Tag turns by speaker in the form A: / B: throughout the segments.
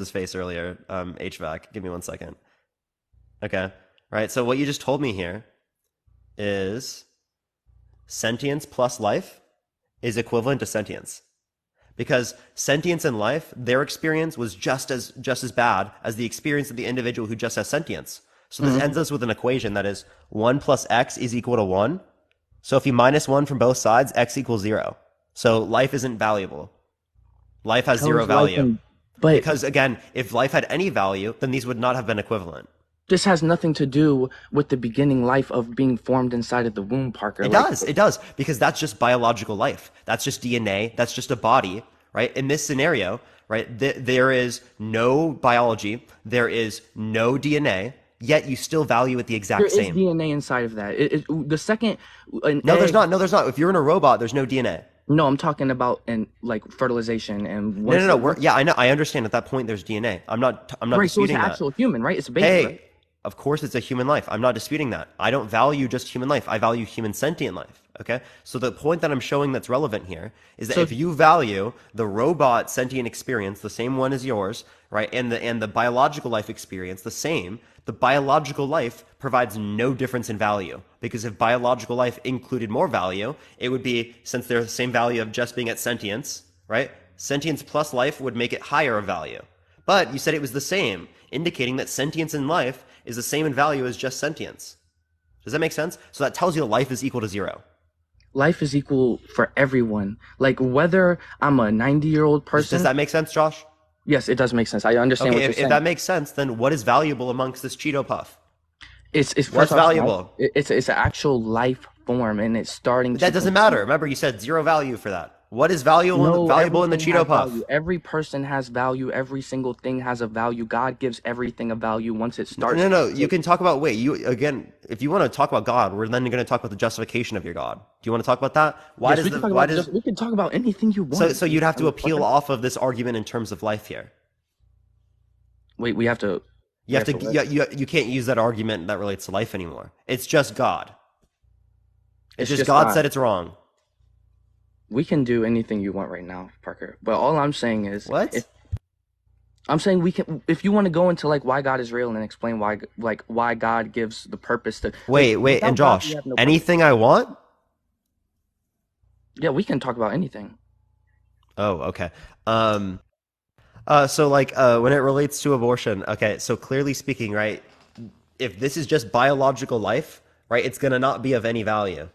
A: his face earlier. HVAC. Give me 1 second. Okay. Right. So what you just told me here is sentience plus life is equivalent to sentience. Because sentience and life, their experience was just as bad as the experience of the individual who just has sentience. So this ends us with an equation that is 1 plus x is equal to 1. So if you minus 1 from both sides, x equals 0. So life isn't valuable. Life has
B: How
A: zero
B: is life
A: value.
B: in, but
A: Because again, if life had any value, then these would not have been equivalent.
B: this has nothing to do with the beginning life of being formed inside of the womb, Parker.
A: It
B: Like,
A: does. It does. Because that's just biological life. That's just DNA. That's just a body, right? In this scenario, right, there is no biology. There is no DNA, yet you still value it the
B: there
A: exact
B: is
A: same.
B: DNA inside of that. The second an
A: No, there's
B: egg,
A: not. No, there's not. If you're in a robot, there's no DNA.
B: no, I'm talking about in like fertilization and
A: No, no,
B: once
A: no.
B: it, once,
A: Yeah, I know. I understand at that point there's DNA. I'm not
B: right, so it's an
A: disputing that.
B: actual human, right? It's a baby, right?
A: Hey, of course it's a human life. I'm not disputing that. I don't value just human life. I value human sentient life. Okay? So the point that I'm showing that's relevant here is that
B: So
A: if you value the robot sentient experience, the same one as yours, right, and the biological life experience the same, the biological life provides no difference in value. Because if biological life included more value, it would be, since they're the same value of just being at sentience, right? Sentience plus life would make it higher of value. But you said it was the same, indicating that sentience in life is the same in value as just sentience. Does that make sense? So that tells you life is equal to 0.
B: life is equal for everyone. Like whether I'm a 90-year-old
A: Does
B: person,
A: that make sense, Josh?
B: yes, it does make sense. I understand
A: Okay,
B: what you're
A: if
B: saying.
A: that makes sense, then what is valuable amongst this Cheeto Puff?
B: It's
A: What's
B: first off,
A: valuable?
B: it's an actual life form, and it's starting
A: But
B: to
A: that doesn't
B: conceive.
A: matter. Remember, you said zero value for that. What is valuable,
B: No,
A: valuable in the
B: everything has
A: Cheeto
B: value.
A: Puff?
B: Every person has value. Every single thing has a value. God gives everything a value once it
A: No,
B: starts
A: no, no. You
B: to.
A: can talk about, wait, you, again, if you want to talk about God, we're then going to talk about the justification of your God. Do you want to talk about that?
B: Yes, we can talk about just. We can talk about anything you
A: So
B: want.
A: you'd have
B: I
A: to
B: mean,
A: appeal off of this argument in terms of life here.
B: wait, we have to.
A: You
B: We
A: have
B: have to
A: to,
B: what?
A: you can't use that argument that relates to life anymore. It's just God. It's
B: It's
A: just
B: just
A: God
B: God.
A: said it's wrong.
B: We can do anything you want right now, Parker. But all I'm saying is, if
A: What?
B: I'm saying we can, if you want to go into like why God is real and explain why, like why God gives the purpose to, like
A: Wait, and
B: without God we
A: Josh,
B: have no purpose.
A: anything I want?
B: Yeah, we can talk about anything.
A: Oh, okay. Um, so like, when it relates to abortion, okay, so clearly speaking, right, if this is just biological life, right, it's gonna not be of any value,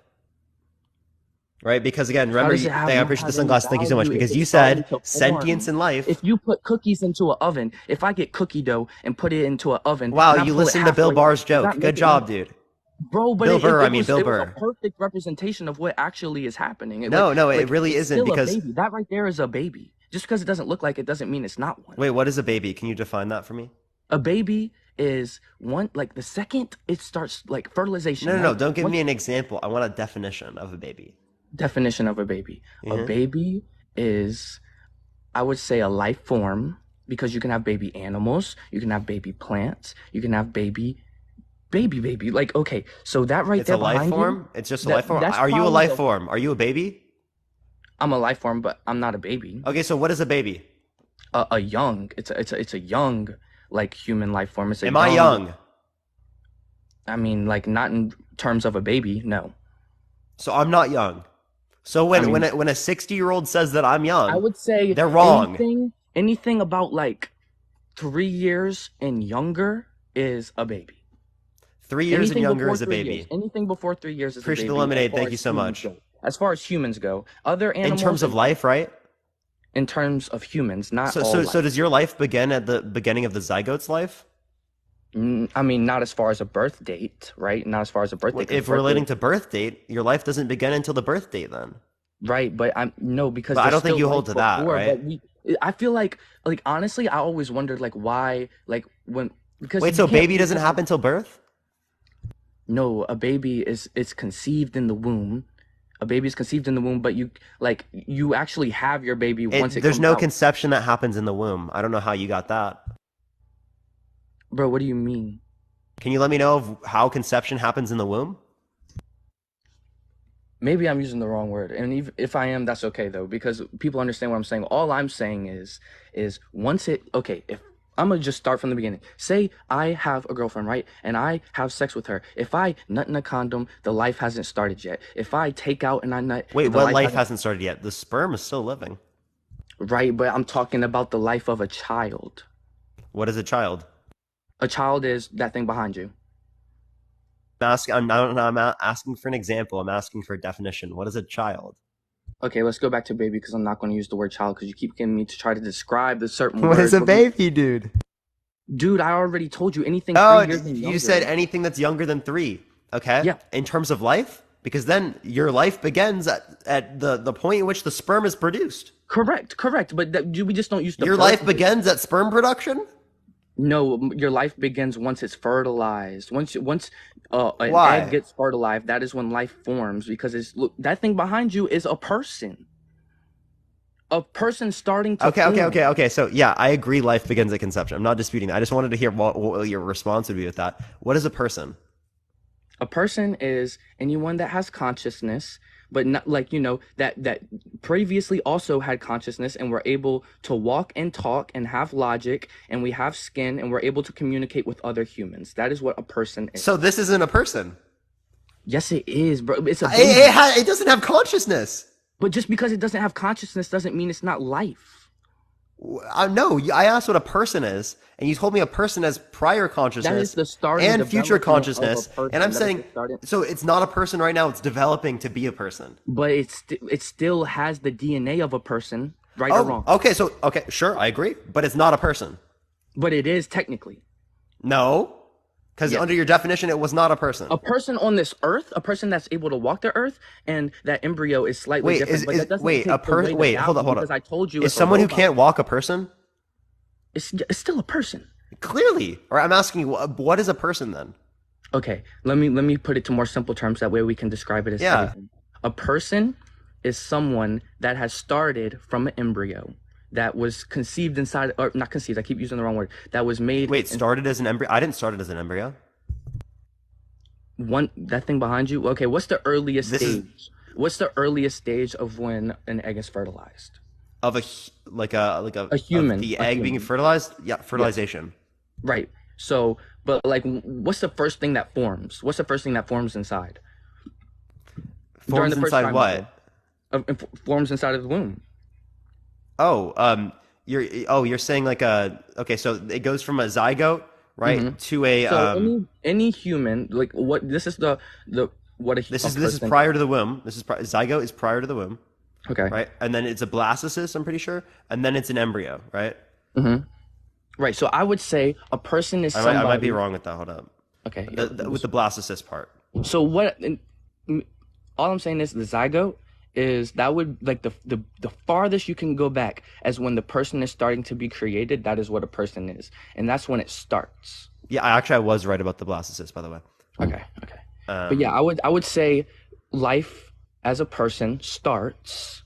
A: right? Because again,
B: How
A: remember,
B: does it have
A: I
B: not
A: appreciate the
B: have any
A: sunglasses. Thank you so much.
B: value if
A: Because you
B: it's
A: said
B: starting to
A: sentience
B: form?
A: in life.
B: If you put cookies into an oven, if I get cookie dough and put it into an oven
A: Wow,
B: and I
A: you
B: pull it
A: listened to Bill
B: halfway out,
A: Barr's
B: does
A: joke.
B: that
A: Good
B: make it not?
A: job, dude.
B: Bro, but
A: Bill Burr, I mean Bill
B: it was a
A: Burr.
B: perfect representation of what actually is happening.
A: No, no, it
B: Like
A: really
B: it's
A: isn't
B: still a
A: because
B: baby. That right there is a baby. Just because it doesn't look like it doesn't mean it's not one.
A: wait, what is a baby? Can you define that for me?
B: A baby is one like the second it starts like fertilization,
A: No, no, no.
B: right?
A: Don't give
B: Once
A: me an example. I want a definition of a baby.
B: definition of a baby. A
A: Hmm.
B: baby is I would say a life form because you can have baby animals, you can have baby plants, you can have baby. Like okay, so that right
A: It's a
B: there
A: life
B: behind you,
A: form. It's just a life form.
B: that's
A: Are you a
B: probably
A: life
B: the
A: form? Are you a baby?
B: I'm a life form, but I'm not a baby.
A: Okay, so what is a baby?
B: A young, it's a young like human life form. It's a
A: Am I
B: young,
A: young?
B: I mean like not in terms of a baby, no.
A: So I'm not young. So
B: I
A: when
B: mean
A: when a 60-year-old says that I'm
B: I
A: young,
B: would say
A: they're wrong.
B: anything about like 3 years and younger is a baby.
A: 3 years and
B: Anything
A: younger
B: before
A: is a
B: 3 years,
A: baby.
B: anything before 3 years is a
A: Appreciate the
B: baby as
A: lemonade.
B: far
A: Thank you
B: as
A: so
B: humans
A: much.
B: go. As far as humans go, other
A: In
B: animals
A: terms of life, right?
B: in terms of humans, not
A: So
B: all
A: so so
B: life.
A: does your life begin at the beginning of the zygote's life?
B: I mean, not as far as a birth date, right? Not as far as a birthday, because
A: If
B: birth
A: relating
B: date,
A: to birth date, your life doesn't begin until the birth date then.
B: right? But I'm no, because
A: But I
B: there's
A: don't think
B: still
A: you
B: life
A: hold to that,
B: before.
A: right?
B: But I feel like honestly, I always wondered like why, like when, because
A: Wait,
B: you
A: so
B: can't,
A: baby
B: you
A: doesn't
B: can't.
A: happen till birth?
B: No, a baby is conceived in the womb. A baby is conceived in the womb, but you actually have your baby once it
A: There's
B: comes
A: no
B: out.
A: conception that happens in the womb. I don't know how you got that.
B: Bro, what do you mean?
A: Can you let me know of how conception happens in the womb?
B: Maybe I'm using the wrong word, and if I am, that's okay though, because people understand what I'm saying. All I'm saying is once it okay, if I'm gonna just start from the beginning. Say I have a girlfriend, right? And I have sex with her. If I nut in a condom, the life hasn't started yet. If I take out and I nut,
A: Wait,
B: the
A: what
B: life
A: life
B: hasn't.
A: hasn't started yet? The sperm is still living.
B: Right, but I'm talking about the life of a child.
A: What is a child?
B: A child is that thing behind you.
A: I'm not asking for an example. I'm asking for a definition. What is a child?
B: Okay, let's go back to baby because I'm not going to use the word child because you keep getting me to try to describe the certain
A: What is
B: words.
A: a baby, dude?
B: Dude, I already told you anything
A: Oh,
B: 3 years and
A: you said
B: younger.
A: anything that's younger than 3. Okay.
B: Yeah,
A: In terms of life, because then your life begins at the point in which the sperm is produced.
B: correct. But we just don't use the
A: Your
B: birth.
A: life begins at sperm production.
B: No, your life begins once it's fertilized. Once an egg
A: Why?
B: gets fertilized, that is when life forms because it's look that thing behind you is a person. A person starting to form.
A: Okay. So yeah, I agree. Life begins at conception. I'm not disputing that. I just wanted to hear what your response would be with that. What is a person?
B: A person is anyone that has consciousness, but not like that previously also had consciousness and were able to walk and talk and have logic and we have skin and we're able to communicate with other humans. That is what a person
A: So
B: is.
A: this isn't a person.
B: Yes, it is, bro. It's a
A: It,
B: baby.
A: it doesn't have consciousness.
B: But just because it doesn't have consciousness doesn't mean it's not life.
A: No, I asked what a person is, and you told me a person has prior
B: That is
A: consciousness
B: the starting
A: and future
B: development of a
A: consciousness, and I'm
B: person. That is
A: saying,
B: the starting.
A: so it's not a person right now. It's developing to be a person.
B: But it still has the DNA of a person, right or
A: Oh,
B: wrong.
A: okay. So okay, sure, I agree, but it's not a person.
B: But it is technically.
A: No, because
B: Yes.
A: under your definition, it was not a person.
B: A person on this earth, a person that's able to walk the earth, and that embryo is slightly
A: Wait,
B: different. But that doesn't
A: wait a
B: take away
A: person?
B: the
A: Wait, hold
B: value
A: up, hold
B: because
A: up.
B: I told you
A: Is
B: if a
A: someone who
B: robot,
A: can't walk a person?
B: it's still a person.
A: Clearly, or I'm asking you, what is a person then?
B: Okay, let me put it to more simple terms. That way we can describe it as
A: Yeah.
B: everything. A person is someone that has started from an embryo that was conceived inside, or not conceived. I keep using the wrong word. That was made.
A: Wait, started as an embryo? I didn't start it as an embryo.
B: That thing behind you. Okay, what's the earliest
A: This is
B: stage? What's the earliest stage of when an egg is fertilized?
A: of
B: A
A: of
B: human.
A: the
B: A
A: egg being
B: human.
A: fertilized. Yeah,
B: Yes.
A: fertilization.
B: Right. So, but like, what's the first thing that forms? What's the first thing that forms inside during
A: Forms
B: the first
A: inside
B: trimester?
A: what?
B: Forms inside of the womb.
A: Oh, you're saying like a okay, so it goes from a zygote,
B: Hmm.
A: right, to a
B: So any human, like what this is the what a
A: this is
B: person.
A: prior to the womb. Zygote is prior to the womb,
B: Okay.
A: right? And then it's a blastocyst, I'm pretty sure, and then it's an embryo, right?
B: Hmm. Right. So I would say a person is
A: I might be
B: somebody.
A: wrong with that. Hold up.
B: Okay.
A: With the blastocyst part.
B: So all I'm saying is the zygote is that would like the farthest you can go back as when the person is starting to be created. That is what a person is, and that's when it starts.
A: Yeah, I was right about the blastocyst, by the way.
B: Okay. But yeah, I would say life as a person starts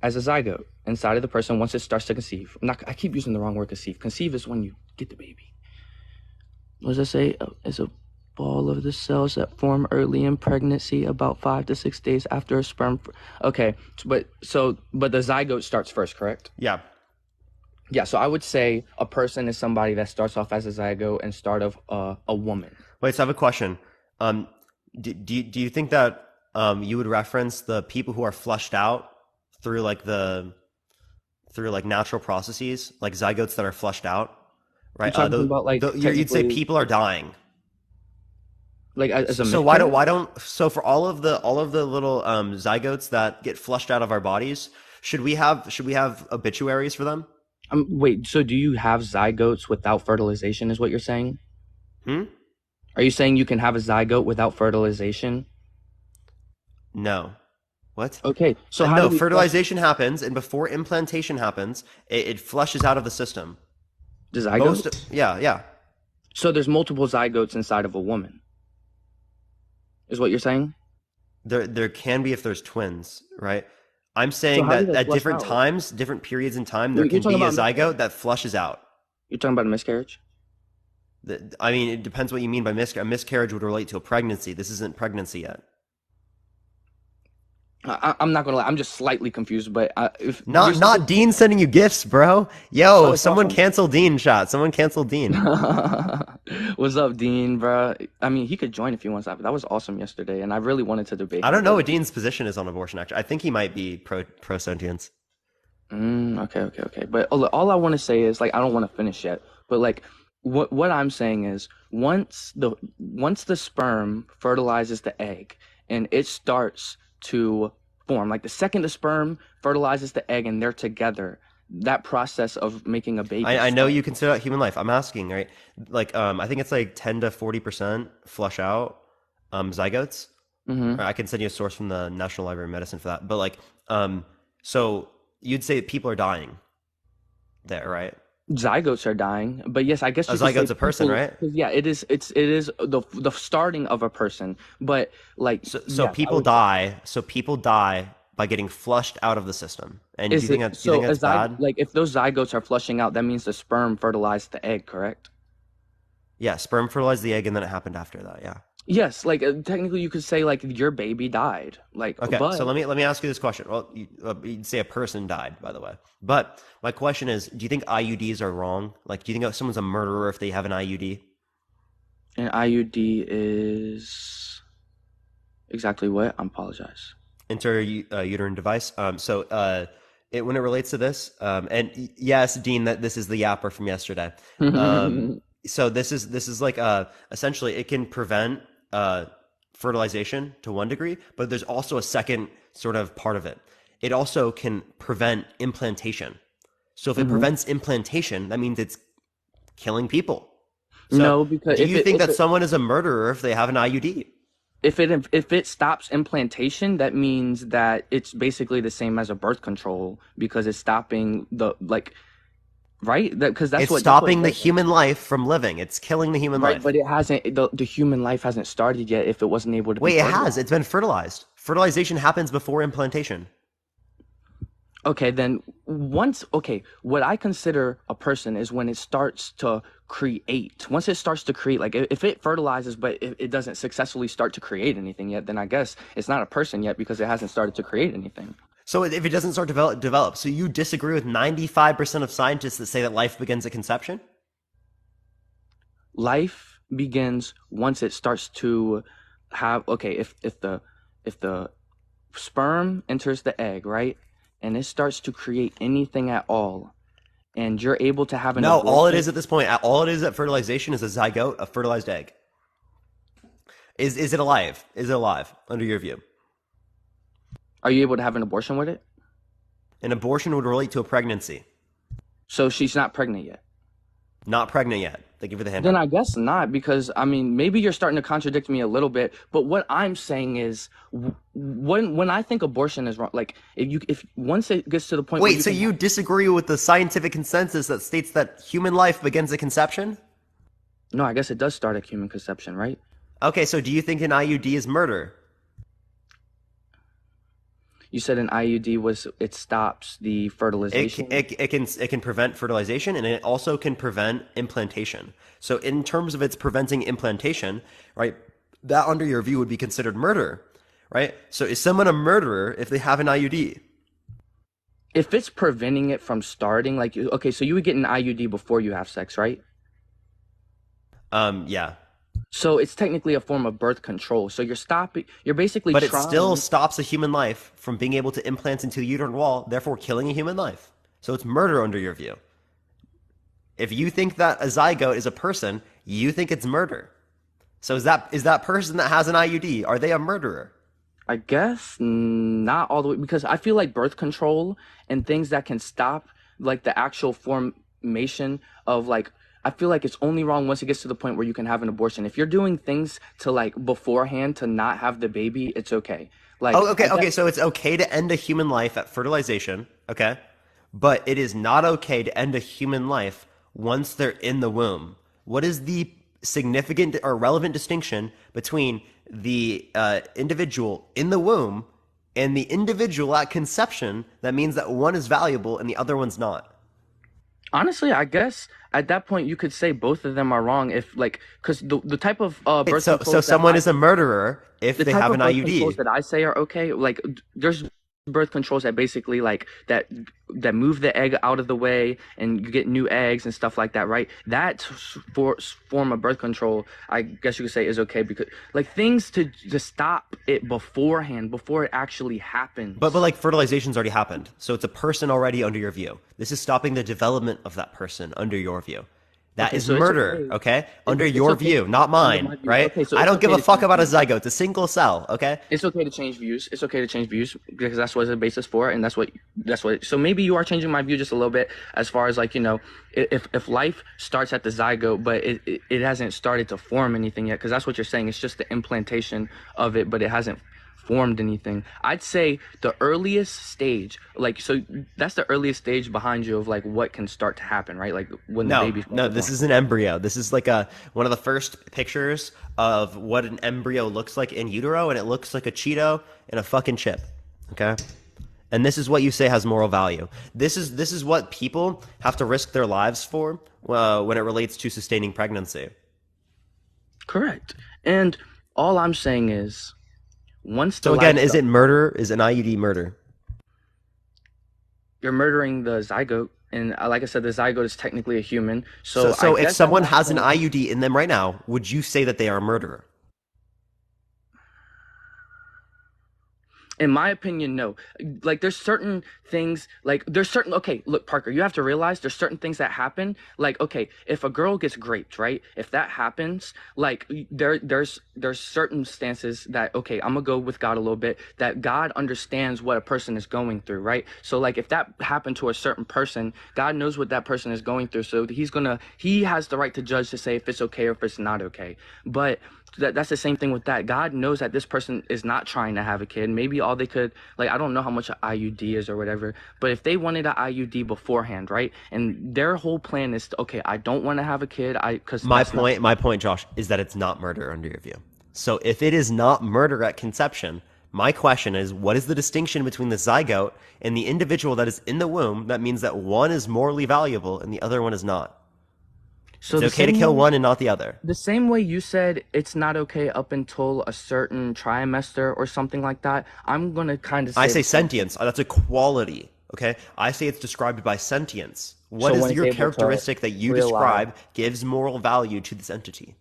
B: as a zygote inside of the person once it starts to conceive. I keep using the wrong word, conceive. Conceive is when you get the baby. What does it say? It's a ball of the cells that form early in pregnancy, about 5 to 6 days after a sperm. Okay, but the zygote starts first, correct?
A: Yeah.
B: Yeah. So I would say a person is somebody that starts off as a zygote and start of a woman.
A: Wait, so I have a question. Do you think that you would reference the people who are flushed out through through like natural processes, like zygotes that are flushed out,
B: You're
A: right?
B: talking about like
A: You'd say
B: technically,
A: people are dying.
B: like as a
A: So
B: miscarriage.
A: why don't so for all of the little zygotes that get flushed out of our bodies, should we have obituaries for them?
B: Wait, so do you have zygotes without fertilization, is what you're saying?
A: Hmm?
B: Are you saying you can have a zygote without fertilization?
A: No. What?
B: Okay, so how do
A: No,
B: we flush
A: fertilization happens, and before implantation happens, it flushes out of the system.
B: the zygote?
A: Yeah.
B: So there's multiple zygotes inside of a woman, is what you're saying?
A: There can be if there's twins, right? I'm
B: So
A: saying
B: how do
A: that
B: they
A: at
B: flush
A: different
B: out?
A: times, different periods in time, there
B: You're
A: can
B: talking
A: be a
B: about a miscarriage?
A: zygote that flushes out.
B: You're talking about a miscarriage?
A: I mean, it depends what you mean by miscarriage. A miscarriage would relate to a pregnancy. This isn't pregnancy yet.
B: I'm not gonna lie, I'm just slightly confused, but if you're
A: Not
B: supposed,
A: Dean sending you gifts, bro.
B: oh,
A: Yo,
B: it's
A: someone
B: awesome.
A: cancel Dean shot. Someone cancel Dean.
B: What's up, Dean, bro? I mean, he could join if he wants. That was awesome yesterday, and I really wanted to debate
A: I
B: him,
A: don't know
B: but
A: what Dean's position is on abortion. Actually, I think he might be pro sentience.
B: okay. But all I want to say is like I don't want to finish yet, but like what I'm saying is once the sperm fertilizes the egg and it starts to form, like the second the sperm fertilizes the egg and they're together, that process of making a baby
A: I know
B: starts.
A: you consider that human life. I'm asking, right? Like, I think it's like 10 to 40% flush out zygotes.
B: Hmm.
A: Or I can send you a source from the National Library of Medicine for that. But like, um, so you'd say people are dying there, right?
B: Zygotes are dying, but yes, I guess
A: A
B: you could say
A: zygote's a person,
B: people.
A: right?
B: 'Cause yeah, it is the starting of a person, but like
A: So
B: yes, I
A: people
B: would say.
A: die. So people die by getting flushed out of the system. And
B: Is it
A: do you think
B: so?
A: that's bad?
B: Like if those zygotes are flushing out, that means the sperm fertilized the egg, correct?
A: Yeah, sperm fertilized the egg, and then it happened after that. Yeah.
B: Yes, like technically you could say like your baby died, like
A: Okay, so
B: but
A: let me ask you this question. Well, you'd say a person died, by the way. But my question is, do you think IUDs are wrong? Like, do you think someone's a murderer if they have an IUD?
B: an IUD is exactly what? I apologize.
A: Inter-uterine device. When it relates to this, yes, Dean, that this is the yapper from yesterday. So this is like essentially it can prevent fertilization to one degree, but there's also a second sort of part of it. It also can prevent implantation. So if it
B: Hmm.
A: prevents implantation, that means it's killing people. So
B: No, because
A: do you think that someone is a murderer if they have an IUD?
B: if it stops implantation, that means that it's basically the same as a birth control because it's stopping the like right that because
A: It's
B: that's what it
A: stopping the
B: does, right?
A: human life from living. It's killing the human
B: Right,
A: life.
B: but it hasn't the human life hasn't started yet if it wasn't able to be
A: Wait, it has. It's
B: fertilized.
A: been fertilized. Fertilization happens before implantation.
B: Okay, then okay, what I consider a person is when it starts to create. Once it starts to create, like if it fertilizes, but it doesn't successfully start to create anything yet, then I guess it's not a person yet because it hasn't started to create anything.
A: So if it doesn't start to develop, so you disagree with 95% of scientists that say that life begins at conception?
B: Life begins once it starts to have okay, if the sperm enters the egg, right? And it starts to create anything at all, and you're able to have an
A: No, all it
B: abortion.
A: is at this point, all it is at fertilization is a zygote, a fertilized egg. Is it alive? Is it alive under your view?
B: Are you able to have an abortion with it?
A: An abortion would relate to a pregnancy.
B: So she's not pregnant yet.
A: Not pregnant yet. Thank you for the
B: Then
A: handout.
B: I guess not, because I mean, maybe you're starting to contradict me a little bit. But what I'm saying is, when I think abortion is wrong, like if once it gets to the point where
A: Wait,
B: you
A: so
B: can
A: you
B: have,
A: disagree with the scientific consensus that states that human life begins at conception?
B: no, I guess it does start at human conception, right?
A: Okay, so do you think an IUD is murder?
B: You said an IUD was it stops the fertilization.
A: It can prevent fertilization and it also can prevent implantation. So in terms of its preventing implantation, right, that under your view would be considered murder, right? So is someone a murderer if they have an IUD?
B: If it's preventing it from starting, like okay, so you would get an IUD before you have sex, right?
A: Yeah.
B: So it's technically a form of birth control. So you're basically
A: But it still
B: trying.
A: stops a human life from being able to implant into the uterine wall, therefore killing a human life. So it's murder under your view. If you think that a zygote is a person, you think it's murder. So is that person that has an IUD, are they a murderer?
B: I guess not all the way because I feel like birth control and things that can stop like the actual formation of like I feel like it's only wrong once it gets to the point where you can have an abortion. If you're doing things to like beforehand to not have the baby, it's okay. Like
A: Oh,
B: I
A: okay,
B: guess
A: okay. So it's okay to end a human life at fertilization, okay? But it is not okay to end a human life once they're in the womb. What is the significant or relevant distinction between the individual in the womb and the individual at conception that means that one is valuable and the other one's not?
B: Honestly, I guess at that point you could say both of them are wrong if like because the type of
A: Wait,
B: birth
A: so
B: controls that
A: someone is a murderer if
B: the
A: they
B: type
A: have
B: of
A: an
B: birth controls
A: IUD.
B: that I say are okay, like there's birth controls that basically like that move the egg out of the way and you get new eggs and stuff like that, right? That form of birth control, I guess you could say, is okay because like things to stop it beforehand, before it actually
A: But
B: happens.
A: like fertilization's already happened. So it's a person already under your view. This is stopping the development of that person under your view. That
B: Okay,
A: is
B: so it's
A: murder,
B: okay.
A: okay? Under
B: It's
A: your
B: okay
A: view, not
B: under
A: mine,
B: my view.
A: right?
B: Okay, so
A: I
B: it's
A: don't give
B: okay
A: a
B: to
A: fuck
B: change
A: about a
B: views.
A: zygote. It's a single cell, okay?
B: It's okay to change views. It's okay to change views because that's what the basis for, and that's what. So maybe you are changing my view just a little bit as far as like if life starts at the zygote, but it hasn't started to form anything yet, because that's what you're saying. It's just the implantation of it, but it hasn't formed anything. I'd say the earliest stage, like so, that's the earliest stage behind you of like what can start to happen, right? Like when the
A: No,
B: baby starts
A: no,
B: to
A: this
B: form.
A: is an embryo. This is like a one of the first pictures of what an embryo looks like in utero, and it looks like a Cheeto and a fucking chip. Okay? And this is what you say has moral value. This is what people have to risk their lives for when it relates to sustaining pregnancy.
B: Correct. And all I'm saying is once the
A: So again,
B: life
A: is
B: starts,
A: it murder? Is an IUD murder?
B: you're murdering the zygote. And like I said, the zygote is technically a human.
A: So
B: So I
A: so if
B: guess at
A: someone
B: that
A: has an
B: point,
A: IUD in them right now, would you say that they are a murderer?
B: in my opinion, no. Like there's certain things, like there's certain, okay, look, Parker, you have to realize there's certain things that happen. Like, okay, if a girl gets raped, right? If that happens, like there's circumstances that, okay, I'm gonna go with God a little bit, that God understands what a person is going through, right? So like if that happened to a certain person, God knows what that person is going through. So he has the right to judge to say if it's okay or if it's not okay. But that's the same thing with that. God knows that this person is not trying to have a kid. Maybe all they could, like, I don't know how much an IUD is or whatever, but if they wanted an IUD beforehand, right? And their whole plan is, okay, I don't want to have a kid, because
A: My
B: that's not.
A: point, my point, Josh, is that it's not murder under your view. So if it is not murder at conception, my question is, what is the distinction between the zygote and the individual that is in the womb that means that one is morally valuable and the other one is not?
B: So
A: It's okay to kill one and not the other.
B: the same way you said it's not okay up until a certain trimester or something like that, I'm gonna kind of
A: I
B: say
A: say
B: the same thing.
A: sentience. That's a quality. Okay. I say it's described by sentience. What
B: So
A: is
B: when it's
A: your
B: able to
A: characteristic that you
B: realize
A: describe gives moral value to this entity?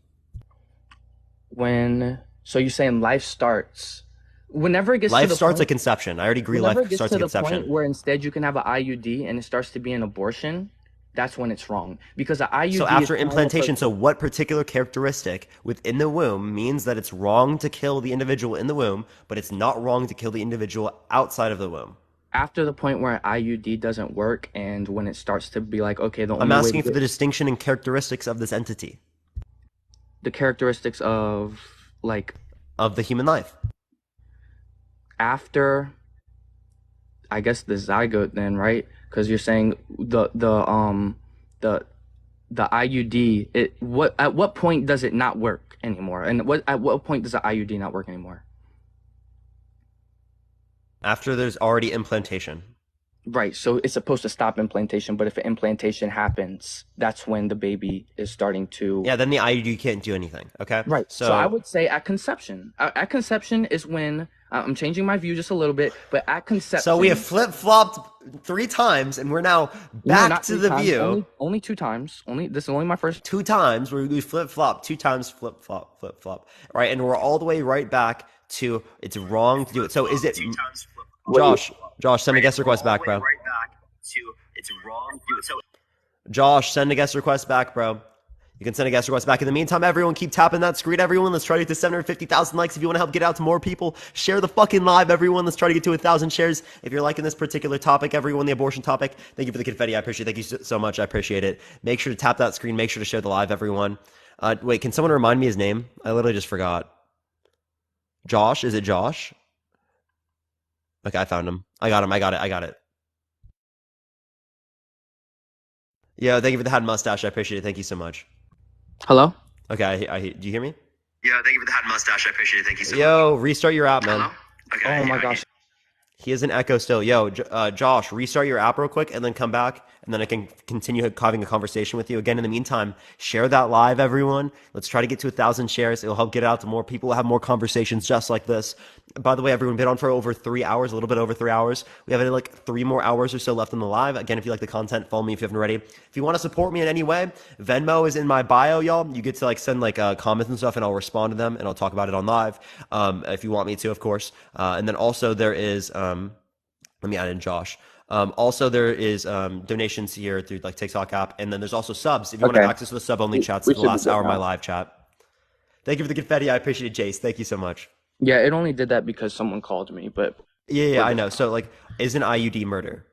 B: so you're saying life starts whenever it gets to
A: Life
B: the
A: starts at
B: point
A: conception. I already agree
B: whenever
A: life
B: it gets
A: starts
B: to
A: at
B: the
A: conception.
B: point where instead you can have an IUD and it starts to be an abortion, that's when it's wrong. Because an
A: So
B: IUD is
A: after
B: telling a
A: implantation, so
B: person
A: what particular characteristic within the womb means that it's wrong to kill the individual in the womb, but it's not wrong to kill the individual outside of the womb?
B: after the point where an IUD doesn't work and when it starts to be like, okay, the
A: I'm
B: only way to
A: asking for
B: get
A: the distinction and characteristics of this entity,
B: the characteristics of like
A: of the human life.
B: after, I guess, the zygote then, right? Because you're saying the the IUD, at what point does it not work anymore? And at what point does the IUD not work anymore?
A: After there's already implantation.
B: Right. So it's supposed to stop implantation, but if an implantation happens, that's when the baby is starting to.
A: Yeah, then the IUD can't do anything. Okay,
B: Right. So I
A: so
B: would say at conception. At conception is when I'm changing my view just a little bit, but at
A: so we have
B: conception,
A: flip flopped 3 times, and we're now
B: no,
A: back
B: not
A: to
B: three
A: the
B: times,
A: view
B: only two times. Only this is only my first.
A: 2 times where we flip flop 2 times, flip flop, right? And we're all the way right back to it's wrong to do it. So is it
B: Wait,
A: Josh? Josh, send a guest request back, bro. Josh, send a guest request back, bro. You can send a guest request back. In the meantime, everyone keep tapping that screen. Everyone, let's try to get to 750,000 likes. If you want to help get out to more people, share the fucking live. Everyone, let's try to get to 1,000 shares. If you're liking this particular topic, everyone, the abortion topic, thank you for the confetti. I appreciate it. Thank you so much. I appreciate it. Make sure to tap that screen. Make sure to share the live, everyone. Wait, can someone remind me his name? I literally just forgot. Josh? Is it Josh? Okay, I found him. I got him. I got it. I got it. Yeah, thank you for the hat and mustache. I appreciate it. Thank you so much.
B: hello.
A: Okay, do you hear me?
C: Yeah, thank you for the hat and mustache. I appreciate it. Thank you so much.
A: Yo, restart your app, man.
C: Hello? Okay.
B: Oh my gosh.
A: He is an echo still. Yo, Josh, restart your app real quick and then come back, and then I can continue having a conversation with you. Again, in the meantime, share that live, everyone. Let's try to get to 1,000 shares. It'll help get it out to more people, have more conversations just like this. By the way, everyone, been on for over 3 hours, a little bit over 3 hours. We have like 3 more hours or so left in the live. Again, if you like the content, follow me if you haven't already. If you want to support me in any way, Venmo is in my bio, y'all. You get to like send like comments and stuff, and I'll respond to them, and I'll talk about it on live if you want me to, of course. And then also there is let me add in Josh. Also, there is donations here through like TikTok app, and then there's also subs. If you want to have access to the sub only chats,
B: We
A: the
B: should be
A: last
B: good
A: hour of my
B: now.
A: live chat. Thank you for the confetti. I appreciate it, Jace. Thank you so much.
B: Yeah, it only did that because someone called me, but
A: Yeah,
B: we're
A: I
B: good.
A: know. So like, is an IUD murder?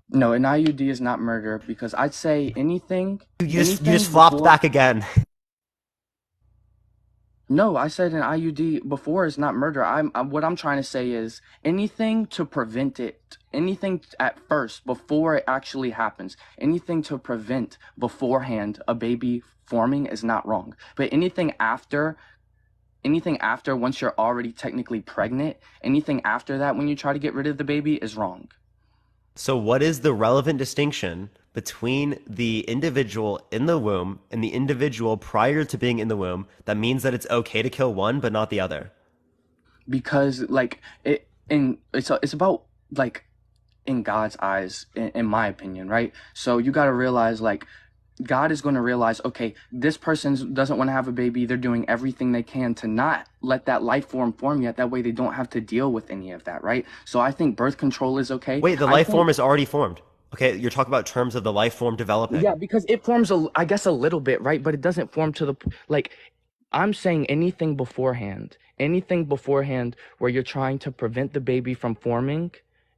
B: No, an IUD is not murder because I'd say
A: You just
B: anything
A: flopped
B: before.
A: back again.
B: No, I said an IUD before is not murder. What I'm trying to say is anything to prevent it, anything at first before it actually happens, anything to prevent beforehand a baby forming is not wrong. But anything after once you're already technically pregnant, anything after that when you try to get rid of the baby is wrong.
A: So, what is the relevant distinction between the individual in the womb and the individual prior to being in the womb that means that it's okay to kill one but not the other?
B: Because like it and it's about like in God's eyes, in my opinion, right? So you got to realize, like, God is going to realize, okay, this person doesn't want to have a baby. They're doing everything they can to not let that life form yet. That way they don't have to deal with any of that, right? So I think birth control is okay.
A: Wait, the
B: I
A: life
B: think,
A: form is already formed. Okay, you're talking about terms of the life form developing.
B: yeah, because it forms, I guess, a little bit, right? But it doesn't form to the, like, I'm saying anything beforehand where you're trying to prevent the baby from forming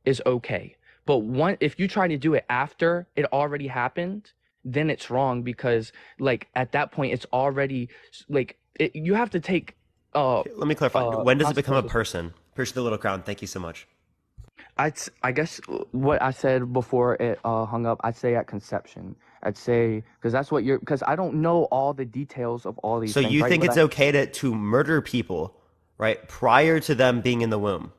B: is okay. But if you try to do it after it already happened, then it's wrong because like at that point it's already like you have to take
A: Let me clarify. When does it become a
B: consequences.
A: person? Appreciate the little crown. Thank you so much.
B: I guess what I said before it hung up, I'd say at conception. I'd say because that's what you're because I don't know all the details of all these
A: So
B: things,
A: you
B: right?
A: think
B: But
A: it's okay to murder people, right, prior to them being in the womb?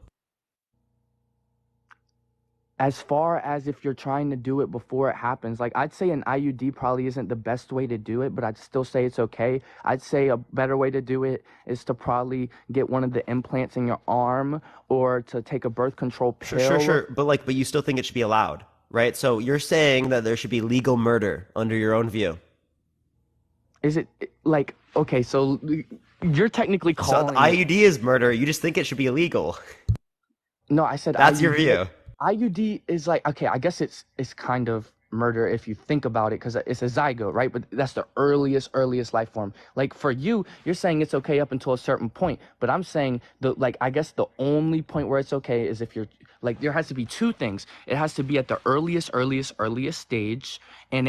B: as far as if you're trying to do it before it happens, like I'd say an IUD probably isn't the best way to do it, but I'd still say it's okay. I'd say a better way to do it is to probably get one of the implants in your arm or to take a birth control
A: Sure, sure,
B: pill.
A: sure. But you still think it should be allowed, right? So you're saying that there should be legal murder under your own view.
B: Is it like okay, so you're technically
A: So the
B: calling it.
A: IUD is murder. You just think it should be illegal.
B: No, I said
A: That's your
B: IUD.
A: view.
B: IUD is like okay, I guess it's kind of murder if you think about it because it's a zygote, right? But that's the earliest life form. Like for you, you're saying it's okay up until a certain point, but I'm saying the like I guess the only point where it's okay is if you're like there has to be two things. It has to be at the earliest stage, and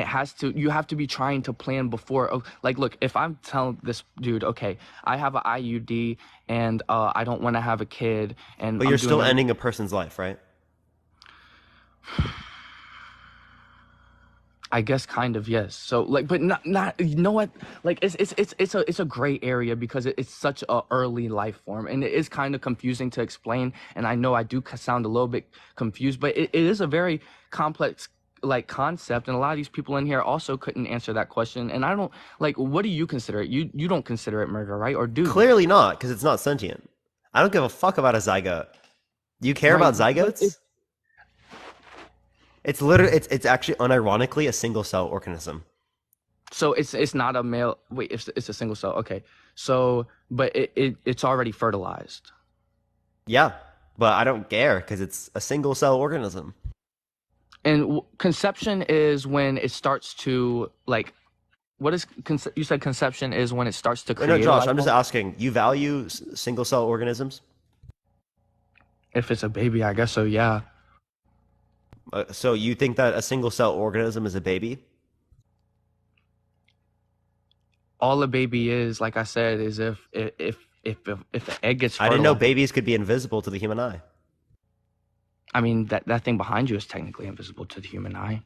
B: you have to be trying to plan before. Oh, like look, if I'm telling this dude, okay, I have an IUD and I don't want to have a kid, and
A: But
B: I'm
A: you're
B: doing
A: still
B: everything.
A: ending a person's life, right?
B: I guess kind of yes. So like, but not you know what? Like it's a gray area because it's such a early life form and it is kind of confusing to explain. And I know I do sound a little bit confused, but it is a very complex like concept. And a lot of these people in here also couldn't answer that question. And I don't like. What do you consider it? You don't consider it murder, right? Or do you?
A: Clearly not, because it's not sentient. I don't give a fuck about a zygote. Do you care
B: Right?
A: about
B: But
A: zygotes? It's actually unironically a single cell organism.
B: so it's not a male. Wait, it's a single cell. Okay. So but it's already fertilized.
A: Yeah, but I don't care because it's a single cell organism.
B: And conception is when it starts to like what is you said conception is when it starts to
A: Wait, no,
B: create a
A: Josh,
B: life
A: I'm just
B: form?
A: asking. You value single cell organisms?
B: If it's a baby, I guess so, yeah.
A: So you think that a single cell organism is a baby?
B: All a baby is, like I said, is if the egg gets
A: I didn't know
B: fertilized.
A: babies could be invisible to the human eye.
B: I mean that thing behind you is technically invisible to the human eye.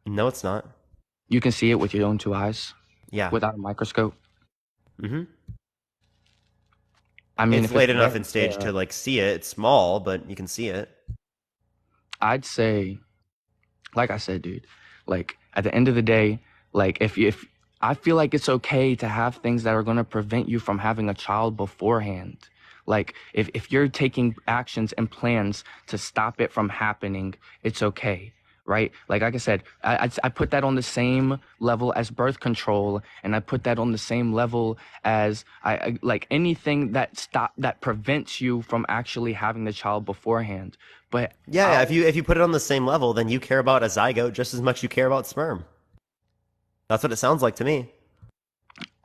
A: No, it's not.
B: You can see it with your own two eyes
A: Yeah.
B: without a microscope.
A: Mm-hmm.
B: I mean,
A: It's
B: if it's
A: late enough
B: there,
A: in
B: it's
A: stage to
B: there.
A: like see it. It's small, but you can see it.
B: I'd say, like I said, dude, like at the end of the day, like if I feel like it's okay to have things that are going to prevent you from having a child beforehand. Like if you're taking actions and plans to stop it from happening, it's okay. Right? Like I said, I put that on the same level as birth control, and I put that on the same level as I like anything that prevents you from actually having the child beforehand. But
A: Yeah, yeah.
B: I'll
A: If you put it on the same level, then you care about a zygote just as much you care about sperm. That's what it sounds like to me.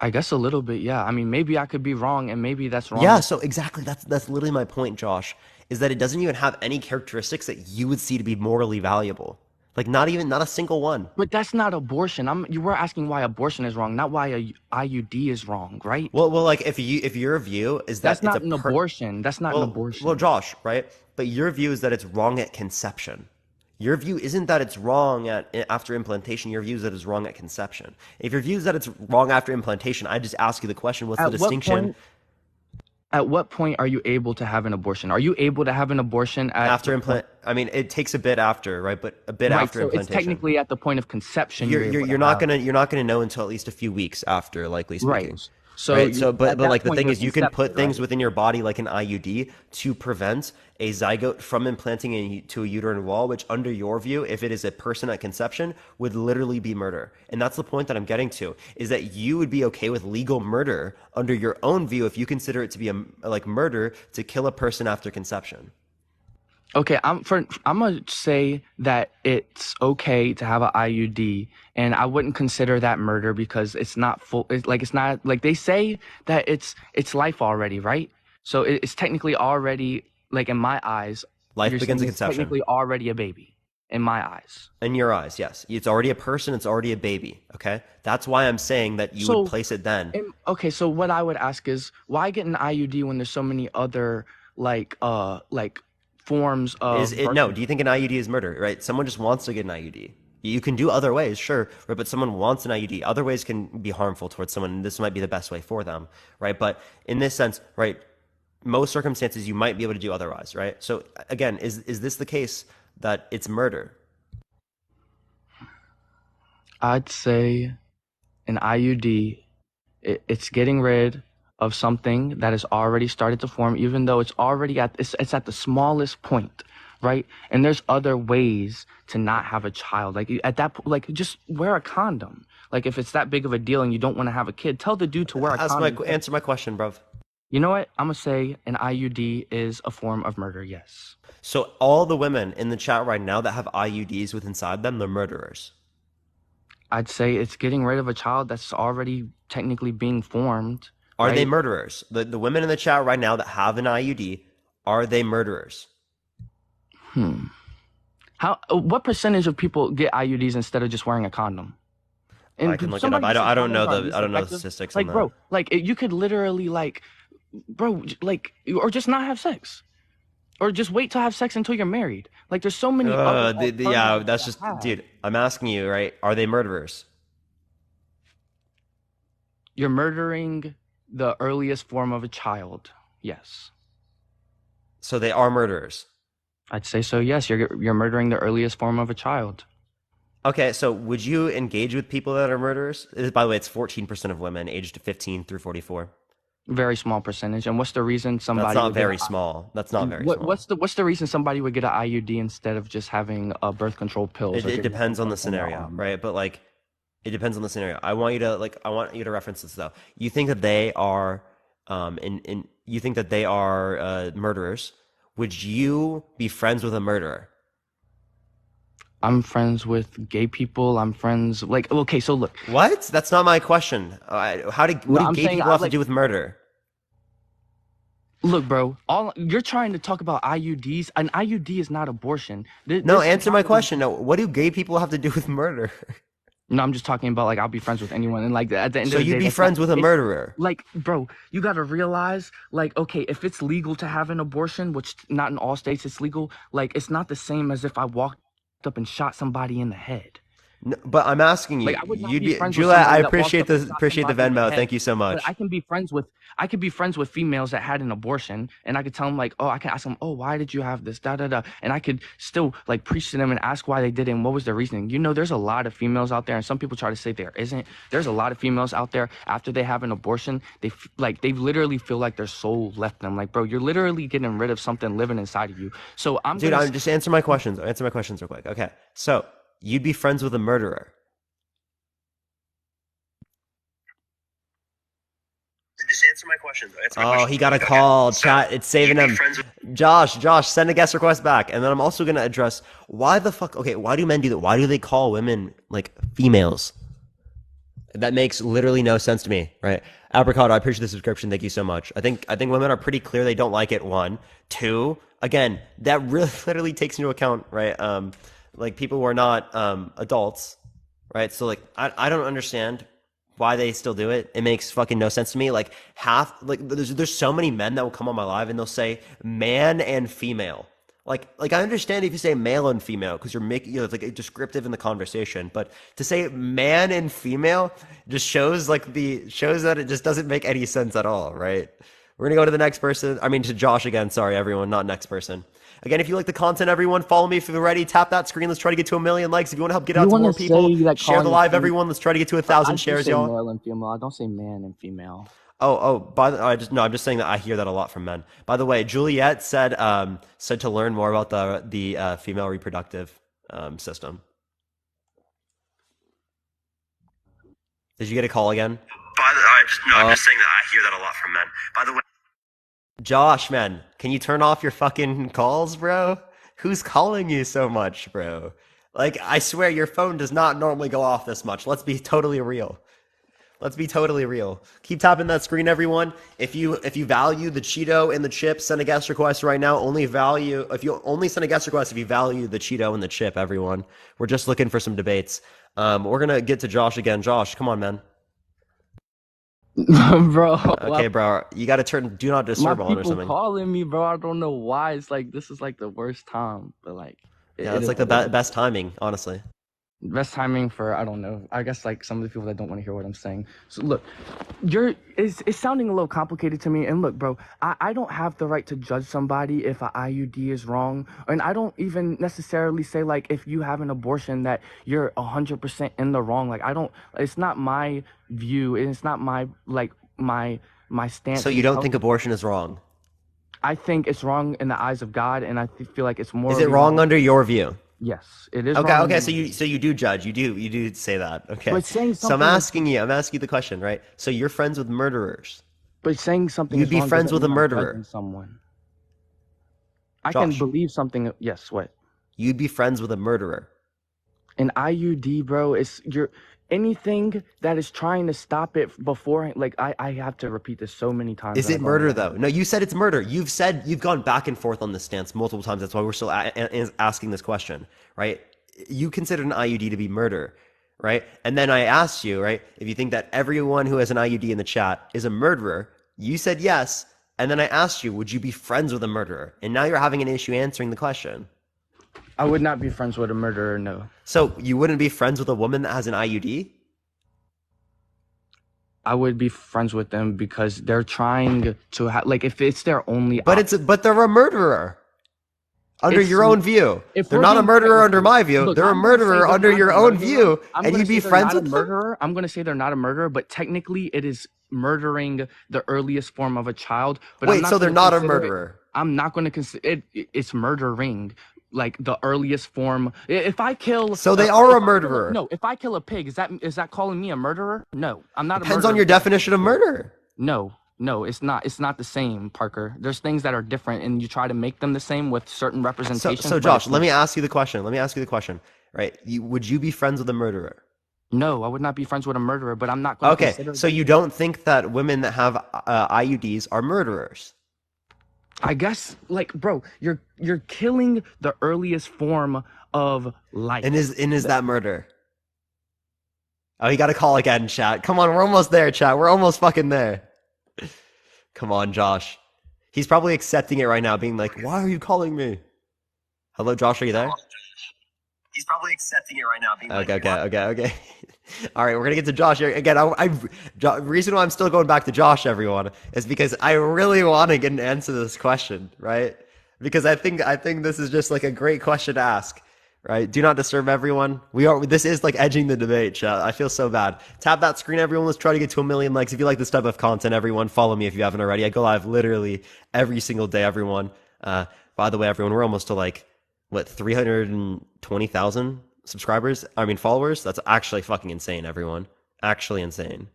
B: I guess a little bit, yeah. I mean, maybe I could be wrong, and maybe that's wrong
A: Yeah,
B: as
A: so exactly that's literally my point, Josh, is that it doesn't even have any characteristics that you would see to be morally valuable. Like not a single one.
B: but that's not abortion. You were asking why abortion is wrong, not why a IUD is wrong, right?
A: Well, like if your view is that
B: That's
A: it's
B: not
A: a
B: an
A: per
B: abortion. That's not an
A: well,
B: abortion.
A: Josh, right? But your view is that it's wrong at conception. Your view isn't that it's wrong at after implantation. Your view is that it's wrong at conception. If your view is that it's wrong after implantation, I just ask you the question: what's the
B: At what
A: distinction
B: point at what point are you able to have an abortion? Are you able to have an abortion at
A: after
B: the point?
A: implant? I mean, it takes a bit after, right? But a bit
B: Right,
A: after
B: so it's
A: implantation.
B: technically at the point of conception you're able to have.
A: You're not gonna know until at least a few weeks after, likely
B: Right.
A: speaking.
B: So
A: Right.
B: you
A: So,
B: at
A: but
B: that
A: like the
B: point
A: thing
B: you're
A: is, you can
B: concepted,
A: put things
B: right?
A: within your body like an IUD to prevent a zygote from implanting to a uterine wall, which under your view, if it is a person at conception, would literally be murder. And that's the point that I'm getting to, is that you would be okay with legal murder under your own view if you consider it to be a like murder to kill a person after conception.
B: Okay, I'm gonna say that it's okay to have an IUD, and I wouldn't consider that murder because it's not full. It's not like they say that it's life already, right? So it's technically already like in my eyes,
A: Life
B: you're
A: begins
B: saying
A: at
B: it's
A: conception.
B: technically already a baby in my eyes.
A: In your eyes, yes. It's already a person, it's already a baby. Okay? That's why I'm saying that you would
B: So,
A: place it then.
B: okay, so what I would ask is why get an IUD when there's so many other like forms
A: Is
B: of
A: it
B: birth
A: no? Do you
B: control?
A: think an IUD is murder? Right? Someone just wants to get an IUD. You can do other ways, sure, right? But someone wants an IUD. Other ways can be harmful towards someone. And this might be the best way for them, right? But in this sense, right? Most circumstances you might be able to do otherwise, right? So again, is this the case that it's murder?
B: I'd say an IUD, it's getting rid of something that has already started to form, even though it's at the smallest point, right? And there's other ways to not have a child. Like at that, like just wear a condom. Like if it's that big of a deal and you don't want to have a kid, tell the dude to wear a
A: Ask my
B: condom.
A: answer my question, bro.
B: You know what? I'm gonna say an IUD is a form of murder. Yes.
A: So all the women in the chat right now that have IUDs with inside them, they're murderers.
B: I'd say it's getting rid of a child that's already technically being formed,
A: Are they
B: right?
A: murderers? The women in the chat right now that have an IUD, are they murderers?
B: Hmm. What percentage of people get IUDs instead of just wearing a condom?
A: I
B: And
A: can look it up.
B: somebody just said condoms are
A: I
B: least
A: don't know the
B: effective.
A: statistics on
B: Like,
A: that.
B: bro, like you could literally like, bro, like, or just not have sex, or just wait to have sex until you're married. Like, there's so many other
A: Yeah,
B: alternatives
A: that's
B: to
A: just,
B: have.
A: dude. I'm asking you, right? Are they murderers?
B: You're murdering the earliest form of a child. Yes,
A: So they are murderers.
B: I'd say so. Yes, you're murdering the earliest form of a child.
A: Okay, so would you engage with people that are murderers? By the way, it's 14% of women aged 15 through 44.
B: Very small percentage. And what's the reason
A: That's
B: somebody
A: not
B: would get
A: very small. That's not very small.
B: what's the reason somebody would get an IUD instead of just having birth control pills or
A: It
B: getting
A: depends on the
B: something in their
A: scenario,
B: arm?
A: right? But like, it depends on the scenario. I want you to reference this though. You think that they are, in you think that they are murderers? Would you be friends with a murderer?
B: I'm friends with gay people. I'm friends like okay, so look.
A: What? That's not my question. What
B: No,
A: do
B: I'm
A: gay
B: saying
A: people
B: I
A: have to
B: like
A: do with murder?
B: look, bro. All you're trying to talk about IUDs. An IUD is not abortion.
A: No,
B: This
A: answer my
B: technology.
A: question. No, what do gay people have to do with murder?
B: No, I'm just talking about like I'll be friends with anyone, and like at the end
A: So
B: of the
A: you'd
B: day,
A: be
B: that's not.
A: friends with a
B: It's
A: murderer.
B: like, bro, you gotta realize, like, okay, if it's legal to have an abortion, which not in all states it's legal, like, it's not the same as if I walked up and shot somebody in the head.
A: But I'm asking
B: Like
A: you,
B: I would not
A: you'd
B: be
A: be
B: friends with
A: Juliet. I
B: somebody that walked
A: appreciate
B: up and
A: the
B: shot somebody in the
A: Venmo.
B: head.
A: Thank you so
B: But
A: much.
B: I could be friends with females that had an abortion, and I could tell them like, oh, I can ask them, oh, why did you have this, da da da, and I could still like preach to them and ask why they did it and what was their reasoning. You know, there's a lot of females out there, and some people try to say there isn't. There's a lot of females out there after they have an abortion, they literally feel like their soul left them. Like, bro, you're literally getting rid of something living inside of you. So I'm
A: Dude,
B: gonna
A: I'm just answer my questions. Answer my questions real quick. Okay, so you'd be friends with a murderer. Just answer my questions. Answer my questions. He got a call. Okay. Chat, it's saving him. Josh, send a guest request back. And then I'm also going to address why the fuck, okay, why do men do that? Why do they call women like females? That makes literally no sense to me, right? Apricot, I appreciate the subscription. Thank you so much. I think women are pretty clear they don't like it. One, two. Again, that really literally takes into account, right? Like people who are not adults, right? So like I don't understand why they still do it. It makes fucking no sense to me. Like there's so many men that will come on my live and they'll say man and female. Like I understand if you say male and female because you're making it's like a descriptive in the conversation, but to say man and female just shows that it just doesn't make any sense at all, right? We're gonna go to the next person. I mean to Josh again. Sorry, everyone, not next person. Again, if you like the content, everyone, follow me if you're ready. Tap that screen. Let's try to get to 1 million likes. If you want to help get out to more people, share the live, everyone. Let's try to get to 1,000 shares, y'all.
B: Male and female. I don't say man and female.
A: I'm just saying that I hear that a lot from men. By the way, Juliet said to learn more about the female reproductive system. Did you get a call again? I'm just saying that I hear that a lot from men. By the way, Josh, man, can you turn off your fucking calls, bro? Who's calling you so much, bro? Like, I swear your phone does not normally go off this much. Let's be totally real. Keep tapping that screen, everyone. If you value the Cheeto and the chip, send a guest request right now. If you only send a guest request if you value the Cheeto and the chip, everyone. We're just looking for some debates. We're gonna get to Josh again. Josh, come on, man.
B: Bro.
A: Okay, bro. You got to turn do not disturb on or something.
B: People calling me, bro. I don't know why. It's like this is like the worst time, but like
A: yeah, it's like the best timing, honestly.
B: Best timing for I don't know. I guess like some of the people that don't want to hear what I'm saying. So look, it's sounding a little complicated to me. And look, bro, I don't have the right to judge somebody if an IUD is wrong, and I don't even necessarily say like if you have an abortion that you're 100% in the wrong. Like I don't. It's not my view. It's not my my stance.
A: So you don't think abortion is wrong?
B: I think it's wrong in the eyes of God, and I feel like it's more.
A: Is it wrong under your view?
B: Yes, it is.
A: Okay, wrong. Okay. So you do judge. You do say that. Okay.
B: But saying
A: so I'm asking you the question, right? So you're friends with murderers.
B: But saying something.
A: You'd be friends with a murderer.
B: Someone. I can believe something. Yes. What?
A: You'd be friends with a murderer.
B: An IUD, bro. Anything that is trying to stop it before, like I have to repeat this so many times.
A: Is it murder though? No, you said it's murder. You've gone back and forth on this stance multiple times. That's why we're still asking this question, right? You considered an IUD to be murder, right? And then I asked you, right, if you think that everyone who has an IUD in the chat is a murderer. You said yes, and then I asked you, would you be friends with a murderer? And now you're having an issue answering the question.
B: I would not be friends with a murderer, no.
A: So you wouldn't be friends with a woman that has an IUD?
B: I would be friends with them because they're trying to have, like, if it's their only
A: but they're a murderer. Under your own view. They're not a murderer under my view. Look, they're a murderer under your own view, and you'd be friends with them?
B: I'm going to say they're not a murderer, but technically it is murdering the earliest form of a child. But
A: wait, so they're not a murderer?
B: I'm not going to consider it's murdering. Like the earliest form. If I kill,
A: so they are a murderer.
B: No, if I kill a pig, is that calling me a murderer? No, I'm not.
A: Depends on your definition of murder.
B: No, it's not. It's not the same, Parker. There's things that are different, and you try to make them the same with certain representations.
A: So Josh, let me ask you the question. Right? Would you be friends with a murderer?
B: No, I would not be friends with a murderer, but I'm not going to consider.
A: So you don't think that women that have IUDs are murderers?
B: I guess, like, bro, you're killing the earliest form of life.
A: And is that murder? Oh, you got to call again, chat. Come on, we're almost there, chat. We're almost fucking there. Come on, Josh. He's probably accepting it right now, being like, "Why are you calling me?" Hello, Josh. Are you there? He's probably accepting it right now. Being okay, like, okay. All right, we're gonna get to Josh here again. Reason why I'm still going back to Josh, everyone, is because I really want to get an answer to this question, right? Because I think this is just like a great question to ask, right? Do not disturb everyone. This is like edging the debate, chat. I feel so bad. Tap that screen, everyone. Let's try to get to 1 million likes. If you like this type of content, everyone, follow me if you haven't already. I go live literally every single day, everyone. By the way, everyone, we're almost to like, what, 320,000 subscribers? I mean, followers? That's actually fucking insane, everyone. Actually insane.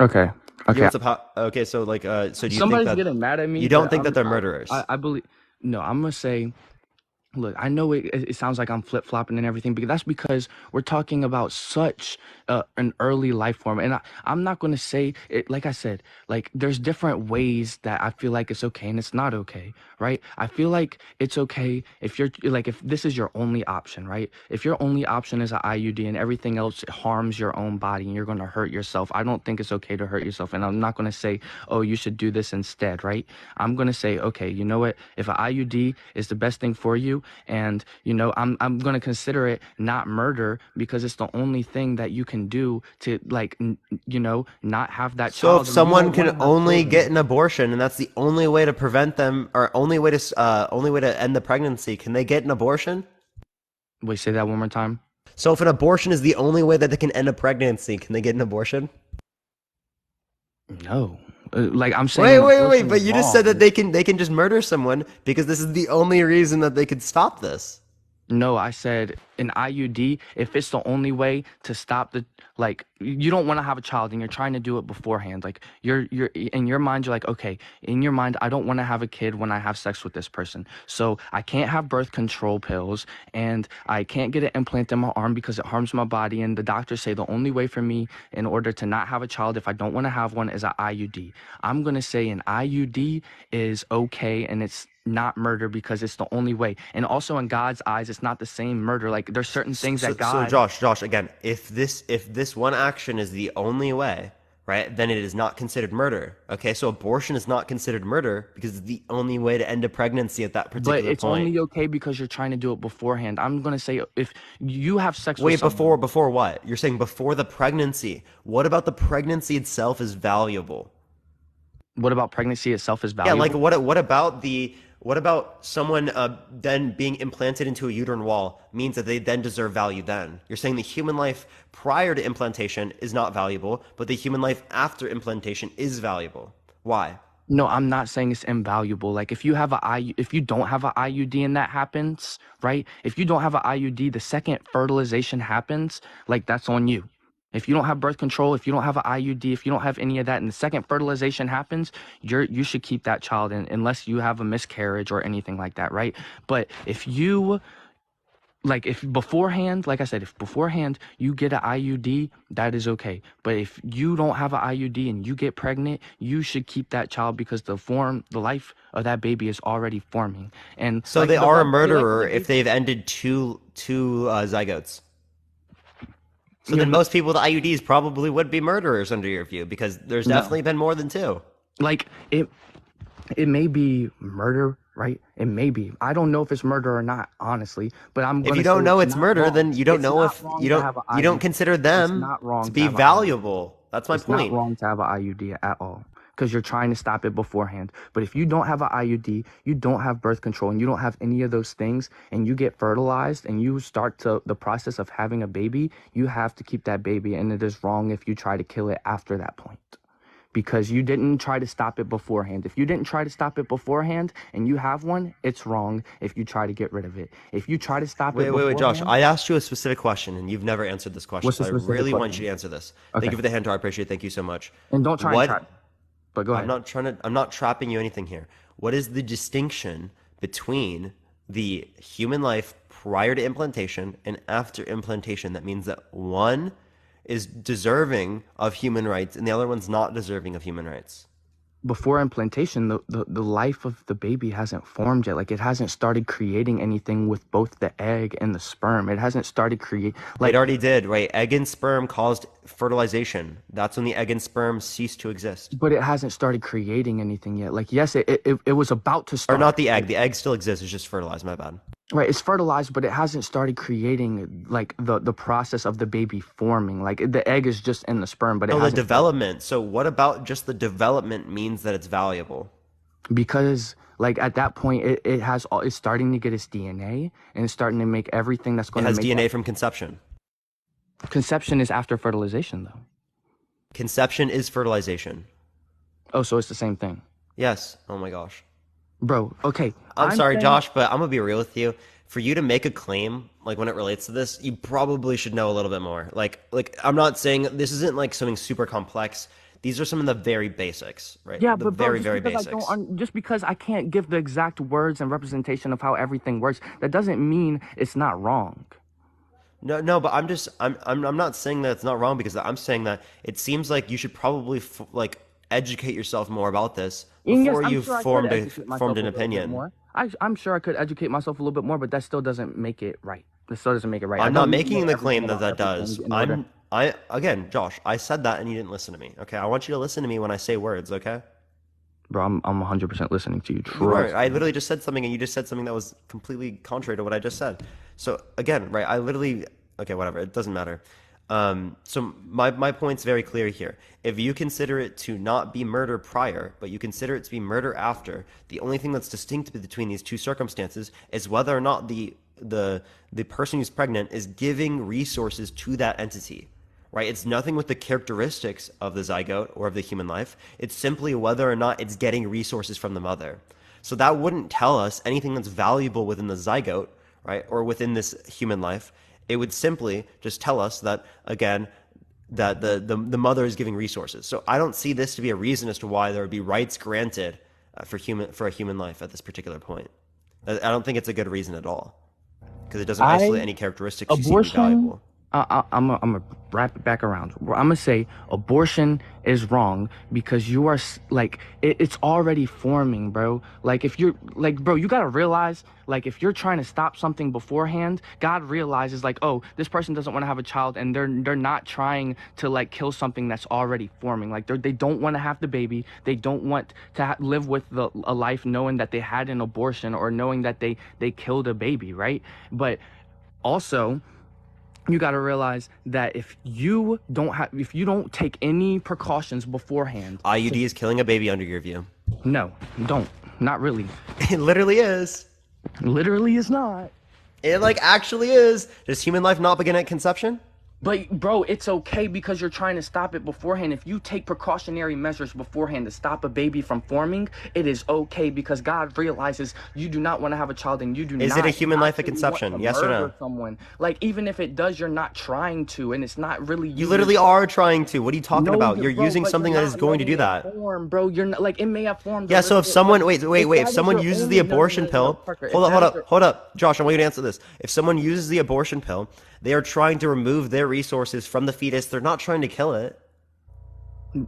B: Okay.
A: Okay, so like, so do you
B: Somebody's
A: think that
B: getting mad at me?
A: you don't think that they're murderers?
B: I believe. No, I'm gonna say. Look, I know it sounds like I'm flip-flopping and everything, but that's because we're talking about such an early life form. And I'm not going to say it, like I said, like there's different ways that I feel like it's okay and it's not okay, right? I feel like it's okay if you're like, if this is your only option, right? If your only option is an IUD and everything else harms your own body and you're going to hurt yourself, I don't think it's okay to hurt yourself. And I'm not going to say, oh, you should do this instead, right? I'm going to say, okay, you know what? If an IUD is the best thing for you, and I'm going to consider it not murder because it's the only thing that you can do to not have that child.
A: So if someone can only get an abortion and that's the only way to prevent them or only way to end the pregnancy, can they get an abortion?
B: Wait, say that one more time.
A: So if an abortion is the only way that they can end a pregnancy, can they get an abortion?
B: No. Like I'm saying,
A: wait! But you just said that they can just murder someone because this is the only reason that they could stop this.
B: No, I said an IUD, if it's the only way to stop you don't want to have a child and you're trying to do it beforehand. Like you're in your mind, you're like, okay, in your mind, I don't want to have a kid when I have sex with this person. So I can't have birth control pills and I can't get an implant in my arm because it harms my body. And the doctors say the only way for me in order to not have a child, if I don't want to have one, is an IUD. I'm going to say an IUD is okay and it's not murder because it's the only way. And also in God's eyes, it's not the same murder. Like there's certain things that God...
A: So Josh, again, if this one action is the only way, right, then it is not considered murder. Okay, so abortion is not considered murder because it's the only way to end a pregnancy at that particular point.
B: But it's only okay because you're trying to do it beforehand. I'm going to say if you have sex with
A: someone... Wait, before what? You're saying before the pregnancy. What about the pregnancy itself is valuable?
B: What about pregnancy itself is valuable?
A: Yeah, like what about someone then being implanted into a uterine wall means that they then deserve value then? You're saying the human life prior to implantation is not valuable, but the human life after implantation is valuable. Why?
B: No, I'm not saying it's invaluable. Like if you don't have an IUD and that happens, right? If you don't have an IUD, the second fertilization happens, like that's on you. If you don't have birth control, if you don't have an IUD, if you don't have any of that, and the second fertilization happens, you should keep that child in, unless you have a miscarriage or anything like that, right? But if beforehand, like I said, if beforehand you get an IUD, that is okay. But if you don't have an IUD and you get pregnant, you should keep that child because the life of that baby is already forming. And
A: so they are a murderer if they've ended two zygotes. So then most people with IUDs probably would be murderers under your view because there's definitely been more than two.
B: Like it may be murder, right? It may be. I don't know if it's murder or not, honestly. But
A: if you don't know it's murder, then you don't know if you don't consider them to be valuable. That's my point.
B: It's not wrong to have an IUD at all because you're trying to stop it beforehand. But if you don't have an IUD, you don't have birth control, and you don't have any of those things, and you get fertilized and you start the process of having a baby, you have to keep that baby, and it is wrong if you try to kill it after that point. Because you didn't try to stop it beforehand. If you didn't try to stop it beforehand and you have one, it's wrong if you try to get rid of it. If you try to stop it beforehand...
A: Wait, Josh. I asked you a specific question and you've never answered this question. So I really want you to answer this. Okay. Thank you for the hand, I appreciate it. Thank you so much.
B: And don't try and trap. But go ahead.
A: I'm not trapping you anything here. What is the distinction between the human life prior to implantation and after implantation? That means that one is deserving of human rights and the other one's not deserving of human rights.
B: before implantation, the life of the baby hasn't formed yet. Like, it hasn't started creating anything with both the egg and the sperm. It hasn't started create
A: It
B: like,
A: already did, right? Egg and sperm caused fertilization. That's when the egg and sperm cease to exist.
B: but it hasn't started creating anything yet. Like, yes, it was about to
A: Or not
B: start.
A: the egg. The egg still exists. It's just fertilized. My bad.
B: Right, it's fertilized, but it hasn't started creating like the process of the baby forming. Like, the egg is just in the sperm, but it
A: No, the
B: hasn't
A: development. So what about just the development means that it's valuable?
B: because like at that point it has all it's starting to get its DNA and it's starting to make everything that's
A: It
B: going to
A: has
B: make
A: DNA
B: that.
A: from conception.
B: Conception is after fertilization though.
A: Conception is fertilization.
B: Oh, so it's the same thing.
A: Yes. Oh my gosh.
B: Bro, okay.
A: I'm sorry, Josh, but I'm gonna be real with you. For you to make a claim, like when it relates to this, you probably should know a little bit more. Like I'm not saying this isn't like something super complex. These are some of the very basics, right?
B: Yeah,
A: The
B: but bro,
A: very, very basics.
B: just because I can't give the exact words and representation of how everything works, that doesn't mean it's not wrong.
A: No, no, but I'm not saying that it's not wrong because I'm saying that it seems like you should probably like educate yourself more about this
B: And yes,
A: before
B: I'm
A: you
B: sure I could educate
A: formed
B: myself a
A: an
B: little bit
A: opinion.
B: more. I'm sure I could educate myself a little bit more, but that still doesn't make it right. That still doesn't make it right. I
A: I'm not
B: don't need to
A: making
B: know
A: the
B: everything
A: claim that
B: about
A: that
B: everything
A: does.
B: in order.
A: I again, Josh, I said that and you didn't listen to me. Okay, I want you to listen to me when I say words. Okay.
B: Bro, I'm 100% listening to you.
A: You weren't.
B: Trust
A: I
B: me.
A: literally just said something, and you just said something that was completely contrary to what I just said. So again, right? I literally. Okay, whatever. It doesn't matter. So my point's very clear here. If you consider it to not be murder prior, but you consider it to be murder after, the only thing that's distinct between these two circumstances is whether or not the person who's pregnant is giving resources to that entity. Right? It's nothing with the characteristics of the zygote or of the human life. It's simply whether or not it's getting resources from the mother. So that wouldn't tell us anything that's valuable within the zygote, right? Or within this human life. It would simply just tell us that, again, that the mother is giving resources. So I don't see this to be a reason as to why there would be rights granted for a human life at this particular point. I don't think it's a good reason at all because it doesn't isolate
B: I
A: any characteristics you see to be
B: Abortion,
A: valuable.
B: I'm gonna wrap it back around. I'm gonna say abortion is wrong because you are like it's already forming, bro. Like, if you're like, bro, you gotta realize, like, if you're trying to stop something beforehand, God realizes, like, oh, this person doesn't want to have a child, and they're not trying to like kill something that's already forming. Like, they don't want to have the baby. They don't want to live with a life knowing that they had an abortion or knowing that they killed a baby, right? But also, you got to realize that if you don't take any precautions beforehand.
A: IUD is killing a baby under your view.
B: No, don't. Not really.
A: It literally is.
B: Literally is not.
A: It like actually is. Does human life not begin at conception?
B: But bro, it's okay because you're trying to stop it beforehand. If you take precautionary measures beforehand to stop a baby from forming, it is okay because God realizes you do not want to have a child and you do not.
A: Is it a human life at
B: actually want
A: conception?
B: to
A: Yes or no?
B: murder someone. Like, even if it does, you're not trying to, and it's not really
A: You literally are trying to. What are you talking
B: No,
A: about? You're
B: bro,
A: using
B: but
A: something
B: you're
A: that is
B: not
A: going to do
B: letting it
A: that.
B: form, bro. You're not, like, it may have formed a
A: Yeah, so
B: little
A: if
B: bit,
A: someone
B: but
A: wait,
B: if
A: if
B: that is
A: someone
B: your
A: uses
B: only
A: the abortion pill,
B: Parker, if
A: hold up,
B: that
A: hold
B: is your
A: up, hold up. Josh, I want you to answer this. If someone uses the abortion pill, they are trying to remove their resources from the fetus. They're not trying to kill it.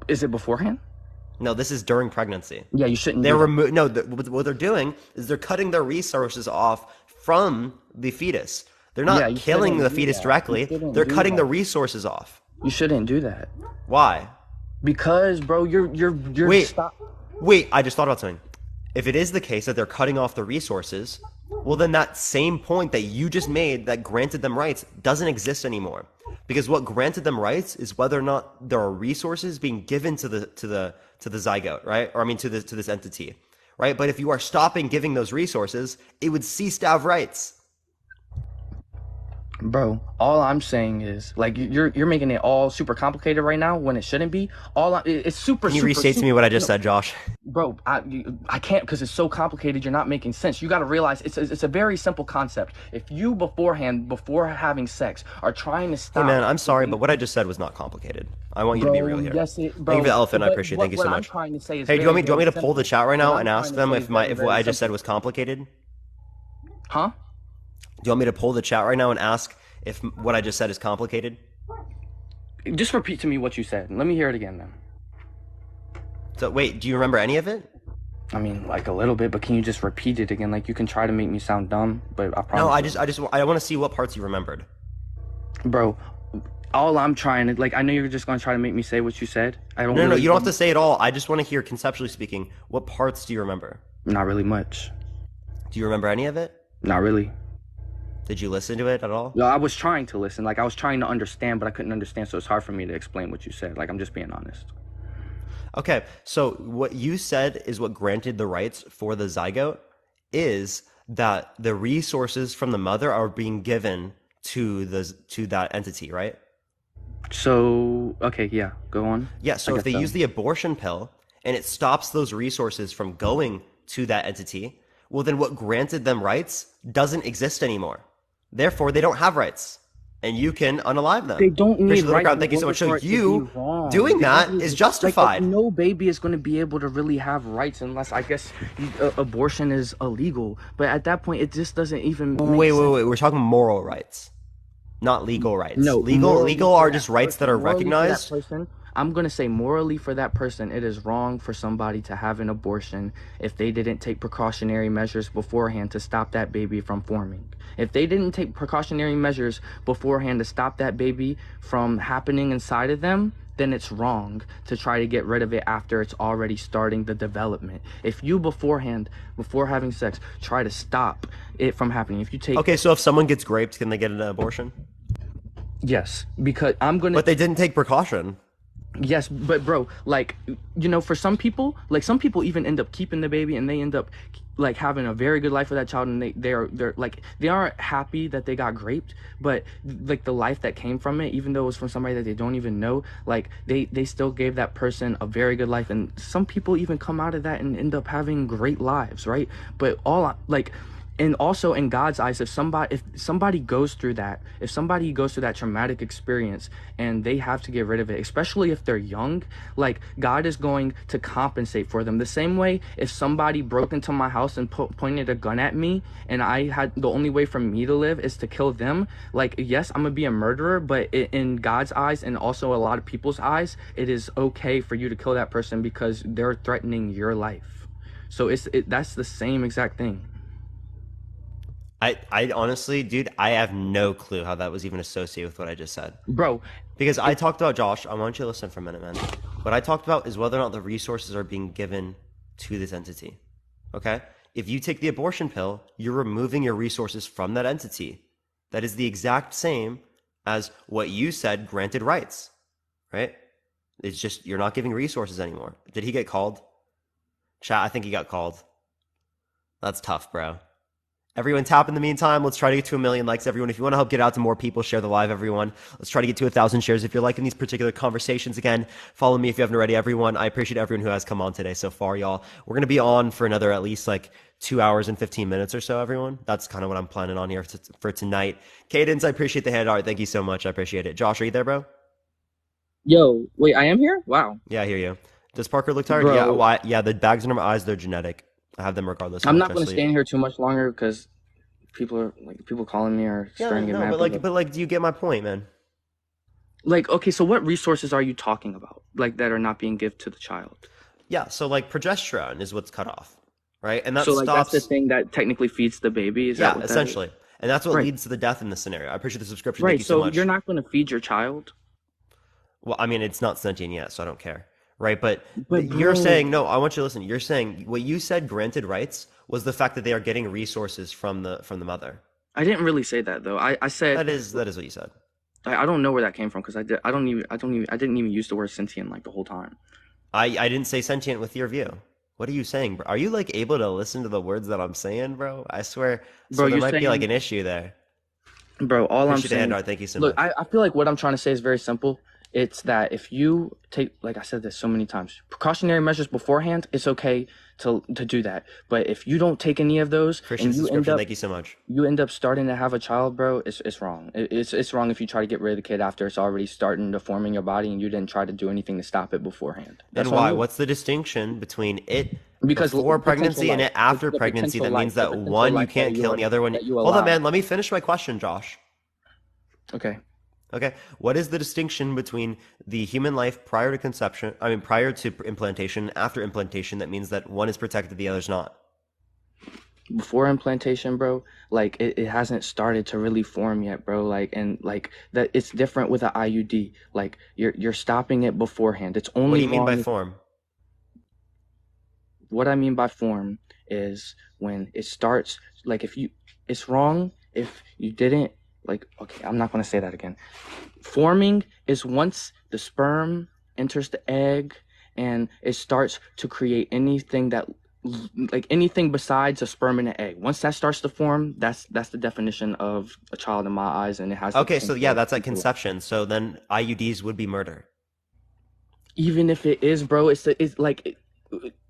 B: Is it beforehand?
A: No, this is during pregnancy.
B: Yeah, you shouldn't
A: They're
B: do that.
A: no, what they're doing is they're cutting their resources off from the fetus. They're
B: Yeah,
A: not
B: you
A: killing
B: shouldn't
A: the
B: do
A: fetus
B: that. You
A: directly.
B: shouldn't
A: They're
B: do
A: cutting the
B: that.
A: resources off.
B: You shouldn't do that
A: Why?
B: because, bro, you're
A: Wait,
B: stop.
A: wait, I just thought about something. If it is the case that they're cutting off the resources, well, then that same point that you just made that granted them rights doesn't exist anymore. Because what granted them rights is whether or not there are resources being given to the zygote, right? Or I mean to this entity, right? But if you are stopping giving those resources, it would cease to have rights.
B: Bro, all I'm saying is, like, you're making it all super complicated right now when it shouldn't be. It's super.
A: Can you
B: super,
A: restate to me
B: super,
A: what I just said, Josh?
B: Bro, I can't because it's so complicated. You're not making sense. You got to realize it's a very simple concept. If you beforehand, before having sex, are trying to stop.
A: Hey man, I'm sorry, but what I just said was not complicated. I want you to be real here.
B: Yes, bro.
A: Thank you for the elephant. I appreciate it. Thank you so
B: What I'm
A: much.
B: trying to say is
A: Hey, do you
B: very,
A: want me
B: very
A: to pull the
B: simple.
A: chat right
B: What
A: now
B: I'm
A: and ask
B: trying to
A: them
B: say
A: if
B: is very,
A: what
B: very
A: I just said
B: simple.
A: was complicated?
B: Huh?
A: Do you want me to pull the chat right now and ask if what I just said is complicated?
B: Just repeat to me what you said. Let me hear it again then.
A: So wait, do you remember any of it?
B: I mean, like a little bit, but can you just repeat it again? Like you can try to make me sound dumb, but I
A: No,
B: promise you.
A: I want to see what parts you remembered.
B: Bro, all I'm trying to, like, I know you're just gonna try to make me say what you said. I don't
A: No,
B: really.
A: you don't have to say it all. I just want to hear, conceptually speaking, what parts do you remember?
B: Not really much.
A: Do you remember any of it?
B: Not really.
A: Did you listen to it at all?
B: No, I was trying to listen. Like I was trying to understand, but I couldn't understand, so it's hard for me to explain what you said. Like I'm just being honest.
A: Okay, so what you said is what granted the rights for the zygote is that the resources from the mother are being given to that entity, right?
B: So okay, yeah, go on.
A: Yeah, so if they use the abortion pill and it stops those resources from going to that entity, well then what granted them rights doesn't exist anymore. Therefore, they don't have rights. And you can unalive them.
B: They don't need rights.
A: Thank you so much. So you doing that is justified.
B: Like, no baby is going to be able to really have rights unless, I guess, abortion is illegal. But at that point, it just doesn't even.
A: Wait. We're talking moral rights, not legal rights.
B: No,
A: legal are just rights that are recognized.
B: I'm going to say morally for that person, it is wrong for somebody to have an abortion if they didn't take precautionary measures beforehand to stop that baby from forming. If they didn't take precautionary measures beforehand to stop that baby from happening inside of them, then it's wrong to try to get rid of it after it's already starting the development. If you beforehand, before having sex, try to stop it from happening, if you take...
A: Okay, so if someone gets raped, can they get an abortion?
B: Yes, because I'm going to...
A: But they didn't take precaution.
B: Yes, but bro, like, you know, for some people, like some people even end up keeping the baby and they end up like having a very good life for that child, and they're like, they aren't happy that they got raped, but like the life that came from it, even though it was from somebody that they don't even know, like they still gave that person a very good life. And some people even come out of that and end up having great lives, right? But and also in God's eyes, if somebody goes through that traumatic experience and they have to get rid of it, especially if they're young, like God is going to compensate for them. The same way if somebody broke into my house and pointed a gun at me and I had the only way for me to live is to kill them, like, yes, I'm gonna be a murderer, but in God's eyes and also a lot of people's eyes, it is okay for you to kill that person because they're threatening your life. So that's the same exact thing.
A: I honestly, dude, I have no clue how that was even associated with what I just said.
B: Bro.
A: Because I talked about, Josh, I want you to listen for a minute, man. What I talked about is whether or not the resources are being given to this entity. Okay? If you take the abortion pill, you're removing your resources from that entity. That is the exact same as what you said granted rights. Right? It's just, you're not giving resources anymore. Did he get called? Chat, I think he got called. That's tough, bro. Everyone tap in the meantime. Let's try to get to 1 million likes, everyone. If you want to help get out to more people, share the live, everyone. Let's try to get to 1,000 shares. If you're liking these particular conversations, again, follow me if you haven't already, everyone. I appreciate everyone who has come on today so far, y'all. We're going to be on for another at least like 2 hours and 15 minutes or so, everyone. That's kind of what I'm planning on here for tonight. Cadence, I appreciate the hand art. Thank you so much. I appreciate it. Josh, are you there, bro?
B: Yo, wait, I am here? Wow.
A: Yeah, I hear you. Does Parker look tired?
B: Bro.
A: Yeah, the bags under my eyes, they're genetic. I have them regardless.
B: I'm not going to stand here too much longer because people calling me are starting to get mad.
A: But do you get my point, man?
B: Like, okay, so what resources are you talking about, like, that are not being given to the child?
A: Yeah, so like progesterone is what's cut off, right? And that
B: so
A: stops.
B: Like that's the thing that technically feeds the baby. Is that what
A: essentially,
B: that is?
A: And that's what leads to the death in this scenario. I appreciate the subscription.
B: Right.
A: Thank you so much.
B: You're not going to feed your child.
A: Well, I mean, it's not sentient yet, so I don't care. Right, but you're saying, no, I want you to listen. You're saying what you said granted rights was the fact that they are getting resources from the mother.
B: I didn't really say that though. I said
A: that is what you said.
B: I don't know where that came from because I didn't even use the word sentient like the whole time.
A: I didn't say sentient with your view. What are you saying, bro? Are you like able to listen to the words that I'm saying, bro? I swear, bro, there might be like an issue there.
B: Bro, all I'm saying.
A: Thank you so much.
B: Look, I feel like what I'm trying to say is very simple. It's that if you take, like I said this so many times, precautionary measures beforehand, it's okay to do that. But if you don't take any of those, and you end up,
A: thank you so much.
B: You end up starting to have a child, bro. It's wrong. It's wrong if you try to get rid of the kid after it's already starting to form in your body, and you didn't try to do anything to stop it beforehand.
A: That's why? What's the distinction between it before pregnancy and it after pregnancy? That means that one you can't kill, and the other one. Hold on, man. Let me finish my question, Josh.
B: Okay.
A: Okay. What is the distinction between the human life prior to conception, I mean, prior to implantation, after implantation, that means that one is protected, the other's not?
B: Before implantation, bro, like it hasn't started to really form yet, bro. Like, and like that, it's different with an IUD. Like you're stopping it beforehand. It's
A: What do
B: only
A: you mean by
B: wrong.
A: form?
B: What I mean by form is when it starts, like if you, it's wrong if you didn't, like, okay, I'm not going to say that again. Forming is once the sperm enters the egg and it starts to create anything that, like anything besides a sperm and an egg. Once that starts to form, that's the definition of a child in my eyes, and it has the
A: Okay, so
B: potential
A: yeah,
B: of
A: that's at
B: people.
A: conception. So then IUDs would be murder.
B: Even if it is, bro, it's like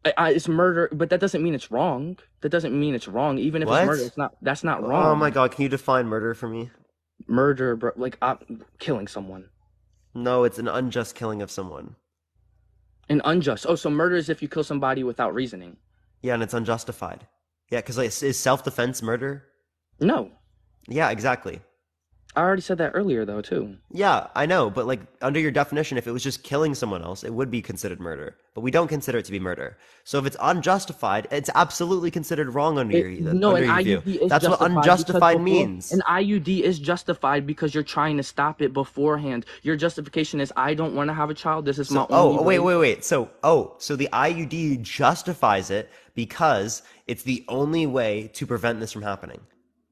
B: it's murder, but that doesn't mean it's wrong. That doesn't mean it's wrong. Even if it's murder,
A: What?
B: it's not. That's not
A: Oh my
B: wrong.
A: God, can you define murder for me?
B: Murder, bro, like killing someone.
A: No, it's an unjust killing of someone.
B: And unjust. Oh, so murder is if you kill somebody without reasoning.
A: Yeah, and it's unjustified. Yeah, because like, is self-defense murder?
B: No,
A: Yeah, exactly.
B: I already said that earlier though too.
A: Yeah, I know, but like under your definition, if it was just killing someone else, it would be considered murder. But we don't consider it to be murder. So if it's unjustified, it's absolutely considered wrong
B: No,
A: under
B: an
A: your view.
B: IUD is
A: That's what
B: justified because
A: unjustified
B: before
A: means.
B: an IUD is justified because you're trying to stop it beforehand. Your justification is I don't want to have a child. This is my
A: So,
B: only way.
A: wait. So the IUD justifies it because it's the only way to prevent this from happening.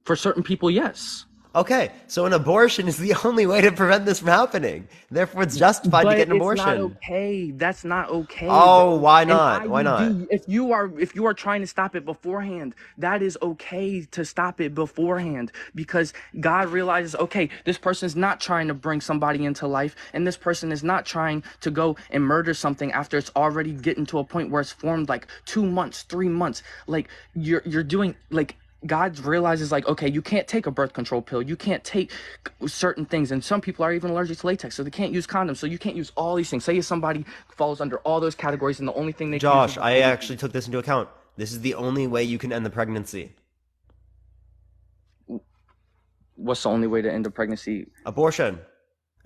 B: For certain people, yes.
A: Okay, so an abortion is the only way to prevent this from happening. Therefore, it's justified to get
B: But
A: an
B: it's not
A: abortion.
B: okay. That's not okay,
A: Oh,
B: bro.
A: why
B: An
A: not? Why not?
B: IUD, if you are trying to stop it beforehand, that is okay to stop it beforehand because God realizes, okay, this person is not trying to bring somebody into life, and this person is not trying to go and murder something after it's already getting to a point where it's formed like 2 months, 3 months. Like you're doing like God realizes like, okay, you can't take a birth control pill. You can't take certain things. And some people are even allergic to latex, so they can't use condoms. So you can't use all these things. Say if somebody falls under all those categories and the only thing they can use is
A: Josh,
B: the
A: I
B: IUD.
A: actually took this into account. This is the only way you can end the pregnancy.
B: What's the only way to end a pregnancy?
A: Abortion.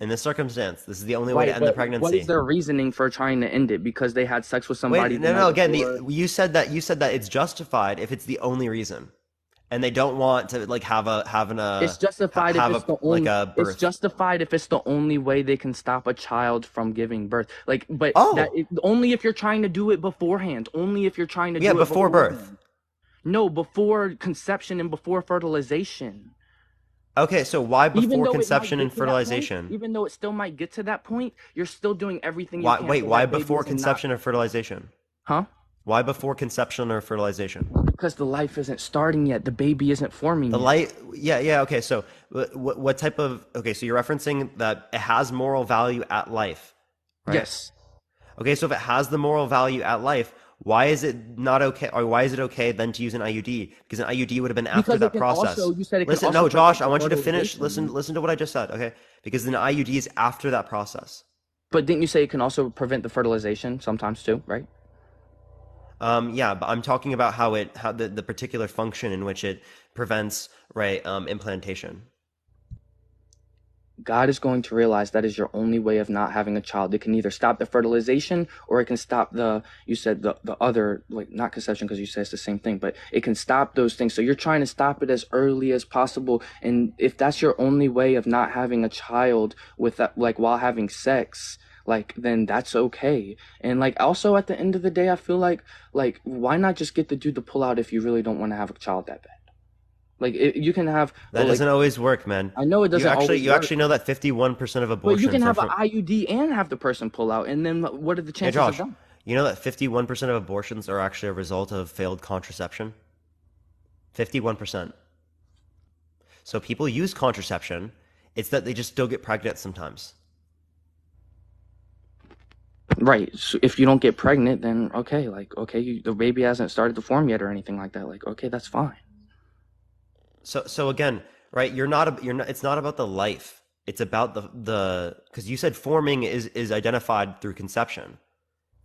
A: In this circumstance, this is the only way to
B: Right,
A: end the
B: but what is
A: pregnancy.
B: their reasoning for trying to end it? Because they had sex with somebody
A: Wait,
B: the
A: no,
B: night
A: no, again,
B: before.
A: you said that it's justified if it's the only reason. And they don't want to like
B: It's justified if
A: have
B: it's
A: a
B: the
A: like
B: only.
A: a
B: It's
A: birth.
B: justified if it's the only way they can stop a child from giving birth. Like, but
A: Oh,
B: only if you're trying to do it beforehand. Only if you're trying to
A: yeah,
B: do it
A: before birth.
B: beforehand. No, before conception and before fertilization.
A: Okay, so why
B: Even
A: before
B: though it might
A: conception and
B: get to that point,
A: fertilization?
B: even though it still might get to that point, you're still doing everything you can so
A: Why
B: that baby
A: before
B: isn't not,
A: conception or fertilization?
B: huh?
A: Why before conception or fertilization?
B: Because the life isn't starting yet. The baby isn't forming
A: The
B: yet.
A: light, yeah, okay. So, what type of, okay, so you're referencing that it has moral value at life, right?
B: Yes.
A: Okay, so if it has the moral value at life, why is it not okay, or why is it okay then to use an IUD? Because an IUD would have been after
B: Because it
A: that
B: can also,
A: process.
B: you said it can
A: Listen,
B: also
A: no, Josh,
B: prevent
A: I
B: the
A: want you to finish.
B: fertilization.
A: Listen to what I just said, okay? Because an IUD is after that process.
B: But didn't you say it can also prevent the fertilization sometimes too, right?
A: Yeah, but I'm talking about how the particular function in which it prevents, right, implantation.
B: God is going to realize that is your only way of not having a child. It can either stop the fertilization or it can stop you said the other, like not conception because you said it's the same thing, but it can stop those things. So you're trying to stop it as early as possible. And if that's your only way of not having a child with that, like while having sex, like then that's okay. And like also at the end of the day, I feel like why not just get the dude to pull out if you really don't want to have a child that bad? Like you can have,
A: That
B: like
A: doesn't always work, man.
B: I know it doesn't always
A: You
B: work.
A: actually know that 51% of
B: But you can
A: abortions are
B: have an
A: from.
B: IUD and have the person pull out, and then what are the
A: Hey,
B: chances of
A: Josh,
B: that?
A: you know that 51% of abortions are actually a result of failed contraception? 51%. So people use contraception. It's that they just still get pregnant sometimes.
B: Right. So if you don't get pregnant, then okay, like okay, the baby hasn't started to form yet or anything like that. Like okay, that's fine.
A: So again, right? You're not. It's not about the life. It's about the because you said forming is identified through conception,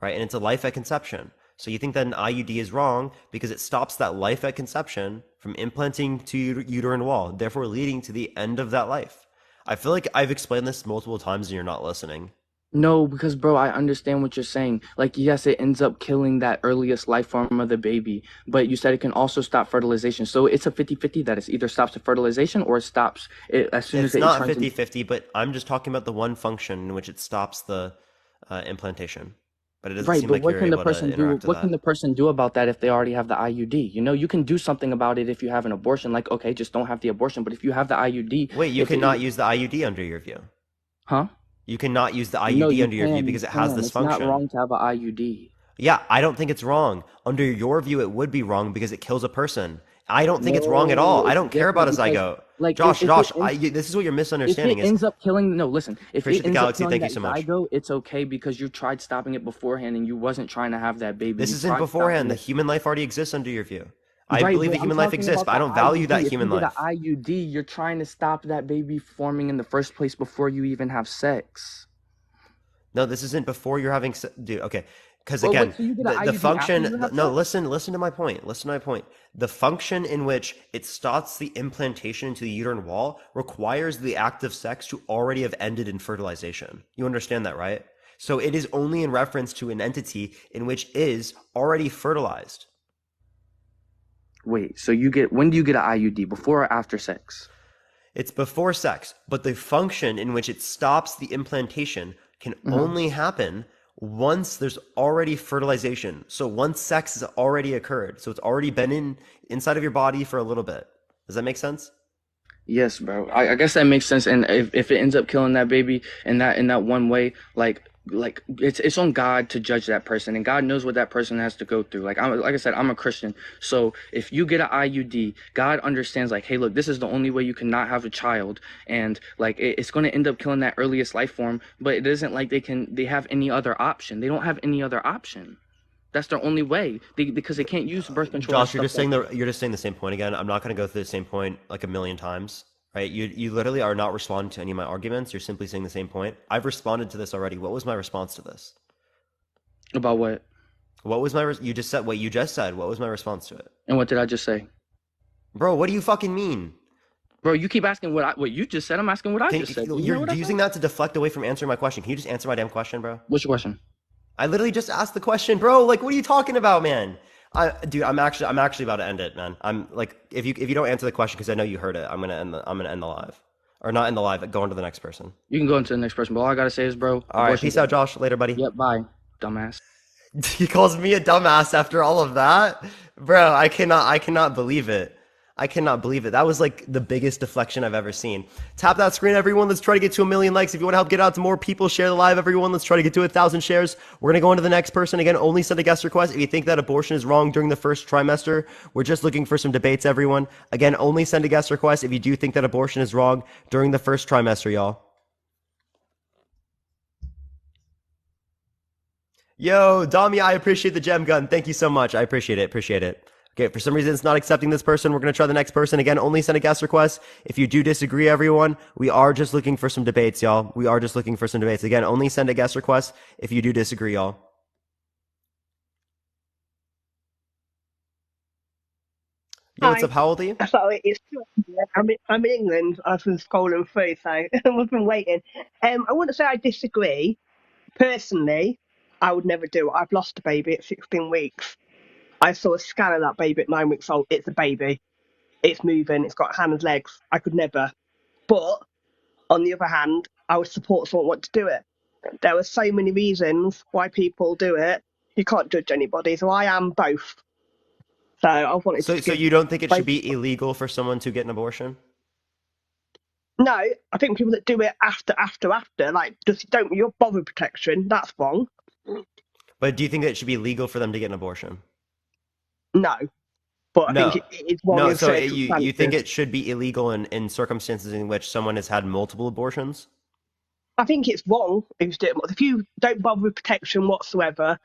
A: right? And it's a life at conception. So you think that an IUD is wrong because it stops that life at conception from implanting to uterine wall, therefore leading to the end of that life. I feel like I've explained this multiple times and you're not listening.
B: No, because bro, I understand what you're saying. Like, yes, it ends up killing that earliest life form of the baby, but you said it can also stop fertilization. So it's a 50-50 that it either stops the fertilization or it stops it as soon as
A: It's
B: it
A: not
B: turns into.
A: 50-50, but I'm just talking about the one function in which it stops the implantation. But it doesn't
B: Right,
A: seem
B: but
A: like
B: what
A: you're
B: can the
A: able to
B: person do?
A: interact with
B: What can
A: that.
B: the person do about that if they already have the IUD? You know, you can do something about it if you have an abortion. Like, okay, just don't have the abortion. But if you have the IUD,
A: Wait, you
B: if it,
A: cannot use the IUD under your view.
B: huh?
A: You cannot use the
B: No,
A: IUD
B: you
A: under your view
B: can. You
A: because it has
B: can.
A: this
B: It's not
A: function.
B: wrong to have a IUD.
A: Yeah, I don't think it's wrong. Under your view, it would be wrong because it kills a person. I don't think it's wrong at all.
B: No,
A: I
B: it's
A: don't care about
B: different
A: a
B: because,
A: zygote.
B: like,
A: Josh,
B: if it
A: Josh,
B: ends
A: this is what you're
B: if it
A: misunderstanding is
B: ends up killing, no, listen, if
A: appreciate
B: it
A: the
B: ends up
A: galaxy.
B: killing
A: Thank you
B: that
A: so much.
B: zygote, it's okay because you tried stopping it beforehand and you wasn't trying to have that baby.
A: This
B: You
A: isn't
B: tried stopping
A: beforehand. The
B: it.
A: human life already exists under your view. I
B: Right,
A: believe
B: but
A: that
B: I'm
A: human life
B: talking
A: exists,
B: about
A: but I
B: the
A: don't value
B: IUD.
A: that
B: If you
A: human
B: get an
A: life.
B: IUD, you're trying to stop that baby forming in the first place before you even have sex.
A: No, this isn't before you're having dude, okay. Because
B: Well,
A: again,
B: wait, so you get an
A: the
B: IUD after
A: function,
B: you have
A: no,
B: sex?
A: listen to my point. Listen to my point. The function in which it stops the implantation into the uterine wall requires the act of sex to already have ended in fertilization. You understand that, right? So it is only in reference to an entity in which is already fertilized.
B: Wait, so when do you get an IUD? Before or after sex?
A: It's before sex, but the function in which it stops the implantation can
B: Hmm.
A: only happen once there's already fertilization. So once sex has already occurred. So it's already been inside of your body for a little bit. Does that make sense?
B: Yes, bro. I guess that makes sense. And if it ends up killing that baby in that one way, like it's on God to judge that person, and God knows what that person has to go through. Like I said, I'm a Christian, so if you get an IUD, God understands. Like, hey, look, this is the only way you cannot have a child, and like it's going to end up killing that earliest life form. But it isn't like they have any other option. They don't have any other option. That's their only way because they can't use birth control and
A: Josh,
B: stuff like that.
A: you're just saying the same point again. I'm not going to go through the same point like a million times, right? You literally are not responding to any of my arguments. You're simply saying the same point. I've responded to this already. What was my response to this?
B: About what?
A: What was you just said what you just said. What was my response to it?
B: And what did I just say?
A: Bro, what do you fucking mean?
B: Bro, you keep asking what you just said. I'm asking what I
A: Can,
B: just said. You
A: you're
B: hear what I said?
A: using that to deflect away from answering my question. Can you just answer my damn question, bro?
B: What's your question?
A: I literally just asked the question, bro. Like, what are you talking about, man? Dude, I'm actually about to end it, man. I'm like, if you don't answer the question because I know you heard it, I'm gonna end the live, or not end the live. Go on to the next person.
B: You can go into the next person, but all I gotta say is, bro,
A: All right,
B: abortion's
A: peace out,
B: bad.
A: Josh. Later, buddy.
B: Yep, bye, dumbass.
A: He calls me a dumbass after all of that, bro. I cannot believe it. I cannot believe it. That was like the biggest deflection I've ever seen. Tap that screen, everyone. Let's try to get to 1 million likes. If you want to help get out to more people, share the live, everyone. Let's try to get to 1,000 shares. We're gonna go on to the next person again. Only send a guest request if you think that abortion is wrong during the first trimester. We're just looking for some debates, everyone. Again, only send a guest request if you do think that abortion is wrong during the first trimester, y'all. Yo, Dami, I appreciate the gem gun. Thank you so much. I appreciate it. Appreciate it. Okay, for some reason it's not accepting this person. We're going to try the next person. Again, only send a guest request. If you do disagree, everyone, we are just looking for some debates, y'all. We are just looking for some debates. Again, only send a guest request if you do disagree, y'all. Yo, what's up?
C: Hi.
A: How old are you?
C: So it's I'm in England. I was from school and free, so I've been waiting. I wouldn't say I disagree. Personally, I would never do it. I've lost a baby at 16 weeks. I saw a scan of that baby at 9 weeks old. It's a baby. It's moving. It's got hands, legs. I could never. But on the other hand, I would support someone who want to do it. There are so many reasons why people do it. You can't judge anybody. So I am both. So I wanted to
A: So
C: give
A: you don't think it should
C: both.
A: be illegal for someone to get an abortion?
C: No, I think people that do it after, like just don't your bother protection, that's wrong.
A: But do you think that it should be legal for them to get an abortion?
C: No, but I think
A: No.
C: it is wrong
A: No,
C: in
A: so you think
C: circumstances.
A: it should be illegal in circumstances in which someone has had multiple abortions?
C: I think it's wrong if you don't bother with protection whatsoever,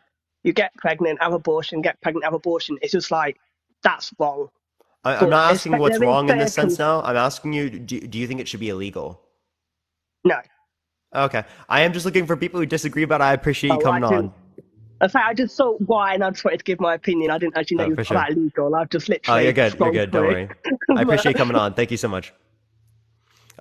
C: you get pregnant, have abortion, get pregnant, have abortion. It's just like that's wrong.
A: I'm
C: But
A: not asking what's
C: there is
A: wrong in this sense now. I'm asking you, do you think it should be illegal?
C: no.
A: Okay. I am just looking for people who disagree, but I appreciate you
C: Oh, I
A: coming
C: do.
A: on.
C: I just saw why, and I just wanted to give my opinion. I didn't actually know
A: Oh,
C: you
A: for
C: was
A: sure.
C: about legal. I've just
A: Oh, you're
C: literally
A: good. You're
C: scrolled
A: good. Don't
C: through.
A: worry. I appreciate you coming on. Thank you so much.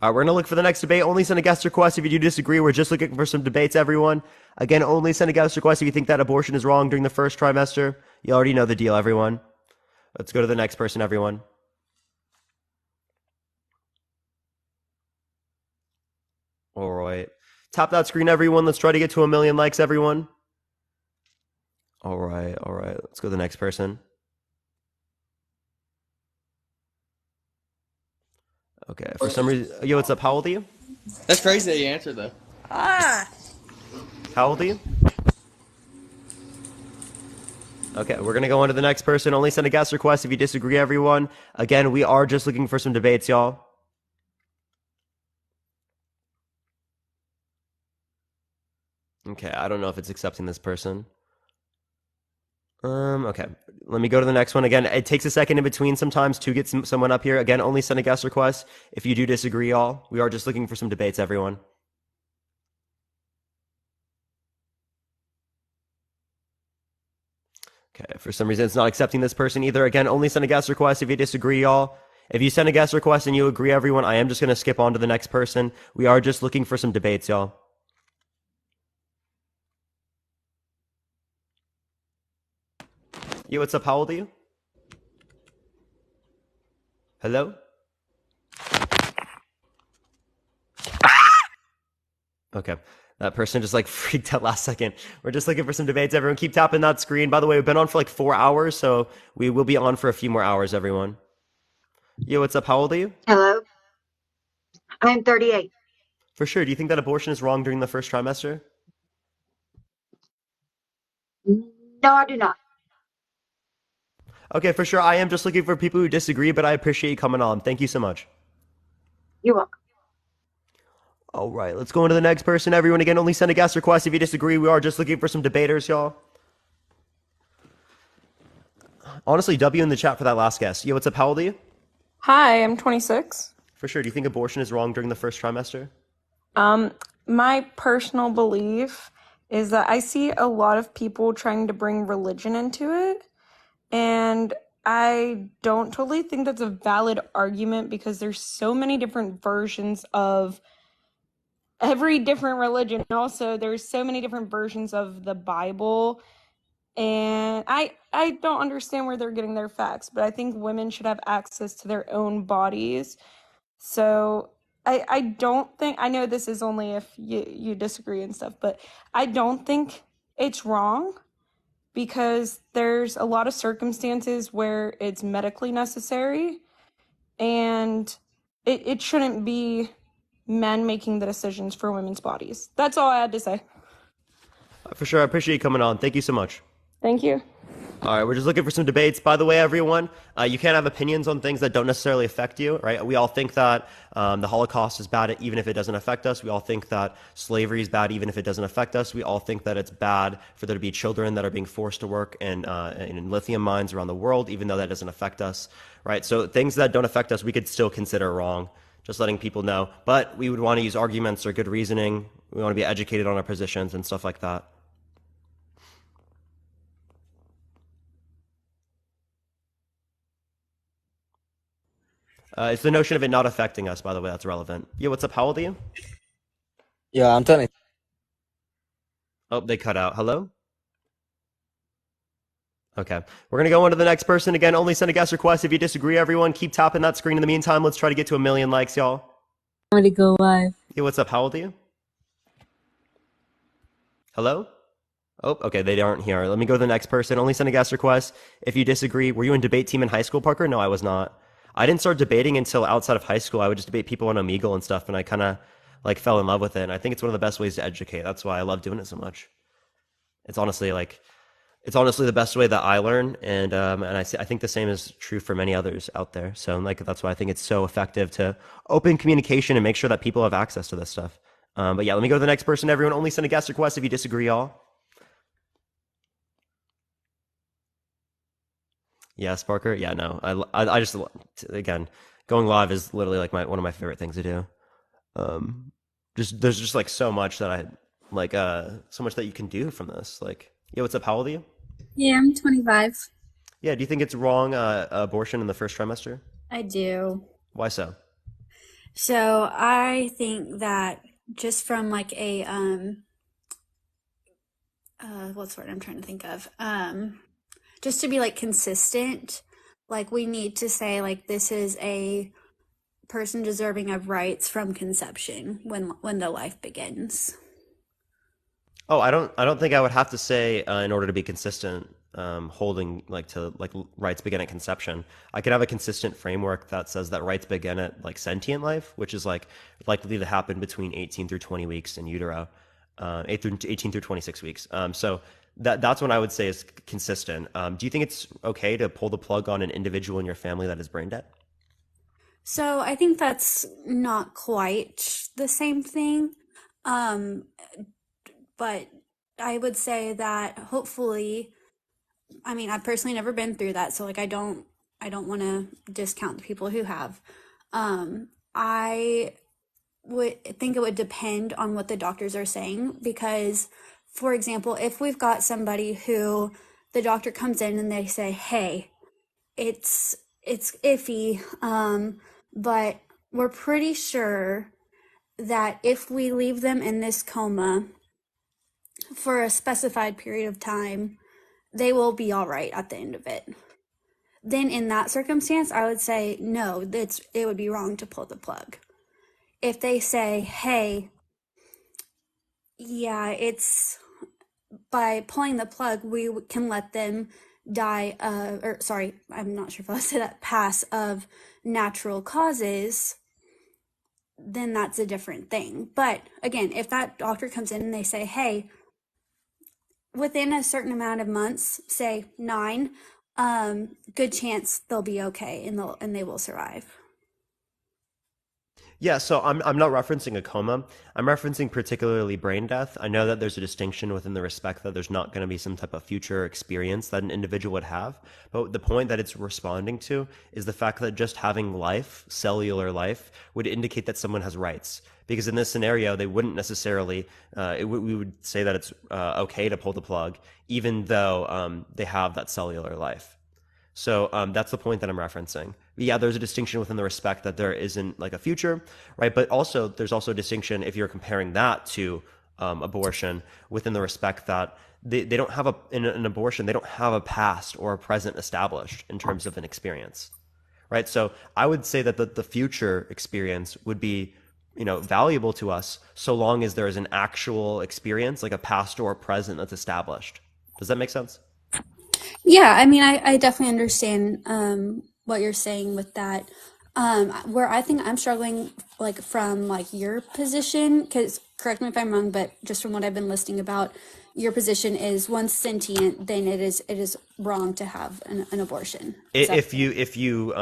A: All right, we're going to look for the next debate. Only send a guest request if you do disagree. We're just looking for some debates, everyone. Again, only send a guest request if you think that abortion is wrong during the first trimester. You already know the deal, everyone. Let's go to the next person, everyone. All right. Tap that screen, everyone. Let's try to get to 1 million likes, everyone. All right. Let's go to the next person. Okay, for some reason... Yo, what's up? How old are you?
B: That's crazy that you answered though.
D: Ah.
A: How old are you? Okay, we're going to go on to the next person. Only send a guest request if you disagree, everyone. Again, we are just looking for some debates, y'all. Okay, I don't know if it's accepting this person. Okay. Let me go to the next one. Again, it takes a second in between sometimes to get someone up here. Again, only send a guest request if you do disagree, y'all. We are just looking for some debates, everyone. Okay, for some reason it's not accepting this person either. Again, only send a guest request if you disagree, y'all. If you send a guest request and you agree, everyone, I am just going to skip on to the next person. We are just looking for some debates, y'all. Yo, what's up? How old are you? Hello? Okay. That person just like freaked out last second. We're just looking for some debates. Everyone keep tapping that screen. By the way, we've been on for like 4 hours, so we will be on for a few more hours, everyone. Yo, what's up? How old are you?
E: Hello, I'm 38.
A: For sure. Do you think that abortion is wrong during the first trimester?
E: No, I do not.
A: Okay, for sure. I am just looking for people who disagree, but I appreciate you coming on. Thank you so much.
E: You're welcome.
A: All right, let's go on to the next person. Everyone, again, only send a guest request if you disagree. We are just looking for some debaters, y'all. Honestly, W in the chat for that last guest. Yo, what's up? How old are you?
D: Hi, I'm 26.
A: For sure. Do you think abortion is wrong during the first trimester?
D: My personal belief is that I see a lot of people trying to bring religion into it, and I don't totally think that's a valid argument because there's so many different versions of every different religion. Also, there's so many different versions of the Bible, and I don't understand where they're getting their facts, but I think women should have access to their own bodies. So I don't think, I know this is only if you disagree and stuff, but I don't think it's wrong because there's a lot of circumstances where it's medically necessary, and it shouldn't be men making the decisions for women's bodies. That's all I had to say.
A: For sure. I appreciate you coming on. Thank you so much.
D: Thank you.
A: All right, we're just looking for some debates. By the way, everyone, you can't have opinions on things that don't necessarily affect you, right? We all think that the Holocaust is bad even if it doesn't affect us. We all think that slavery is bad even if it doesn't affect us. We all think that it's bad for there to be children that are being forced to work in lithium mines around the world, even though that doesn't affect us, right? So things that don't affect us, we could still consider wrong, just letting people know. But we would want to use arguments or good reasoning. We want to be educated on our positions and stuff like that. It's the notion of it not affecting us, by the way, that's relevant. Yo, what's up? How old are you?
F: Yeah, I'm 20.
A: Oh, they cut out. Hello? Okay. We're going to go on to the next person. Again, only send a guest request if you disagree, everyone. Keep tapping that screen. In the meantime, let's try to get to 1 million likes, y'all.
G: I'm ready to go live.
A: Yo, what's up? How old are you? Hello? Oh, okay, they aren't here. Let me go to the next person. Only send a guest request if you disagree. Were you in debate team in high school, Parker? No, I was not. I didn't start debating until outside of high school. I would just debate people on Omegle and stuff, and I kind of like fell in love with it. And I think it's one of the best ways to educate. That's why I love doing it so much. It's honestly the best way that I learn, and I think the same is true for many others out there. So that's why I think it's so effective to open communication and make sure that people have access to this stuff. But yeah, let me go to the next person. Everyone, only send a guest request if you disagree, y'all. Yes, Parker. Yeah, no, I just, again, going live is literally like one of my favorite things to do. There's just like so much that so much that you can do from this. Like, yeah, what's up? How old are you?
G: Yeah, I'm 25.
A: Yeah, do you think it's wrong abortion in the first trimester?
G: I do.
A: Why so?
H: So I think that just from like a what's the word I'm trying to think of? Just to be like consistent, like we need to say like this is a person deserving of rights from conception when the life begins.
A: Oh, I don't think I would have to say in order to be consistent, holding like to like rights begin at conception. I could have a consistent framework that says that rights begin at like sentient life, which is like likely to happen between 18 through 20 weeks in utero, 18 through 26 weeks. So that's what I would say is consistent. Do you think it's okay to pull the plug on an individual in your family that is brain dead?
H: So I think that's not quite the same thing. Um, but I would say that hopefully, I mean, I've personally never been through that, so like I don't want to discount the people who have. I would think it would depend on what the doctors are saying because, for example, if we've got somebody who the doctor comes in and they say, "Hey, it's iffy, but we're pretty sure that if we leave them in this coma for a specified period of time, they will be all right at the end of it." Then in that circumstance, I would say no, it would be wrong to pull the plug. If they say, "Hey, yeah, it's by pulling the plug, we can let them die, or sorry, I'm not sure if I said that, pass of natural causes," then that's a different thing. But again, if that doctor comes in and they say, "Hey, within a certain amount of months, say 9, good chance they'll be okay and they will survive."
A: Yeah, so I'm not referencing a coma. I'm referencing particularly brain death. I know that there's a distinction within the respect that there's not going to be some type of future experience that an individual would have. But the point that it's responding to is the fact that just having life, cellular life, would indicate that someone has rights. Because in this scenario, they wouldn't necessarily, we would say that it's okay to pull the plug, even though they have that cellular life. So that's the point that I'm referencing. Yeah, there's a distinction within the respect that there isn't like a future, right? But also there's also a distinction if you're comparing that to abortion within the respect that they don't have in an abortion, they don't have a past or a present established in terms of an experience, right? So I would say that the future experience would be, valuable to us so long as there is an actual experience, like a past or a present that's established. Does that make sense?
H: Yeah, I mean, I definitely understand what you're saying with that. Where I think I'm struggling, like from like your position, because correct me if I'm wrong, but just from what I've been listening about, your position is once sentient, then it is wrong to have an abortion. Is that
A: If you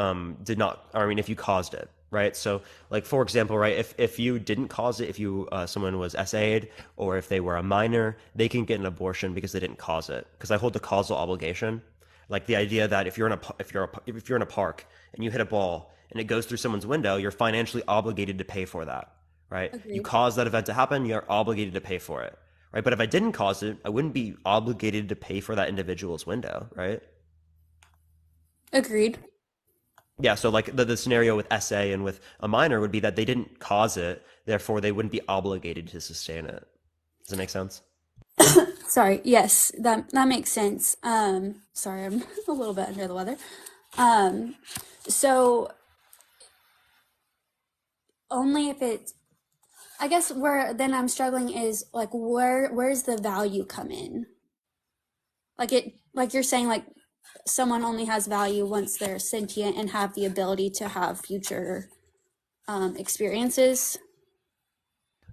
A: did not, I mean, if you caused it, right? So like for example, right, if you didn't cause it, if you someone was SA'd or if they were a minor, they can get an abortion because they didn't cause it. Because I hold the causal obligation, like the idea that if you're in a park and you hit a ball and it goes through someone's window, you're financially obligated to pay for that, right? You
H: agreed?
A: caused that event to happen, you're obligated to pay for it, right? But if I didn't cause it, I wouldn't be obligated to pay for that individual's window, right?
H: Agreed.
A: Yeah, so like the scenario with SA and with a minor would be that they didn't cause it, therefore they wouldn't be obligated to sustain it. Does that make sense?
H: Sorry. Yes, that makes sense. Sorry, I'm a little bit under the weather. Um, so only if it's, I guess where then I'm struggling is like where's the value come in? Like you're saying like someone only has value once they're sentient and have the ability to have future experiences.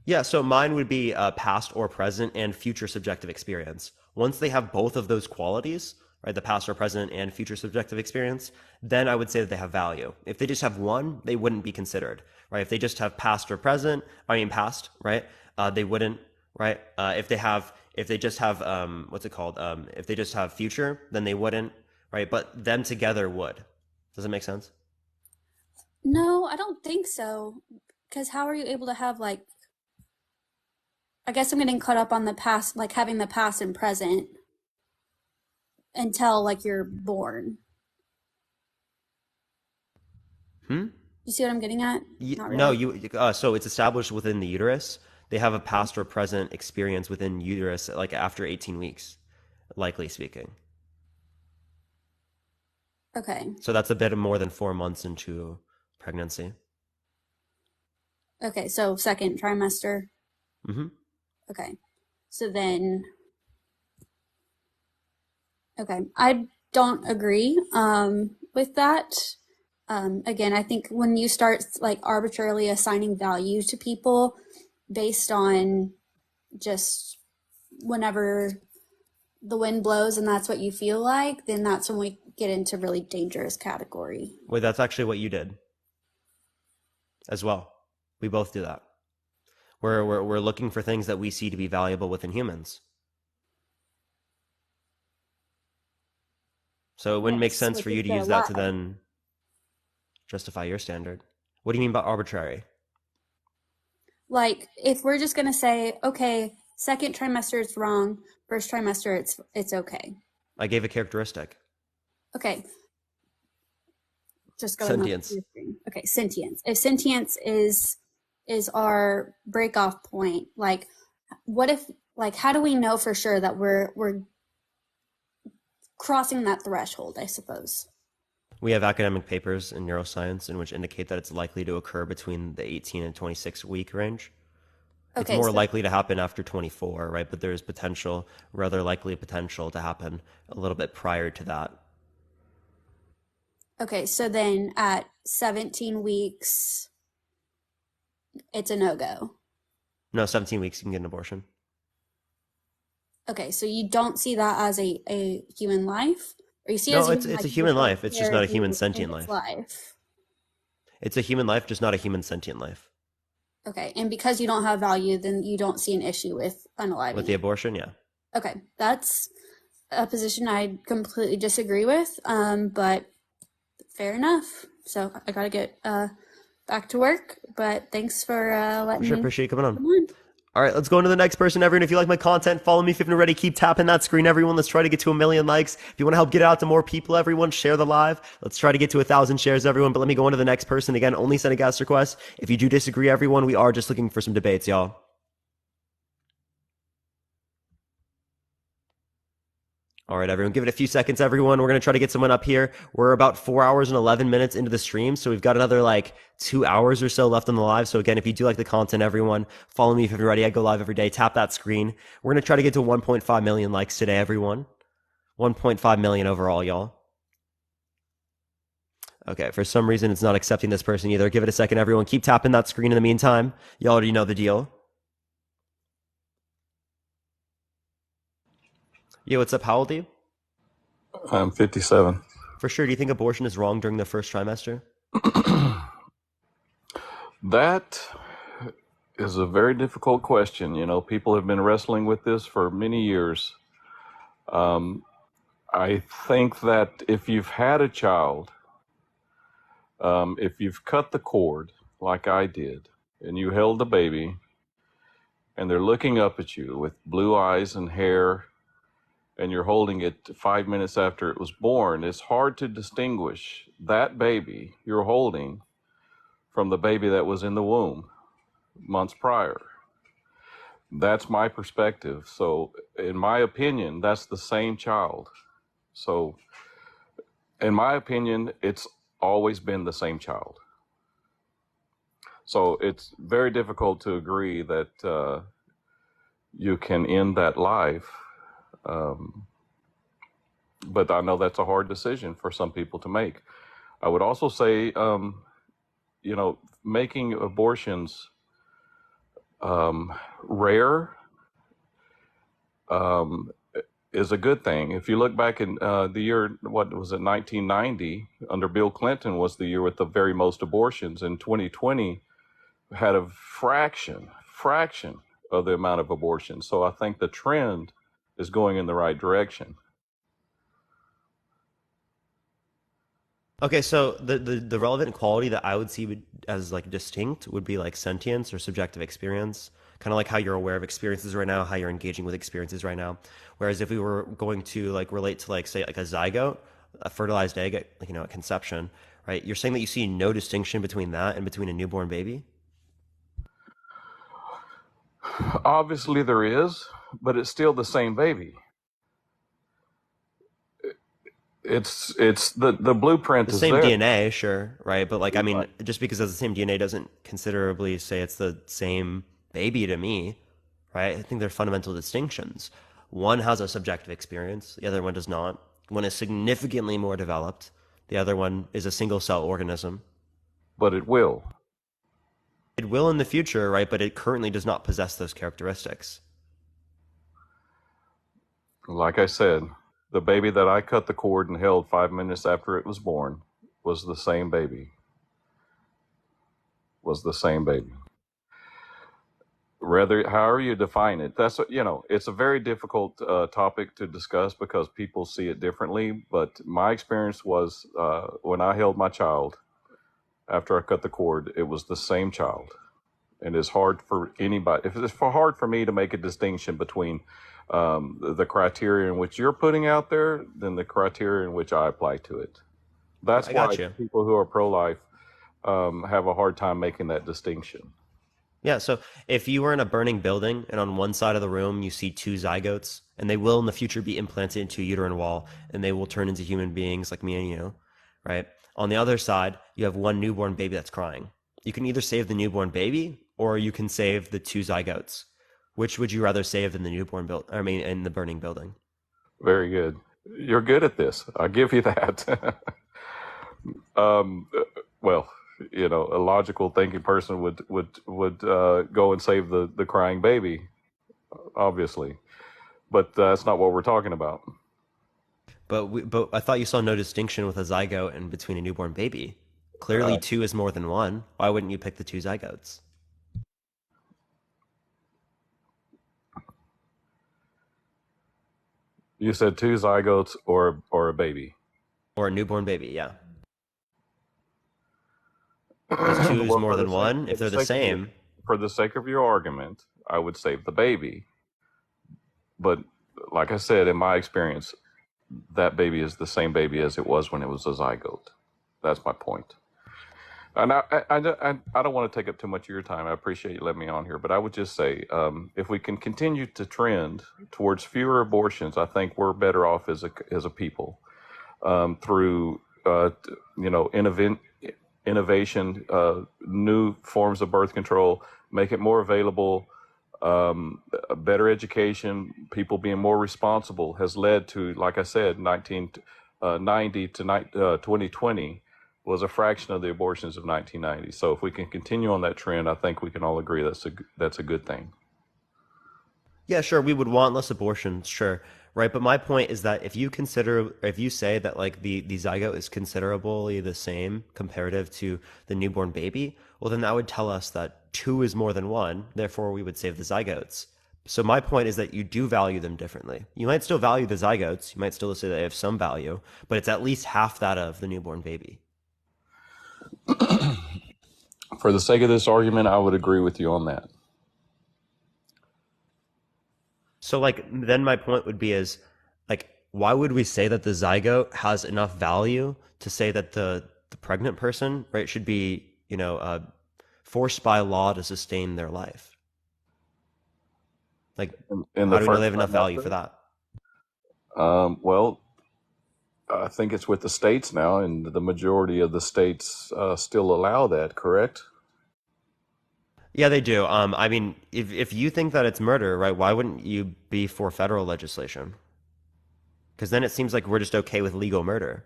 A: Yeah, so mine would be past or present and future subjective experience. Once they have both of those qualities, right, the past or present and future subjective experience, then I would say that they have value. If they just have one, they wouldn't be considered, right? If they just have past or present, I mean past, right? They wouldn't, right? If they just have, what's it called? If they just have future, then they wouldn't, right? But them together would. Does that make sense?
H: No, I don't think so. Because how are you able to have like, I guess I'm getting caught up on the past, like having the past and present until like you're born.
A: Hmm?
H: You see what I'm getting at? Not
A: No,
H: really.
A: so it's established within the uterus. They have a past or present experience within uterus, like after 18 weeks, likely speaking.
H: Okay.
A: So that's a bit more than 4 months into pregnancy.
H: Okay, so second trimester.
A: Mm-hmm.
H: Okay. So then, okay, I don't agree with that. Again, I think when you start like arbitrarily assigning value to people based on just whenever the wind blows and that's what you feel like, then that's when we get into really dangerous category.
A: Wait, that's actually what you did as well. We both do that. We're looking for things that we see to be valuable within humans. So it wouldn't make
H: Yes,
A: sense
H: which
A: for
H: is
A: you to
H: their
A: use that
H: lie.
A: to then justify your standard. What do you mean by arbitrary?
H: Like if we're just gonna say, okay, second trimester it's wrong, first trimester it's okay.
A: I gave a characteristic.
H: Okay, just going off
A: Sentience.
H: your screen. Okay, sentience. If sentience is our break off point, like what if like how do we know for sure that we're crossing that threshold, I suppose?
A: We have academic papers in neuroscience in which indicate that it's likely to occur between the 18 and 26 week range. It's
H: Okay,
A: more
H: so
A: likely to happen after 24, right? But there's potential, rather likely potential to happen a little bit prior to that.
H: okay, so then at 17 weeks it's a no-go.
A: No, 17 weeks you can get an abortion.
H: Okay, so you don't see that as a human life? Or you see it as
A: No,
H: a
A: it's
H: human
A: it's
H: life,
A: a
H: you just
A: human
H: don't
A: life. It's just
H: care
A: not a
H: who
A: human
H: in
A: sentient
H: its
A: life.
H: life.
A: It's a human life, just not a human sentient life.
H: Okay, and because you don't have value, then you don't see an issue with
A: With
H: unaliving
A: the
H: it.
A: abortion, yeah.
H: Okay, that's a position I completely disagree with, but fair enough. So I gotta get back to work, but thanks for letting
A: Sure,
H: me
A: appreciate you coming on.
H: come on.
A: All right, let's go on to the next person, everyone. If you like my content, follow me if you haven't already. Keep tapping that screen, everyone. Let's try to get to 1 million likes. If you want to help get it out to more people, everyone, share the live. Let's try to get to 1,000 shares, everyone. But let me go on to the next person. Again, only send a guest request. If you do disagree, everyone, we are just looking for some debates, y'all. All right, everyone, give it a few seconds, everyone. We're going to try to get someone up here. We're about 4 hours and 11 minutes into the stream, so we've got another like 2 hours or so left on the live. So again, if you do like the content, everyone, follow me if you're ready. I go live every day. Tap that screen. We're going to try to get to 1.5 million likes today, everyone. 1.5 million overall, y'all. Okay, for some reason, it's not accepting this person either. Give it a second, everyone. Keep tapping that screen in the meantime. Y'all already know the deal. Yo, what's up? How old are you?
I: I'm 57.
A: For sure. Do you think abortion is wrong during the first trimester?
I: That is a very difficult question. You know, people have been wrestling with this for many years. I think that if you've had a child, if you've cut the cord like I did, and you held the baby, and they're looking up at you with blue eyes and hair, and you're holding it 5 minutes after it was born, it's hard to distinguish that baby you're holding from the baby that was in the womb months prior. That's my perspective. So, in my opinion, that's the same child. So, in my opinion, it's always been the same child. So, it's very difficult to agree that you can end that life. But I know that's a hard decision for some people to make. I would also say, you know, making abortions rare um, is a good thing. If you look back in the year, what was it, 1990, under Bill Clinton was the year with the very most abortions. And 2020 had a fraction of the amount of abortions. So I think the trend is going in the right direction.
A: Okay, so the relevant quality that I would see as like distinct would be like sentience or subjective experience, kind of like how you're aware of experiences right now, how you're engaging with experiences right now. Whereas if we were going to like relate to like say like a zygote, a fertilized egg, at, like, at conception, right? You're saying that you see no distinction between that and between a newborn baby?
I: Obviously, there is, but it's still the same baby. It's the blueprint
A: The
I: is
A: same
I: there.
A: DNA, sure, right? But like, I mean, just because it's the same DNA doesn't considerably say it's the same baby to me, right? I think there are fundamental distinctions. One has a subjective experience, the other one does not. One is significantly more developed, the other one is a single cell organism.
I: But it will.
A: It will in the future, right? But it currently does not possess those characteristics.
I: Like I said, the baby that I cut the cord and held 5 minutes after it was born was the same baby. Was the same baby. Rather, however you define it, it's a very difficult topic to discuss because people see it differently. But my experience was when I held my child after I cut the cord, it was the same child. And it's hard for anybody, if it's hard for me to make a distinction between the criteria in which you're putting out there than the criteria in which I apply to it. That's
A: I
I: why
A: got you.
I: people who are pro-life have a hard time making that distinction.
A: Yeah, so if you were in a burning building and on one side of the room you see two zygotes, and they will in the future be implanted into a uterine wall, and they will turn into human beings like me and you, right? On the other side, you have one newborn baby that's crying. You can either save the newborn baby or you can save the two zygotes. Which would you rather save in the in the burning building?
I: Very good. You're good at this. I'll give you that. um, well, a logical thinking person would go and save the crying baby, obviously, but that's not what we're talking about.
A: But I thought you saw no distinction with a zygote and between a newborn baby. Clearly, two is more than one. Why wouldn't you pick the two zygotes?
I: You said two zygotes or a baby.
A: Or a newborn baby, yeah. Because two is
I: Well,
A: more than one. If they're the same.
I: For the sake of your argument, I would save the baby. But like I said, in my experience, that baby is the same baby as it was when it was a zygote. That's my point. And I don't want to take up too much of your time. I appreciate you letting me on here, but I would just say, if we can continue to trend towards fewer abortions, I think we're better off as a people through innovation, new forms of birth control, make it more available. A better education, people being more responsible has led to, like I said, 1990 to 2020 was a fraction of the abortions of 1990. So if we can continue on that trend, I think we can all agree that's a good thing.
A: Yeah, sure. We would want less abortions, sure. Right. But my point is that if you say that like the zygote is considerably the same comparative to the newborn baby, well, then that would tell us that two is more than one. Therefore, we would save the zygotes. So my point is that you do value them differently. You might still value the zygotes. You might still say they have some value, but it's at least half that of the newborn baby.
I: For the sake of this argument, I would agree with you on that.
A: So like then my point would be is like why would we say that the zygote has enough value to say that the pregnant person, right, should be, forced by law to sustain their life? Like how do we know they have enough value for that?
I: Well, I think it's with the states now, and the majority of the states still allow that, correct?
A: Yeah, they do. I mean, if you think that it's murder, right, why wouldn't you be for federal legislation? Because then it seems like we're just okay with legal murder.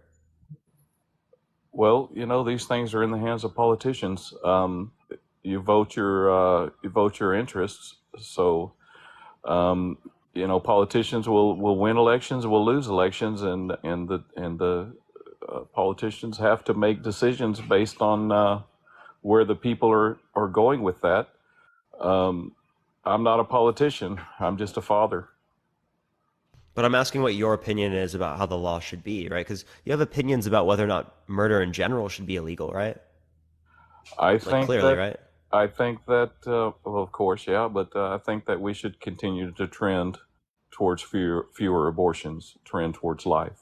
I: Well, these things are in the hands of politicians. You vote your interests. So, politicians will win elections, will lose elections, and the politicians have to make decisions based on where the people are going with that. I'm not a politician. I'm just a father.
A: But I'm asking what your opinion is about how the law should be, right? Because you have opinions about whether or not murder in general should be illegal, right?
I: I think
A: clearly, right?
I: I think that, well, of course, yeah, but I think that we should continue to trend towards fewer abortions, trend towards life.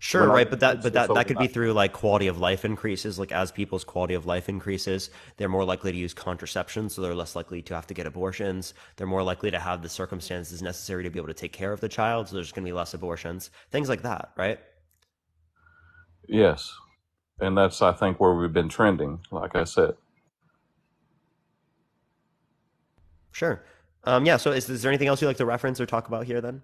A: Sure,
I: When I
A: right,
I: get
A: but that
I: kids,
A: but
I: it's
A: that could be
I: overnight.
A: through like quality of life increases. Like as people's quality of life increases, they're more likely to use contraception, so they're less likely to have to get abortions. They're more likely to have the circumstances necessary to be able to take care of the child, so there's going to be less abortions. Things like that, right?
I: Yes, and that's I think where we've been trending. Like I said,
A: Sure. Yeah, so is there anything else you'd like to reference or talk about here then?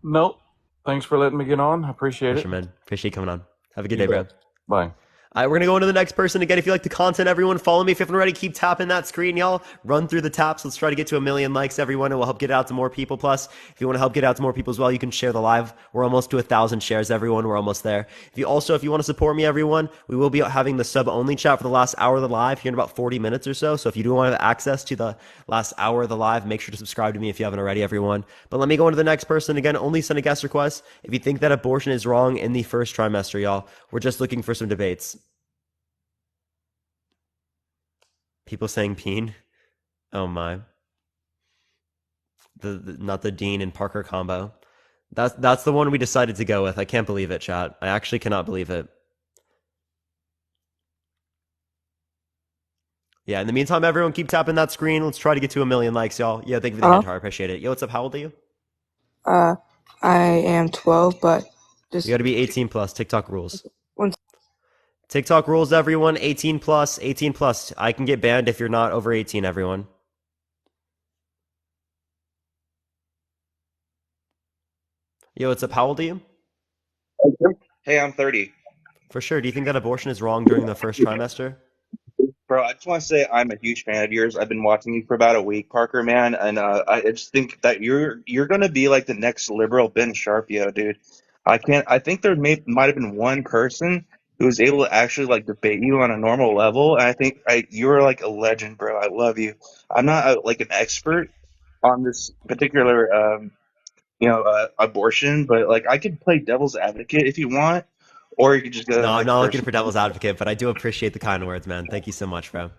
I: nope. Thanks for letting me get on. I appreciate
A: For
I: it.
A: sure, man. Appreciate you coming on. Have a good
I: You
A: day,
I: bet.
A: bro.
I: Bye.
A: All right, we're gonna go into the next person again. If you like the content, everyone follow me. If you haven't already, keep tapping that screen, y'all. Run through the taps. Let's try to get to 1 million likes, everyone. It will help get it out to more people. Plus, if you want to help get it out to more people as well, you can share the live. We're almost to 1,000 shares, everyone. We're almost there. If you want to support me, everyone, we will be having the sub only chat for the last hour of the live here in about 40 minutes or so. So if you do want to have access to the last hour of the live, make sure to subscribe to me if you haven't already, everyone. But let me go into the next person again. Only send a guest request if you think that abortion is wrong in the first trimester, y'all. We're just looking for some debates. People saying peen. Oh my. The not the Dean and Parker combo. That's the one we decided to go with. I can't believe it, chat. I actually cannot believe it. Yeah, in the meantime, everyone keep tapping that screen. Let's try to get to 1 million likes, y'all. Yeah, thank you for the hand heart. I appreciate it. Yo, what's up? How old are you?
J: Uh, I am 12, but
A: You
J: just
A: gotta be 18 plus. TikTok rules.
J: one.
A: TikTok rules, everyone. 18 plus. 18 plus. I can get banned if you're not over 18, everyone. Yo, what's up? How old are you?
K: Hey, I'm 30.
A: For sure. Do you think that abortion is wrong during the first trimester?
K: Bro, I just want to say I'm a huge fan of yours. I've been watching you for about a week, Parker, man, and I just think that you're gonna be like the next liberal Ben Sharpio, dude. I think there might have been one person who was able to actually like debate you on a normal level, and I think you're like a legend, bro. I love you. I'm not like an expert on this particular abortion, but like I could play devil's advocate if you want, or you could just go
A: No,
K: in
A: I'm
K: like the
A: not looking
K: person.
A: for devil's advocate, but I do appreciate the kind words, man. Thank you so much, bro.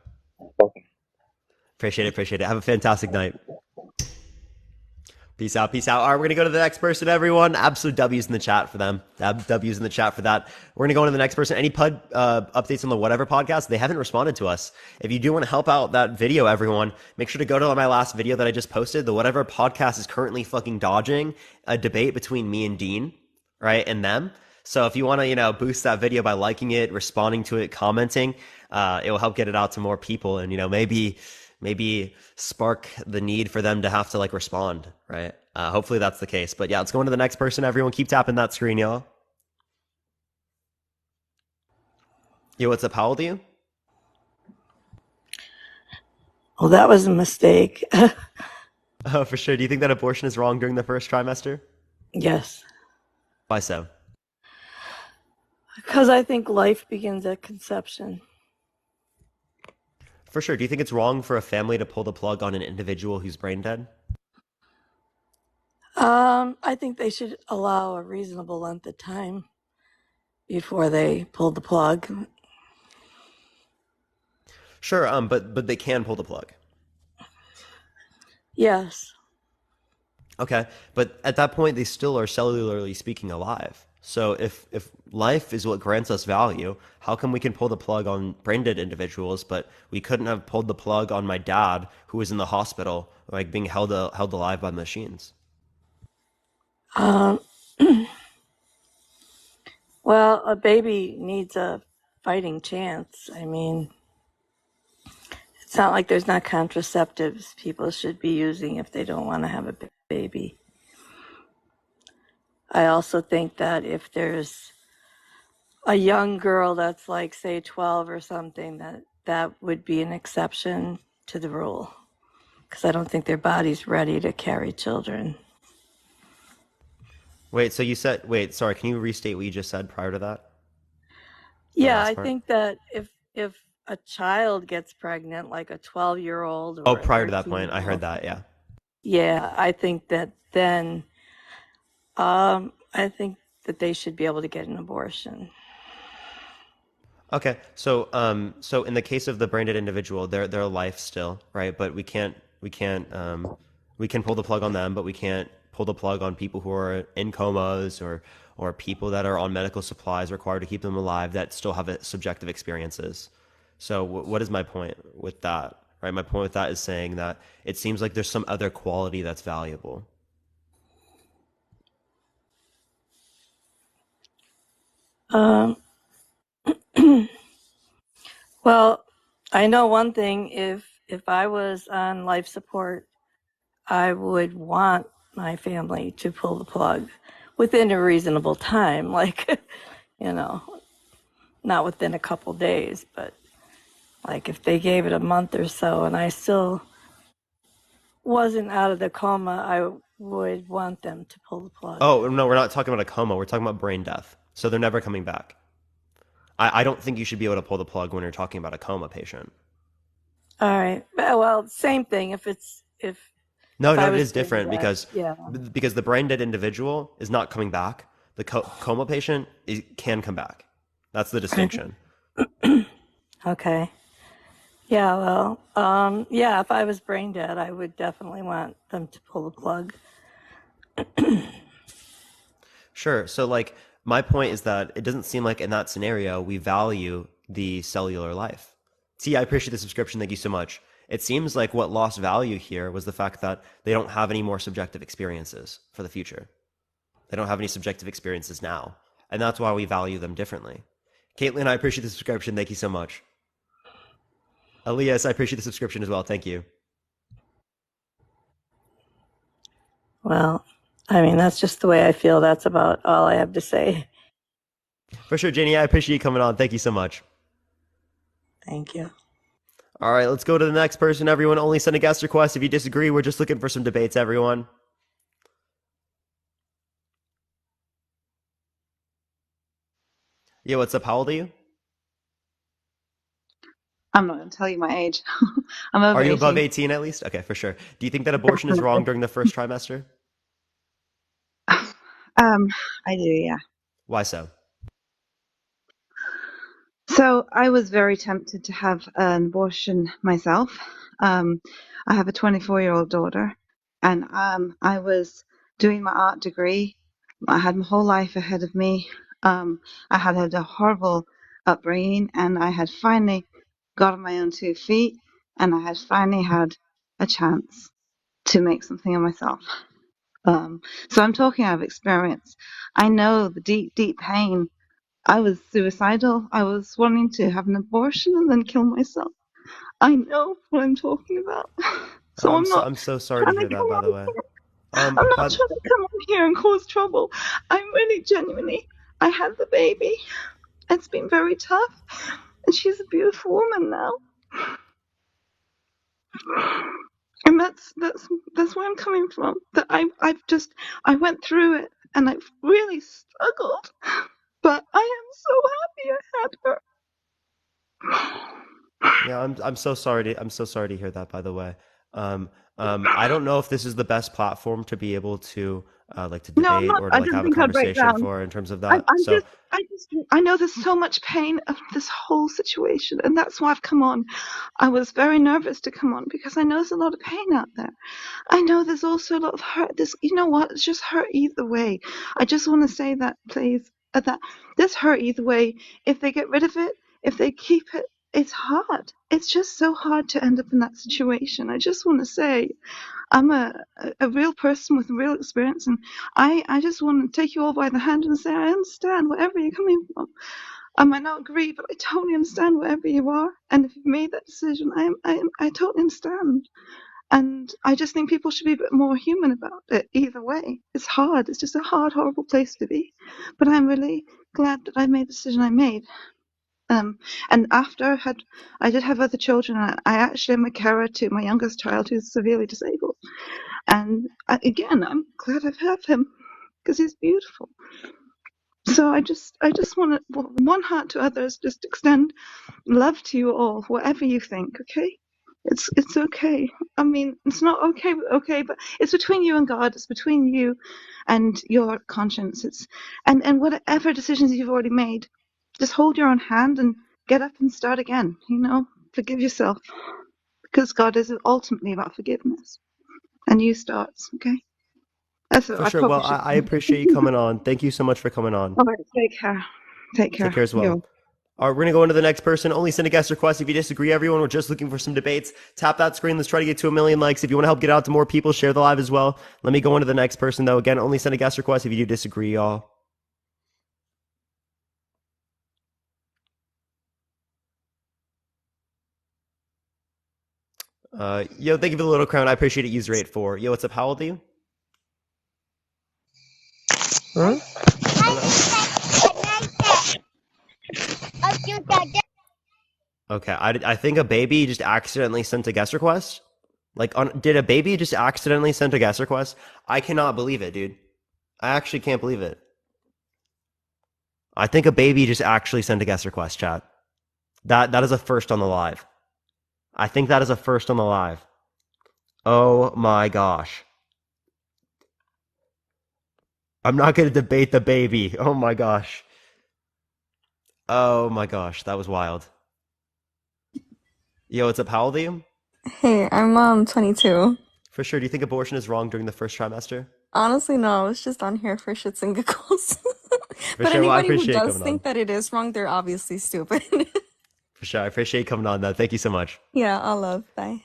A: Appreciate it. Appreciate it. Have a fantastic night. Peace out. Peace out. All right, we're going to go to the next person, everyone. Absolute W's in the chat for them. W's in the chat for that. We're going to go on to the next person. Any updates on the whatever podcast? They haven't responded to us. If you do want to help out that video, everyone, make sure to go to my last video that I just posted. The whatever podcast is currently fucking dodging a debate between me and Dean, right, and them. So if you want to, boost that video by liking it, responding to it, commenting, it will help get it out to more people and, maybe spark the need for them to have to like respond, right? Hopefully that's the case. But yeah, let's go into the next person. Everyone keep tapping that screen, y'all. Yo, what's up? How old are you?
J: Well, that was a mistake.
A: Oh, for sure. Do you think that abortion is wrong during the first trimester?
J: Yes,
A: Why so?
J: because I think life begins at conception.
A: For sure. Do you think it's wrong for a family to pull the plug on an individual who's brain dead?
J: I think they should allow a reasonable length of time before they pull the plug.
A: Sure, but they can pull the plug.
J: Yes.
A: Okay, but at that point, they still are cellularly speaking alive. So if life is what grants us value, how come we can pull the plug on brain dead individuals, but we couldn't have pulled the plug on my dad who was in the hospital, like being held alive by machines?
J: Um, well, a baby needs a fighting chance. I mean, it's not like there's not contraceptives people should be using if they don't want to have a baby. I also think that if there's a young girl that's like, say, 12 or something, that would be an exception to the rule. Because I don't think their body's ready to carry children.
A: Wait, sorry, can you restate what you just said prior to that?
J: Yeah, I think that if a child gets pregnant, like a 12-year-old or
A: Prior to that point, I heard that, yeah.
J: Yeah, I think that then I think that they should be able to get an abortion.
A: Okay, so in the case of the brain dead individual, they're alive still, right? But we can pull the plug on them, but we can't pull the plug on people who are in comas or people that are on medical supplies required to keep them alive that still have subjective experiences. So what is my point with that? Right, my point with that is saying that it seems like there's some other quality that's valuable.
J: Um, well, I know one thing. If I was on life support, I would want my family to pull the plug within a reasonable time, like, not within a couple days, but like if they gave it a month or so and I still wasn't out of the coma, I would want them to pull the plug.
A: Oh, no, we're not talking about a coma. We're talking about brain death. So they're never coming back. I don't think you should be able to pull the plug when you're talking about a coma patient.
J: All right. Well, same thing. If
A: No,
J: I
A: it
J: was
A: is different
J: dead,
A: because the brain dead individual is not coming back. The coma patient can come back. That's the distinction.
J: Okay. Yeah. Well. Yeah. If I was brain dead, I would definitely want them to pull the plug.
A: Sure. So, like, my point is that it doesn't seem like in that scenario we value the cellular life. See, I appreciate the subscription. Thank you so much. It seems like what lost value here was the fact that they don't have any more subjective experiences for the future. They don't have any subjective experiences now. And that's why we value them differently. Caitlin, I appreciate the subscription. Thank you so much. Elias, I appreciate the subscription as well. Thank you.
J: Well, I mean, that's just the way I feel. That's about all I have to say.
A: For sure, Jenny, I appreciate you coming on. Thank you so much.
J: Thank you.
A: All right, let's go to the next person. Everyone, only send a guest request. If you disagree, we're just looking for some debates, everyone. Yeah, what's up? How old are you?
L: I'm not going to tell you my age. I'm over
A: Are you
L: 18.
A: above 18 at least? Okay, for sure. Do you think that abortion is wrong during the first trimester?
L: I do, yeah.
A: Why so?
L: So I was very tempted to have an abortion myself. I have a 24-year-old daughter, and I was doing my art degree. I had my whole life ahead of me. I had had a horrible upbringing, and I had finally got on my own 2 feet, and I had finally had a chance to make something of myself. So I'm talking out of experience. I know the deep, deep pain. I was suicidal. I was wanting to have an abortion and then kill myself. I know what I'm talking about. So
A: I'm so sorry to
L: trying
A: hear
L: to
A: that,
L: come
A: by
L: on
A: the way.
L: here. I'm not
A: But
L: trying to come on here and cause trouble. I'm really genuinely. I had the baby. It's been very tough, and she's a beautiful woman now. And that's where I'm coming from. That I went through it, and I've really struggled. But I am so happy I had her.
A: yeah, I'm so sorry to hear that, by the way. I don't know if this is the best platform to be able to like to
L: No, I'm
A: debate
L: not.
A: or to
L: I
A: like
L: don't
A: have a
L: think I'd break
A: conversation
L: down.
A: for in terms of
L: I'm,
A: that.
L: I'm
A: So
L: just, I know there's so much pain of this whole situation, and that's why I've come on. I was very nervous to come on because I know there's a lot of pain out there. I know there's also a lot of hurt. You know what? It's just hurt either way. I just want to say that, please, that this hurt either way. If they get rid of it, if they keep it, it's hard. It's just so hard to end up in that situation. I just want to say, I'm a real person with real experience, and I just want to take you all by the hand and say I understand wherever you're coming from. I might not agree, but I totally understand wherever you are. And if you've made that decision, I totally understand. And I just think people should be a bit more human about it either way. It's hard. It's just a hard, horrible place to be. But I'm really glad that I made the decision I made. And after I did have other children. I actually am a carer to my youngest child who's severely disabled. And again, I'm glad I've had him because he's beautiful. So I just want to, one heart to others, just extend love to you all, whatever you think, okay? It's okay. I mean, it's not okay, but it's between you and God. It's between you and your conscience. And whatever decisions you've already made, just hold your own hand and get up and start again. Forgive yourself because God is ultimately about forgiveness. And you start, okay? That's
A: For
L: I
A: sure. Well,
L: probably should.
A: I appreciate you coming on. Thank you so much for coming on.
L: All right, take care. Take care.
A: Take care as well.
L: Yo.
A: All right, we're going to go into the next person. Only send a guest request if you disagree, everyone. We're just looking for some debates. Tap that screen. Let's try to get to 1 million likes. If you want to help get out to more people, share the live as well. Let me go into the next person, though. Again, only send a guest request if you do disagree, y'all. Yo, thank you for the little crown. I appreciate it. User 84. Yo, what's up? How old are you? Huh? Okay, I think a baby just accidentally sent a guest request. Like, did a baby just accidentally send a guest request? I cannot believe it, dude. I actually can't believe it. I think a baby just actually sent a guest request, chat. That is a first on the live. I think that is a first on the live. Oh my gosh. I'm not going to debate the baby. Oh my gosh. Oh my gosh, that was wild. Yo, what's up? How old are you?
M: Hey, I'm 22.
A: For sure. Do you think abortion is wrong during the first trimester?
M: Honestly, no, I was just on here for shits and giggles.
A: For
M: But
A: sure. Well, I
M: anybody who
A: appreciate you
M: does
A: coming
M: think
A: on.
M: that it is wrong, they're obviously stupid.
A: For sure. I appreciate you coming on, though. Thank you so much.
M: Yeah, all love. Bye.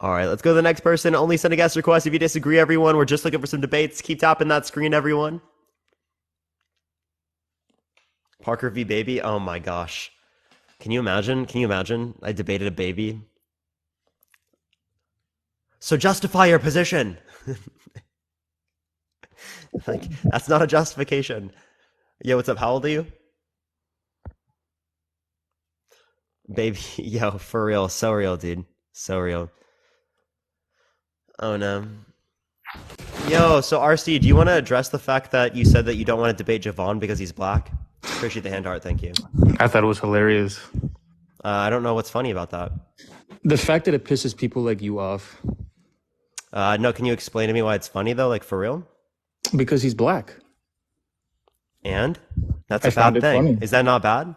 A: All right, let's go to the next person. Only send a guest request if you disagree, everyone. We're just looking for some debates. Keep tapping that screen, everyone. Parker v. Baby. Oh my gosh. Can you imagine? Can you imagine? I debated a baby. So justify your position. Like, that's not a justification. Yo, what's up? How old are you? Baby, yo, for real. So real, dude. So real. Oh no. Yo, so RC, do you want to address the fact that you said that you don't want to debate Javon because he's black? Appreciate the hand heart, thank you.
N: I thought it was hilarious.
A: I don't know what's funny about that.
N: The fact that it pisses people like you off.
A: No, can you explain to me why it's funny though, like for real?
N: Because he's black.
A: And? That's
N: I
A: a
N: found
A: bad
N: it
A: thing.
N: funny.
A: Is that not bad?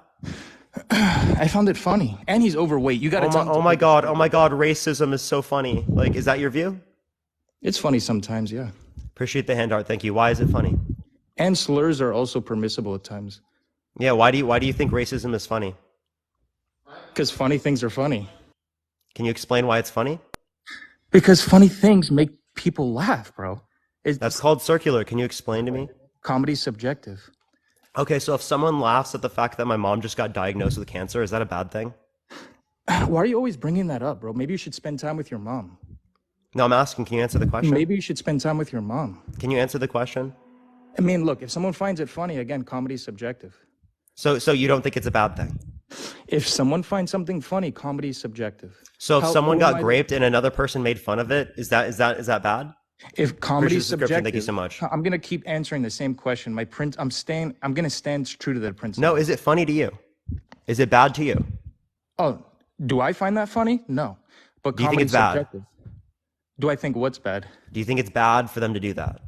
N: I found it funny. And he's overweight. You gotta
A: oh my god, racism is so funny. Like, is that your view?
N: It's funny sometimes, yeah.
A: Appreciate the hand art, thank you. Why is it funny?
N: And slurs are also permissible at times.
A: Yeah, why do you think racism is funny?
N: Because funny things are funny.
A: Can you explain why it's funny?
N: Because funny things make people laugh, bro.
A: That's called circular. Can you explain to me?
N: Comedy's subjective.
A: Okay, so if someone laughs at the fact that my mom just got diagnosed with cancer, is that a bad thing?
N: Why are you always bringing that up, bro? Maybe you should spend time with your mom.
A: No, I'm asking, can you answer the question?
N: Maybe you should spend time with your mom.
A: Can you answer the question?
N: I mean, look, if someone finds it funny, again, comedy's subjective.
A: So you don't think it's a bad thing?
N: If someone finds something funny, comedy's subjective.
A: So if someone got raped and another person made fun of it, is that bad?
N: If comedy's
A: subjective,
N: subjective,
A: thank you so much.
N: I'm gonna keep answering the same question. I'm gonna stand true to that principle.
A: No, is it funny to you? Is it bad to you?
N: Oh, do I find that funny? No. But
A: Do you think it's bad?
N: subjective. Do I think what's bad?
A: Do you think it's bad for them to do that?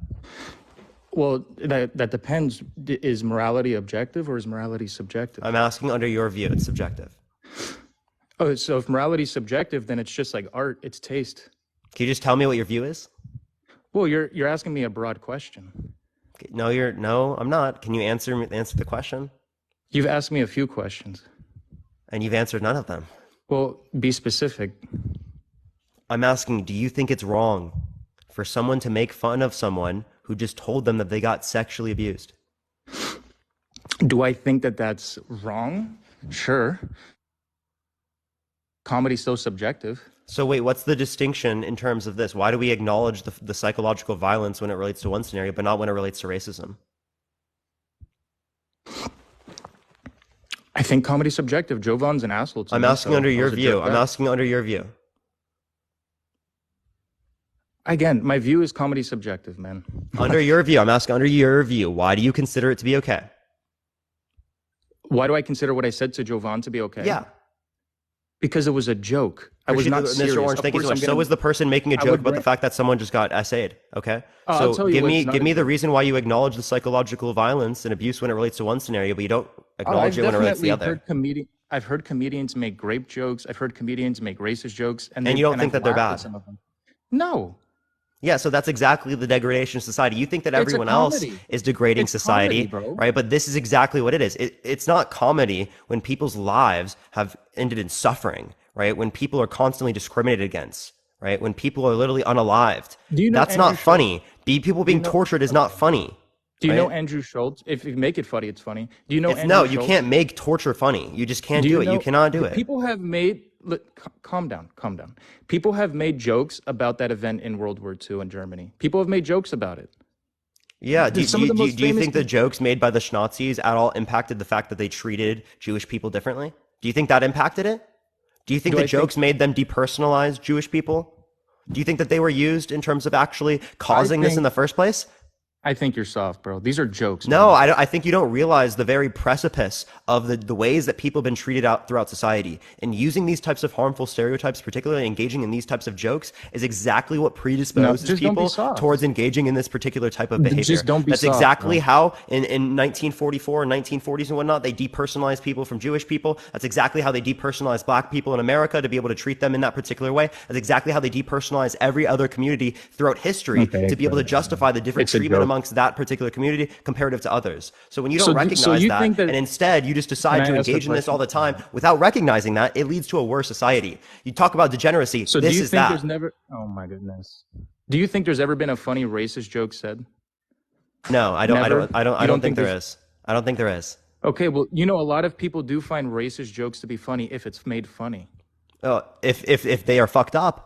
N: Well, that depends. Is morality objective or is morality subjective?
A: I'm asking under your view, it's subjective.
N: Oh, so if morality is subjective, then it's just like art, it's taste.
A: Can you just tell me what your view is?
N: Well, you're asking me a broad question.
A: Okay, no, I'm not. Can you answer the question?
N: You've asked me a few questions.
A: And you've answered none of them.
N: Well, be specific.
A: I'm asking, do you think it's wrong for someone to make fun of someone who just told them that they got sexually abused?
N: Do I think that that's wrong? Sure. Comedy's so subjective.
A: So wait, what's the distinction in terms of this? Why do we acknowledge the psychological violence when it relates to one scenario, but not when it relates to racism?
N: I think comedy's subjective. Jovan's an asshole to
A: I'm
N: me,
A: asking
N: so
A: under
N: I
A: your
N: was a
A: view.
N: jerk
A: I'm
N: back.
A: asking under your view.
N: Again, my view is comedy subjective, man.
A: Under your view, I'm asking under your view. Why do you consider it to be okay?
N: Why do I consider what I said to Jovan to be okay?
A: Yeah.
N: Because it was a joke. I was not serious.
A: Mr. Orange,
N: Of
A: thank you so
N: course
A: much. So was the person making a
N: I
A: joke
N: would
A: about the
N: bring-
A: fact that someone just got essayed, okay?
N: I'll
A: So
N: tell you
A: give
N: what's not
A: me
N: a
A: the
N: joke.
A: reason why you acknowledge the psychological violence and abuse when it relates to one scenario, but you don't acknowledge it when it relates to the other.
N: I've heard comedians make rape jokes. I've heard comedians make racist jokes.
A: And you don't think
N: I've
A: that they're
N: laughed at
A: bad?
N: some of them. No.
A: Yeah, so that's exactly the degradation of society. You think that
N: It's a
A: everyone else
N: comedy.
A: is degrading
N: It's comedy,
A: society,
N: bro.
A: right? But this is exactly what it is. It's not comedy when people's lives have ended in suffering, right? When people are constantly discriminated against, right? When people are literally unalived.
N: Do you know
A: That's
N: Andrew
A: not funny. People being
N: know-
A: tortured is not funny.
N: Do you know
A: right?
N: Andrew Schultz? If you make it funny, it's funny. Do you know
A: It's,
N: Andrew
A: no,
N: Schultz?
A: you can't make torture funny. You just can't
N: Do
A: do it.
N: know-
A: You cannot do it.
N: People have made calm down. People have made jokes about that event in World War II in Germany. People have made jokes about it.
A: Yeah. Do
N: Some of the
A: you
N: most famous
A: think the jokes made by the Nazis at all impacted the fact that they treated Jewish people differently? Do you think that impacted it? Do you think the jokes made them depersonalize Jewish people? Do you think that they were used in terms of actually causing this in the first place?
N: I think you're soft, bro. These are jokes.
A: No,
N: man.
A: I think you don't realize the very precipice of the ways that people have been treated out throughout society. And using these types of harmful stereotypes, particularly engaging in these types of jokes, is exactly what predisposes
N: just don't be
A: people
N: soft.
A: towards engaging in this particular type of behavior.
N: Just don't be
A: That's
N: soft,
A: exactly
N: bro.
A: how in 1944 and 1940s and whatnot, they depersonalized people from Jewish people. That's exactly how they depersonalized black people in America to be able to treat them in that particular way. That's exactly how they depersonalize every other community throughout history to be able to justify the different
N: It's a
A: treatment
N: joke.
A: amongst that particular community comparative to others. So when you don't
N: So
A: recognize
N: you
A: that,
N: think that-
A: and instead you just decide
N: Can
A: to
N: I ask a
A: engage in this
N: question?
A: all the time without recognizing that, it leads to a worse society. You talk about degeneracy.
N: So
A: this
N: do you
A: is
N: think
A: that.
N: there's never? Oh my goodness. Do you think there's ever been a funny racist joke said?
A: No, I don't.
N: Never?
A: I
N: You
A: don't think there is. I don't think there is.
N: Okay, well, you know, a lot of people do find racist jokes to be funny if it's made funny.
A: Oh, if they are fucked up.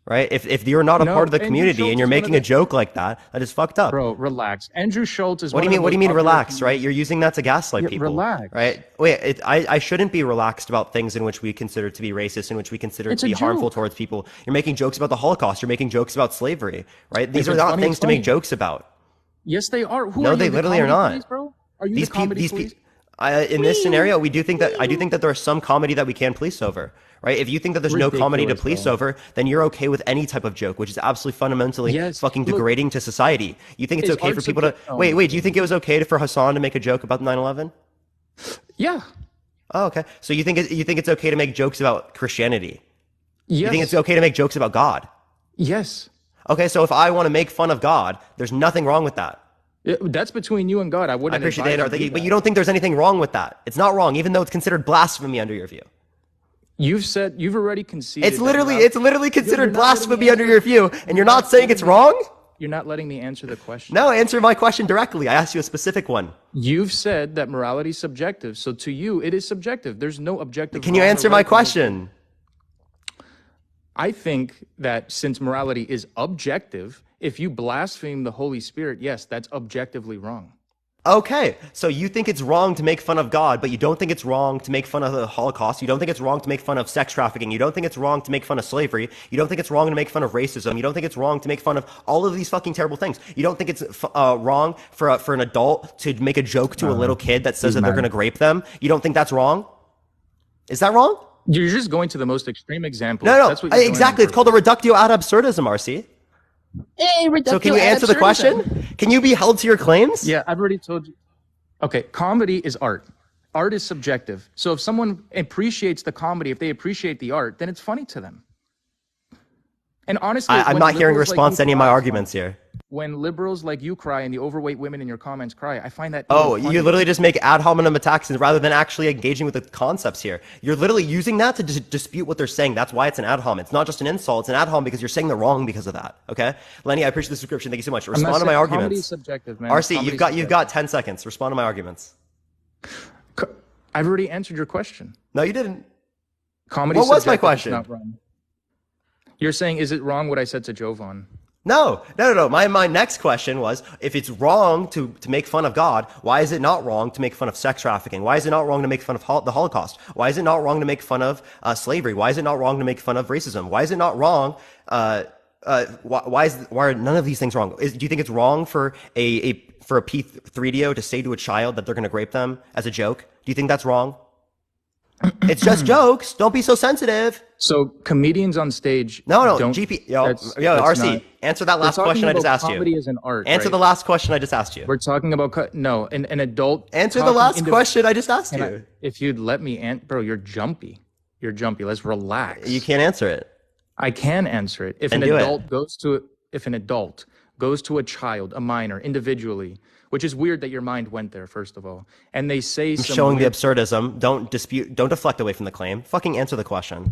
A: Right? If you're not a
N: No,
A: part of the
N: Andrew
A: community
N: Schultz
A: and you're
N: is one of
A: making a
N: the-
A: joke like that, that is fucked up.
N: Bro, relax. Andrew Schultz is
A: What do you
N: one
A: mean?
N: of the
A: What do you
N: most
A: mean
N: popular
A: relax? Right? You're using that to gaslight people.
N: relax.
A: Right? Wait. I shouldn't be relaxed about things in which we consider to be racist, in which we consider
N: It's
A: to
N: a
A: be harmful
N: joke.
A: towards people. You're making jokes about the Holocaust. You're making jokes about slavery. Right? These
N: If
A: are
N: it's
A: not
N: funny,
A: things
N: it's
A: to make
N: funny.
A: jokes about.
N: Yes, they are. Who
A: No,
N: are you,
A: they
N: the
A: literally are
N: comedy
A: not.
N: police, bro? Are you
A: These
N: the
A: people,
N: comedy police?
A: in this scenario, I do think that there is some comedy that we can police over, right? If you think that there's no comedy to
N: Ridiculous,
A: police
N: bro.
A: over, then you're okay with any type of joke, which is absolutely fundamentally
N: Yes,
A: fucking
N: look,
A: degrading to society. You think it's
N: is
A: okay
N: art
A: for people to
N: subject- oh
A: wait?
N: my
A: Do you think it was okay for Hassan to make a joke about 9/11?
N: Yeah.
A: Oh, okay. So you think it's okay to make jokes about Christianity?
N: Yes.
A: You think it's okay to make jokes about God?
N: Yes.
A: Okay, so if I want to make fun of God, there's nothing wrong with that.
N: That's between you and God. I
A: I
N: wouldn't
A: appreciate
N: advise
A: that,
N: you do
A: but
N: that.
A: you don't think there's anything wrong with that. It's not wrong, even though it's considered blasphemy under your view.
N: You've already conceded.
A: It's
N: that
A: literally
N: you're
A: considered
N: not letting me
A: blasphemy under your view, and you're not saying it's wrong?
N: You're not letting me answer the question.
A: No, answer my question directly. I asked you a specific one.
N: You've said that morality is subjective, so to you it is subjective. There's no objective.
A: Can you
N: wrong or
A: answer my
N: right.
A: question?
N: I think that since morality is objective, if you blaspheme the Holy Spirit, yes, that's objectively wrong.
A: Okay, so you think it's wrong to make fun of God, but you don't think it's wrong to make fun of the Holocaust. You don't think it's wrong to make fun of sex trafficking. You don't think it's wrong to make fun of slavery. You don't think it's wrong to make fun of racism. You don't think it's wrong to make fun of all of these fucking terrible things. You don't think it's wrong for an adult to make a joke to a little kid that says that they're going to grape them. You don't think that's wrong? Is that wrong?
N: You're just going to the most extreme example.
A: No,
N: That's what you're doing
A: exactly.
N: on
A: It's called a reductio ad absurdism, RC.
N: Hey,
A: So can you answer the question? Can you be held to your claims?
N: Yeah, I've already told you. Okay, comedy is art. Art is subjective. So if someone appreciates the comedy, if they appreciate the art, then it's funny to them. And honestly,
A: I'm
N: when
A: not hearing a
N: liberals like
A: response to
N: you
A: any of my
N: cry,
A: arguments here.
N: when liberals like you cry and the overweight women in your comments cry, I find that
A: Oh,
N: even
A: you
N: funny.
A: literally just make ad hominem attacks rather than actually engaging with the concepts here. You're literally using that to dispute what they're saying. That's why it's an ad hom. It's not just an insult. It's an ad hom because you're saying they're wrong because of that. Okay, Lenny, I appreciate the subscription. Thank you so much.
N: I'm not
A: Respond to my
N: saying- Comedy is
A: arguments.
N: subjective, man.
A: RC,
N: Comedy
A: you've
N: is
A: got 10 seconds. Respond to my arguments.
N: I've already answered your question.
A: No, you didn't.
N: Comedy.
A: What was my
N: subjective, it's
A: question?
N: not wrong. You're saying, is it wrong what I said to Jovan?
A: No. My next question was, if it's wrong to make fun of God, why is it not wrong to make fun of sex trafficking? Why is it not wrong to make fun of the Holocaust? Why is it not wrong to make fun of slavery? Why is it not wrong to make fun of racism? Why is it not wrong? Why are none of these things wrong? Do you think it's wrong for a P3DO to say to a child that they're going to grape them as a joke? Do you think that's wrong? It's just jokes. Don't be so sensitive.
N: So comedians on stage.
A: No,
N: don't,
A: GP,
N: that's
A: RC,
N: not-
A: answer that last
N: We're talking
A: question I just
N: about
A: asked you.
N: Comedy is an art.
A: Answer
N: right?
A: the last question I just asked you.
N: We're talking about no, an adult.
A: Answer the
N: talking
A: last question I just asked you.
N: If you'd let me, bro, you're jumpy. You're jumpy. Let's relax.
A: You can't answer it.
N: I can answer it. If
A: Then
N: an
A: do it.
N: adult goes to if an adult goes to a child, a minor, individually, which is weird that your mind went there, first of all, and they say
A: I'm
N: some
A: showing the
N: weird...
A: absurdism. Don't deflect away from the claim. Fucking answer the question.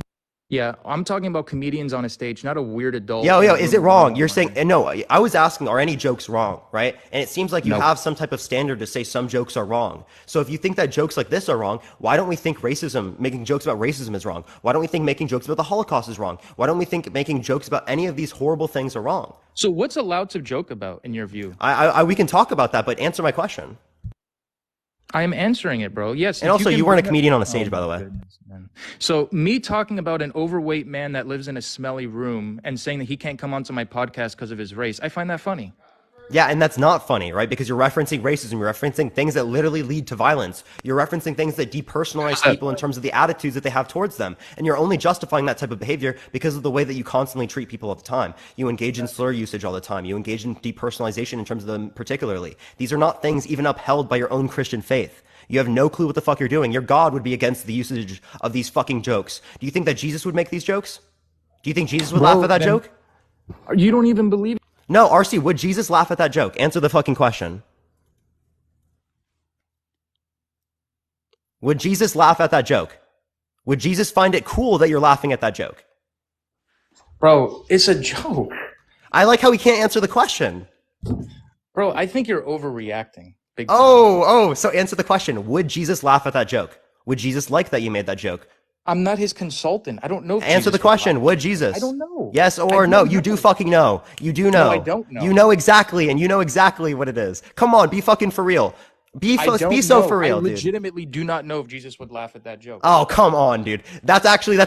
N: Yeah, I'm talking about comedians on a stage, not a weird adult.
A: Yo,
N: in a
A: is
N: room
A: it wrong?
N: with
A: You're
N: a
A: saying,
N: minor.
A: no, I was asking, are any jokes wrong, right? And it seems like you
N: No.
A: have some type of standard to say some jokes are wrong. So if you think that jokes like this are wrong, why don't we think making jokes about racism is wrong? Why don't we think making jokes about the Holocaust is wrong? Why don't we think making jokes about any of these horrible things are wrong?
N: So what's allowed to joke about, in your view?
A: We can talk about that, but answer my question.
N: I am answering it, bro. Yes.
A: And also, you weren't a comedian on the stage, by the way.
N: Goodness, man. So me talking about an overweight man that lives in a smelly room and saying that he can't come onto my podcast because of his race, I find that funny.
A: Yeah, and that's not funny, right? Because you're referencing racism, you're referencing things that literally lead to violence. You're referencing things that depersonalize people in terms of the attitudes that they have towards them. And you're only justifying that type of behavior because of the way that you constantly treat people all the time. You engage in slur usage all the time. You engage in depersonalization in terms of them particularly. These are not things even upheld by your own Christian faith. You have no clue what the fuck you're doing. Your God would be against the usage of these fucking jokes. Do you think that Jesus would make these jokes? Do you think Jesus would laugh at that joke?
N: You don't even believe it?
A: No, RC, would Jesus laugh at that joke? Answer the fucking question. Would Jesus laugh at that joke? Would Jesus find it cool that you're laughing at that joke?
N: Bro, it's a joke.
A: I like how he can't answer the question.
N: Bro, I think you're overreacting.
A: So answer the question. Would Jesus laugh at that joke? Would Jesus like that you made that joke?
N: I'm not his consultant. I don't know if
A: Answer the question. Would Jesus?
N: I don't know.
A: Yes or no? You do fucking know. You do know.
N: No, I don't know.
A: You know exactly, and you know exactly what it is. Come on, be fucking for real. Be so for real,
N: I
A: dude.
N: legitimately do not know if Jesus would laugh at that joke.
A: Oh, come on, dude. That's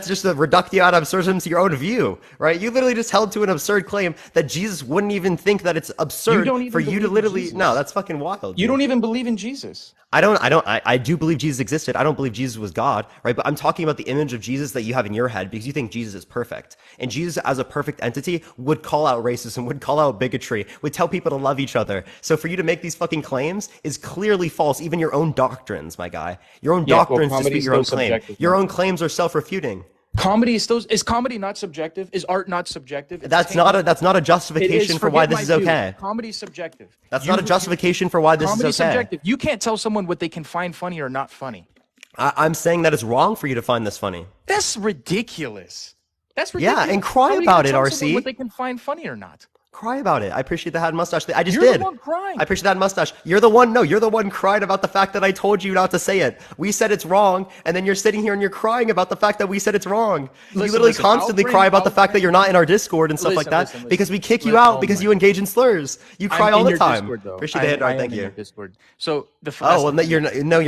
A: just a reductio ad absurdum to your own view, right? You literally just held to an absurd claim that Jesus wouldn't even think that it's absurd for you to literally... No, that's fucking wild.
N: You don't even believe in Jesus.
A: I do believe Jesus existed. I don't believe Jesus was God, right? But I'm talking about the image of Jesus that you have in your head because you think Jesus is perfect. And Jesus as a perfect entity would call out racism, would call out bigotry, would tell people to love each other. So for you to make these fucking claims is clearly false. Even your own doctrines, my guy. Your own doctrines dispute your own claim. Your own claims are self-refuting.
N: Comedy is comedy not subjective? Is art not subjective?
A: That's not a justification for why this is okay.
N: Comedy is subjective.
A: That's not a justification for why this is okay.
N: Comedy subjective. You can't tell someone what they can find funny or not funny.
A: I'm saying that it's wrong for you to find this funny.
N: That's ridiculous. That's ridiculous.
A: Yeah, and cry about it, RC.
N: What they can find funny or not.
A: Cry about it. I appreciate the hat and mustache. I just
N: You're
A: did.
N: the one crying.
A: I appreciate that mustache. You're the one crying about the fact that I told you not to say it. We said it's wrong, and then you're sitting here and you're crying about the fact that we said it's wrong. You literally constantly cry about the fact that you're not in our Discord and stuff like that because we kick you out because you engage in slurs. You cry all the time. Appreciate the hand art. Thank you.
N: Discord. So the
A: you're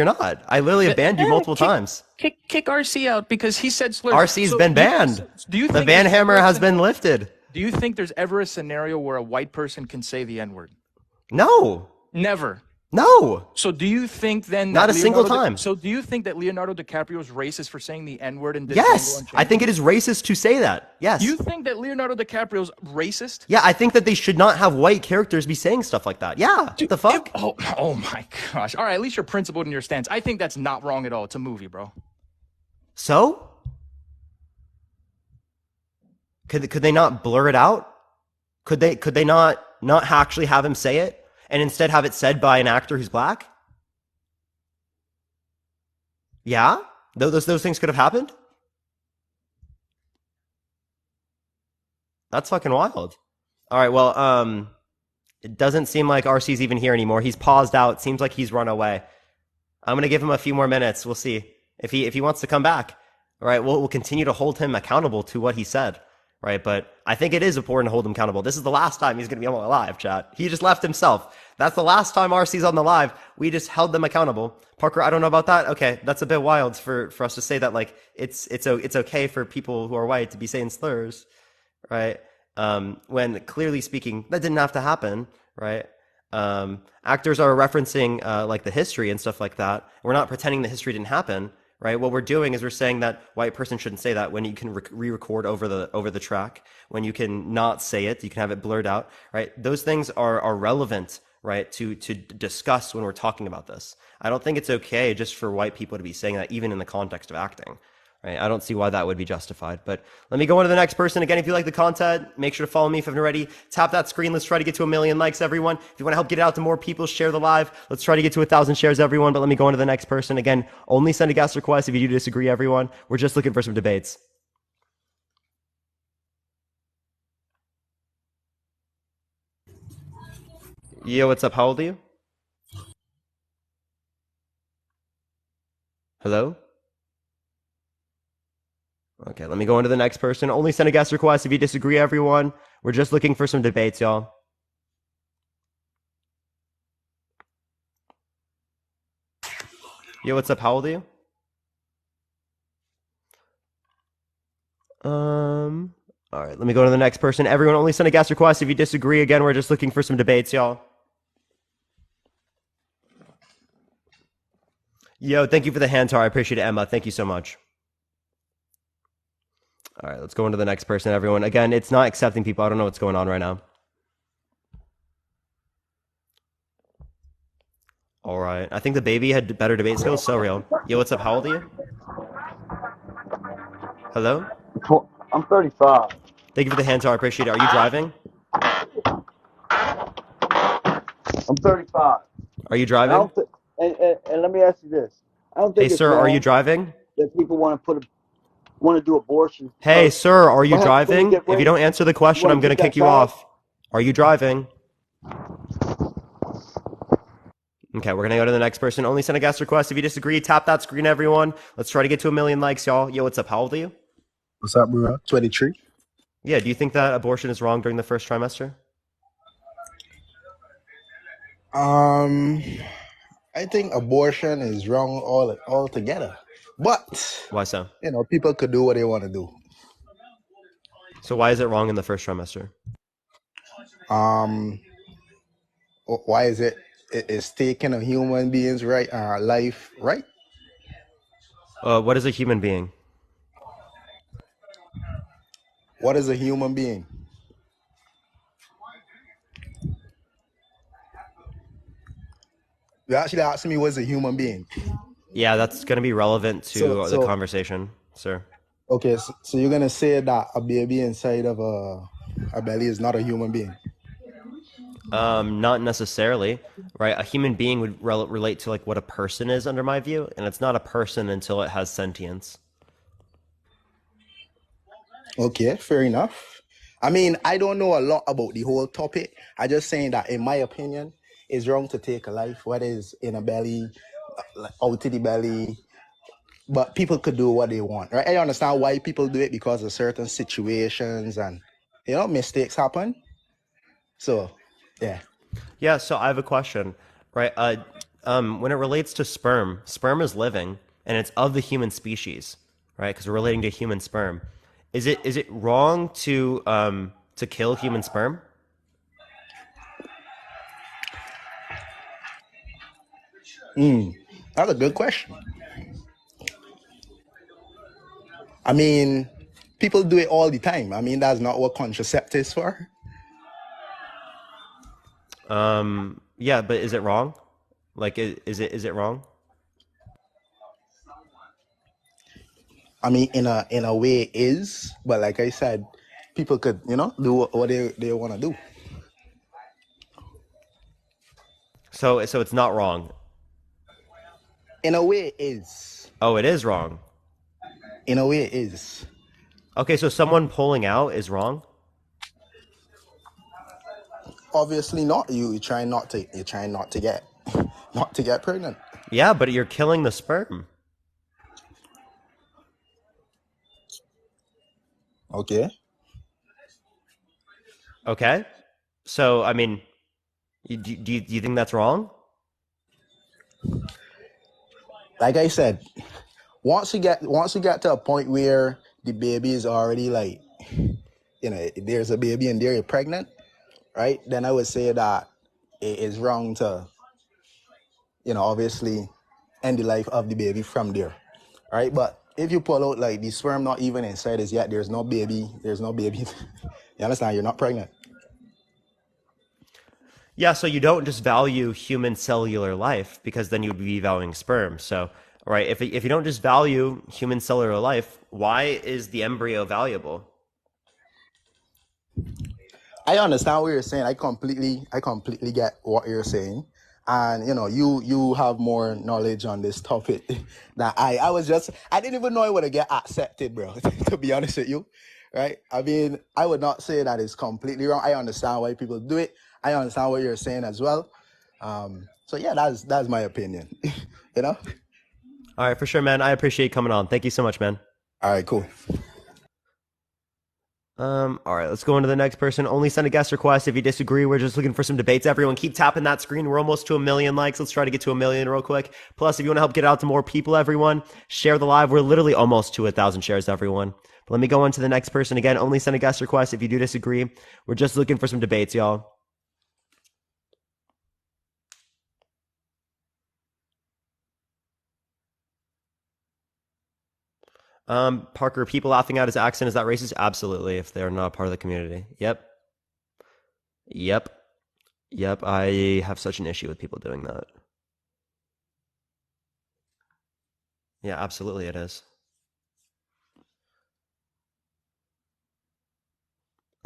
A: not. I literally have banned you multiple times.
N: Kick RC out because he said slurs.
A: RC's been banned.
N: Do you
A: the
N: think
A: ban hammer has been lifted?
N: Do you think there's ever a scenario where a white person can say the N-word?
A: No.
N: Never.
A: No.
N: So do you think then
A: not a single time?
N: So do you think that Leonardo DiCaprio is racist for saying the N-word in this?
A: Yes, I think it is racist to say that. Yes.
N: You think that Leonardo DiCaprio's racist?
A: Yeah, I think that they should not have white characters be saying stuff like that. Yeah. What the fuck?
N: Oh my gosh. All right, at least you're principled in your stance. I think that's not wrong at all. It's a movie, bro.
A: So? Could they not blur it out? Could they not actually have him say it and instead have it said by an actor who's black? Yeah? Those things could have happened? That's fucking wild. All right, well, it doesn't seem like RC's even here anymore. He's paused out. Seems like he's run away. I'm going to give him a few more minutes. We'll see if he wants to come back. All right, we'll continue to hold him accountable to what he said. Right, but I think it is important to hold him accountable. This is the last time he's going to be on the live, chat. He just left himself. That's the last time RC's on the live. We just held them accountable. Parker, I don't know about that. Okay, that's a bit wild for us to say that, like, it's okay for people who are white to be saying slurs, right? When clearly speaking, that didn't have to happen, right? Actors are referencing like the history and stuff like that. We're not pretending the history didn't happen. Right. What we're doing is we're saying that white person shouldn't say that when you can re-record over the track, when you can not say it, you can have it blurred out. Right. Those things are relevant, right, to discuss when we're talking about this. I don't think it's okay just for white people to be saying that, even in the context of acting. right? I don't see why that would be justified. But let me go on to the next person. Again, if you like the content, make sure to follow me if you haven't already. Tap that screen. Let's try to get to 1 million likes, everyone. If you want to help get it out to more people, share the live. Let's try to get to 1,000 shares, everyone. But let me go on to the next person. Again, only send a guest request if you do disagree, everyone. We're just looking for some debates. Yo, what's up? How old are you? Hello? Okay, let me go on to the next person. Only send a guest request if you disagree, everyone. We're just looking for some debates, y'all. Yo, what's up? How old are you? All right, let me go to the next person. Everyone, only send a guest request if you disagree. Again, we're just looking for some debates, y'all. Yo, thank you for the hand tar. I appreciate it, Emma. Thank you so much. All right, let's go on to the next person, everyone. Again, it's not accepting people. I don't know what's going on right now. All right. I think the baby had better debate skills. So real. Yo, what's up? How old are you? Hello?
O: I'm 35.
A: Thank you for the hand tar. I appreciate it. Are you driving?
O: I'm 35.
A: Are you
O: And,
A: driving?
O: and let me ask you this. I don't
A: Hey,
O: think it's
A: sir, are you
O: wrong
A: driving?
O: that people want to do abortions
A: Hey,
O: because
A: sir, are you
O: what happens when you
A: driving?
O: get
A: If you
O: raped?
A: don't answer the
O: You
A: question, I'm
O: want to
A: going to
O: keep that
A: kick you
O: child?
A: off. Are you driving? Okay, we're going to go to the next person. Only send a guest request. If you disagree, tap that screen, everyone. Let's try to get to 1 million likes, y'all. Yo, what's up? How old are you?
P: What's up, bro? 23.
A: Yeah, do you think that abortion is wrong during the first trimester?
P: I think abortion is wrong altogether. But,
A: Why so?
P: people could do what they want to do.
A: So why is it wrong in the first trimester?
P: Why is it? It's taking a human being's life, right?
A: What is a human being?
P: What is a human being? You actually asking me what's a human being.
A: Yeah, that's going to be relevant to the
P: So
A: conversation, sir.
P: okay, so you're gonna say that a baby inside of a belly is not a human being?
A: Not necessarily, right? A human being would relate to like what a person is under my view, and it's not a person until it has sentience.
P: Okay, fair enough. I mean, I don't know a lot about the whole topic. I just saying that, in my opinion, it's wrong to take a life, whether it's in a belly, out of the belly. But people could do what they want, right? I understand why people do it because of certain situations and mistakes happen. So, yeah.
A: Yeah, so I have a question, right? When it relates to sperm, sperm is living and it's of the human species, right? Because we're relating to human sperm. Is it wrong to kill human sperm?
P: That's a good question. I mean, people do it all the time. I mean, that's not what contraceptives for.
A: Yeah, but is it wrong? Like, is it wrong?
P: I mean, in a way, it is. But like I said, people could do what they want to do.
A: So it's not wrong.
P: In a way, it is.
A: Oh, it is wrong.
P: In a way, it is.
A: Okay, so someone pulling out is wrong.
P: Obviously not. You trying not to. You're trying not to get not to get pregnant.
A: Yeah, but you're killing the sperm.
P: Okay.
A: Okay. So I mean, do you think that's wrong?
P: Like I said, once you get to a point where the baby is already like, there's a baby and they're pregnant, right? Then I would say that it is wrong to, obviously end the life of the baby from there, right? But if you pull out like the sperm not even inside is yet, there's no baby. You understand? You're not pregnant.
A: Yeah, so you don't just value human cellular life because then you'd be valuing sperm. So right? If you don't just value human cellular life, why is the embryo valuable?
P: I understand what you're saying. I completely get what you're saying. And you have more knowledge on this topic than I didn't even know it would get accepted, bro, to be honest with you. Right? I mean, I would not say that it's completely wrong. I understand why people do it. I understand what you're saying as well. So yeah, that's my opinion. you know?
A: All right, for sure, man. I appreciate you coming on. Thank you so much, man.
P: All right, cool.
A: All right, let's go on to the next person. Only send a guest request if you disagree. We're just looking for some debates. Everyone, keep tapping that screen. We're almost to 1 million likes. Let's try to get to 1 million real quick. Plus, if you want to help get it out to more people, everyone, share the live. We're literally almost to 1,000 shares, everyone. But let me go on to the next person again. Only send a guest request if you do disagree. We're just looking for some debates, y'all. Parker, people laughing at his accent, is that racist? Absolutely, if they're not part of the community. Yep. Yep. Yep. I have such an issue with people doing that. Yeah, absolutely it is.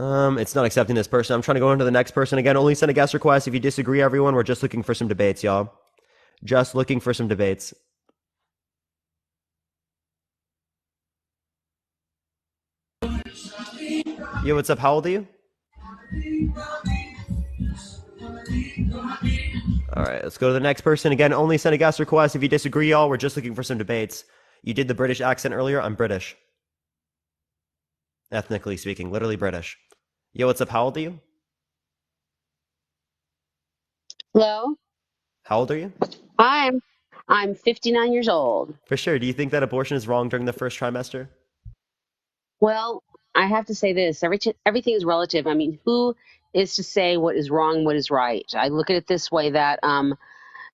A: It's not accepting this person. I'm trying to go into the next person again. Only send a guest request if you disagree, everyone. We're just looking for some debates, y'all. Just looking for some debates. Yo, what's up? How old are you? All right, let's go to the next person again. Only send a guest request if you disagree, y'all. We're just looking for some debates. You did the British accent earlier. I'm British. Ethnically speaking, literally British. Yo, what's up? How old are you?
Q: Hello.
A: How old are you?
Q: I'm 59 years old.
A: For sure. Do you think that abortion is wrong during the first trimester?
Q: Well, I have to say this. Everything is relative. I mean, who is to say what is wrong, what is right? I look at it this way that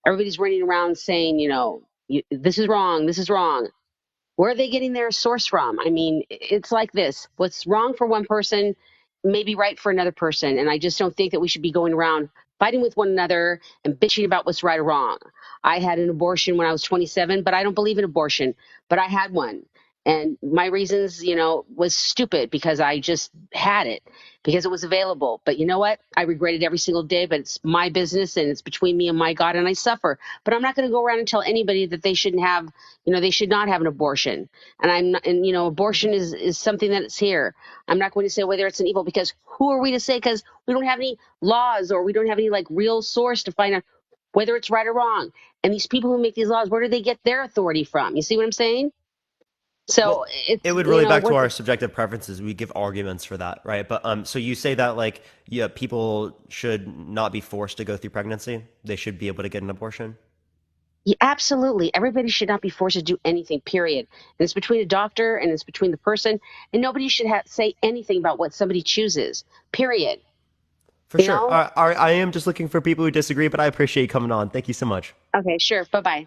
Q: everybody's running around saying, this is wrong, this is wrong. Where are they getting their source from? I mean, it's like this. What's wrong for one person may be right for another person. And I just don't think that we should be going around fighting with one another and bitching about what's right or wrong. I had an abortion when I was 27, but I don't believe in abortion, but I had one. And my reasons, was stupid because I just had it because it was available. But you know what? I regret it every single day, but it's my business and it's between me and my God and I suffer. But I'm not going to go around and tell anybody that they shouldn't have, they should not have an abortion. And I'm not, and abortion is something that is here. I'm not going to say whether it's an evil because who are we to say? Because we don't have any laws or we don't have any like real source to find out whether it's right or wrong. And these people who make these laws, where do they get their authority from? You see what I'm saying? So
A: Well, it
Q: it's
A: would really back to our subjective preferences. We give arguments for that, right? But so you say that like yeah, people should not be forced to go through pregnancy. They should be able to get an abortion.
Q: Yeah, absolutely. Everybody should not be forced to do anything, period. And it's between a doctor and it's between the person. And nobody should say anything about what somebody chooses, period.
A: For sure. I am just looking for people who disagree, but I appreciate you coming on. Thank you so much.
Q: Okay, sure. Bye-bye.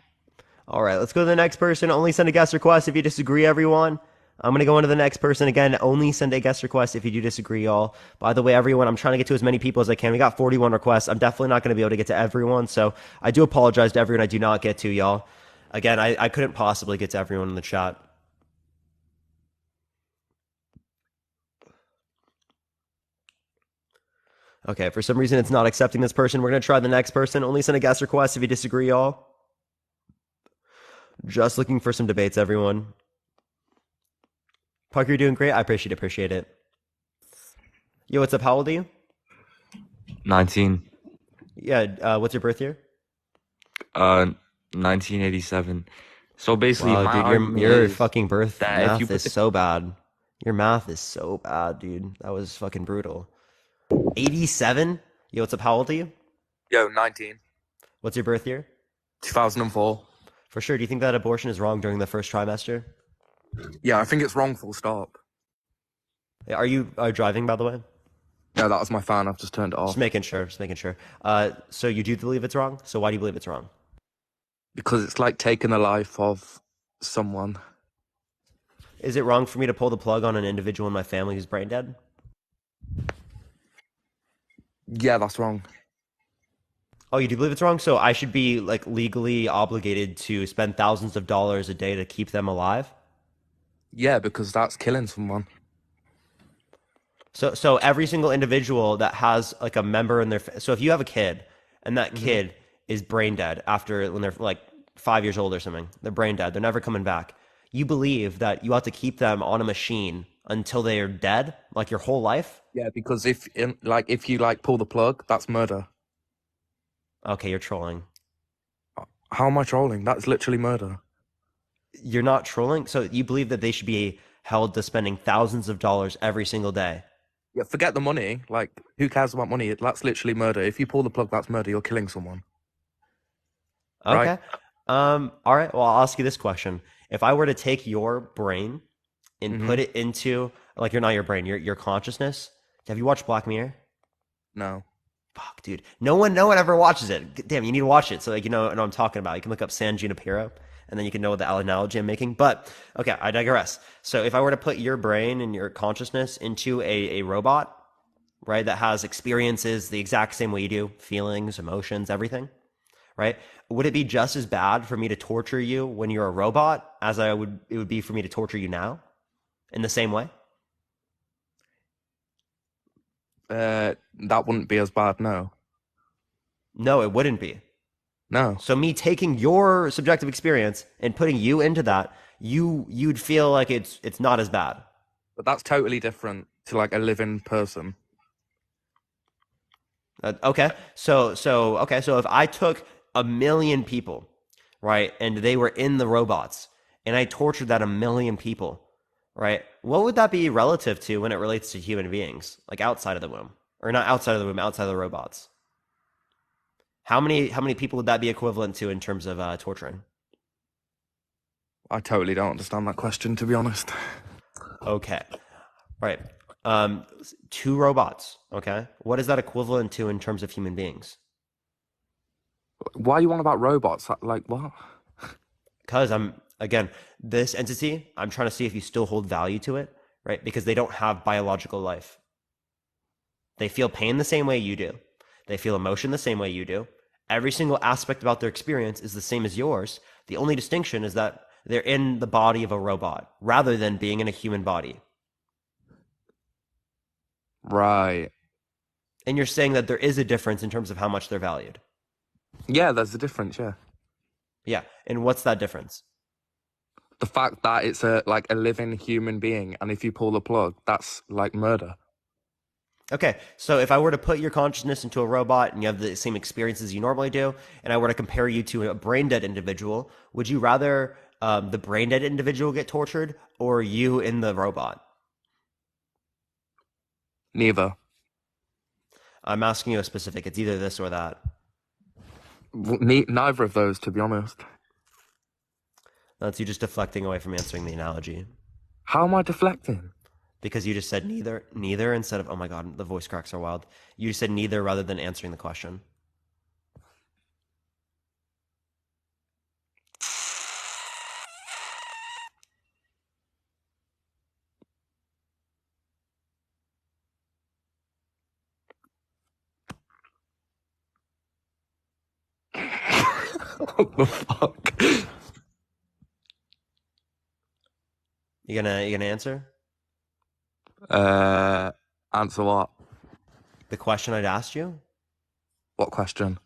A: All right, let's go to the next person. Only send a guest request if you disagree, everyone. I'm going to go into the next person again. Only send a guest request if you do disagree, y'all. By the way, everyone, I'm trying to get to as many people as I can. We got 41 requests. I'm definitely not going to be able to get to everyone, so I do apologize to everyone I do not get to, y'all. Again, I couldn't possibly get to everyone in the chat. Okay, for some reason it's not accepting this person. We're going to try the next person. Only send a guest request if you disagree, y'all. Just looking for some debates, everyone. Parker, you're doing great. I appreciate it. Yo, what's up? How old are you?
R: 19.
A: Yeah, what's your birth year?
R: 1987. So basically,
A: wow,
R: my
A: dude,
R: argument
A: your
R: is
A: fucking birth
R: that
A: math
R: if you put
A: is so bad. Your math is so bad, dude. That was fucking brutal. 87? Yo, what's up? How old are you?
R: Yo, 19.
A: What's your birth year?
R: 2004.
A: For sure. Do you think that abortion is wrong during the first trimester?
R: Yeah, I think it's wrong, full stop.
A: Are you driving, by the way?
R: Yeah, that was my fan. I've just turned it off.
A: Just making sure. So you do believe it's wrong? So why do you believe it's wrong?
R: Because it's like taking the life of someone.
A: Is it wrong for me to pull the plug on an individual in my family who's brain dead?
R: Yeah, that's wrong.
A: Oh, you do believe it's wrong? So I should be like legally obligated to spend thousands of dollars a day to keep them alive?
R: Yeah, because that's killing someone.
A: So every single individual that has like a member in their so if you have a kid and that
R: Hmm.
A: kid is brain dead after when they're like 5 years old or something, they're brain dead, they're never coming back. You believe that you have to keep them on a machine until they are dead, like your whole life?
R: Yeah, because if you like pull the plug, that's murder.
A: Okay, you're trolling.
R: How am I trolling? That's literally murder.
A: You're not trolling. So you believe that they should be held to spending thousands of dollars every single day?
R: Yeah, forget the money. Like, who cares about money? That's literally murder. If you pull the plug, that's murder. You're killing someone, right?
A: Okay. All right. Well, I'll ask you this question. If I were to take your brain and
R: Mm-hmm.
A: put it into like you're not your brain, your consciousness. Have you watched Black Mirror?
R: No.
A: Fuck, dude. No one ever watches it. Damn, you need to watch it so like you know what I'm talking about. You can look up San Junipero and then you can know the analogy I'm making. But okay, I digress. So if I were to put your brain and your consciousness into a robot, right, that has experiences the exact same way you do, feelings, emotions, everything, right? Would it be just as bad for me to torture you when you're a robot as it would be for me to torture you now in the same way?
R: That wouldn't be as bad, no.
A: No, it wouldn't be.
R: No.
A: So me taking your subjective experience and putting you into that, you'd feel like it's not as bad.
R: But that's totally different to like a living person.
A: Okay. So if I took 1 million people, right, and they were in the robots, and I tortured that 1 million people, right, what would that be relative to when it relates to human beings, like outside of the womb, or not outside of the womb, outside of the robots? How many people would that be equivalent to in terms of torturing?
R: I totally don't understand that question, to be honest.
A: Okay. Right. Two robots. Okay. What is that equivalent to in terms of human beings?
R: Why are you on about robots? Like, what?
A: Because again, this entity, I'm trying to see if you still hold value to it, right? Because they don't have biological life. They feel pain the same way you do. They feel emotion the same way you do. Every single aspect about their experience is the same as yours. The only distinction is that they're in the body of a robot rather than being in a human body.
R: Right.
A: And you're saying that there is a difference in terms of how much they're valued.
R: Yeah, there's a difference, yeah.
A: Yeah. And what's that difference?
R: The fact that it's a living human being, and if you pull the plug, that's like murder.
A: Okay, so if I were to put your consciousness into a robot and you have the same experiences you normally do, and I were to compare you to a brain dead individual, would you rather the brain dead individual get tortured or you in the robot?
R: Neither.
A: I'm asking you a specific. It's either this or that.
R: Neither of those, to be honest.
A: That's you just deflecting away from answering the analogy.
R: How am I deflecting?
A: Because you just said neither instead of, oh my God, the voice cracks are wild. You said neither rather than answering the question.
R: What the fuck?
A: You gonna answer?
R: Answer what?
A: The question I'd asked you?
R: What question?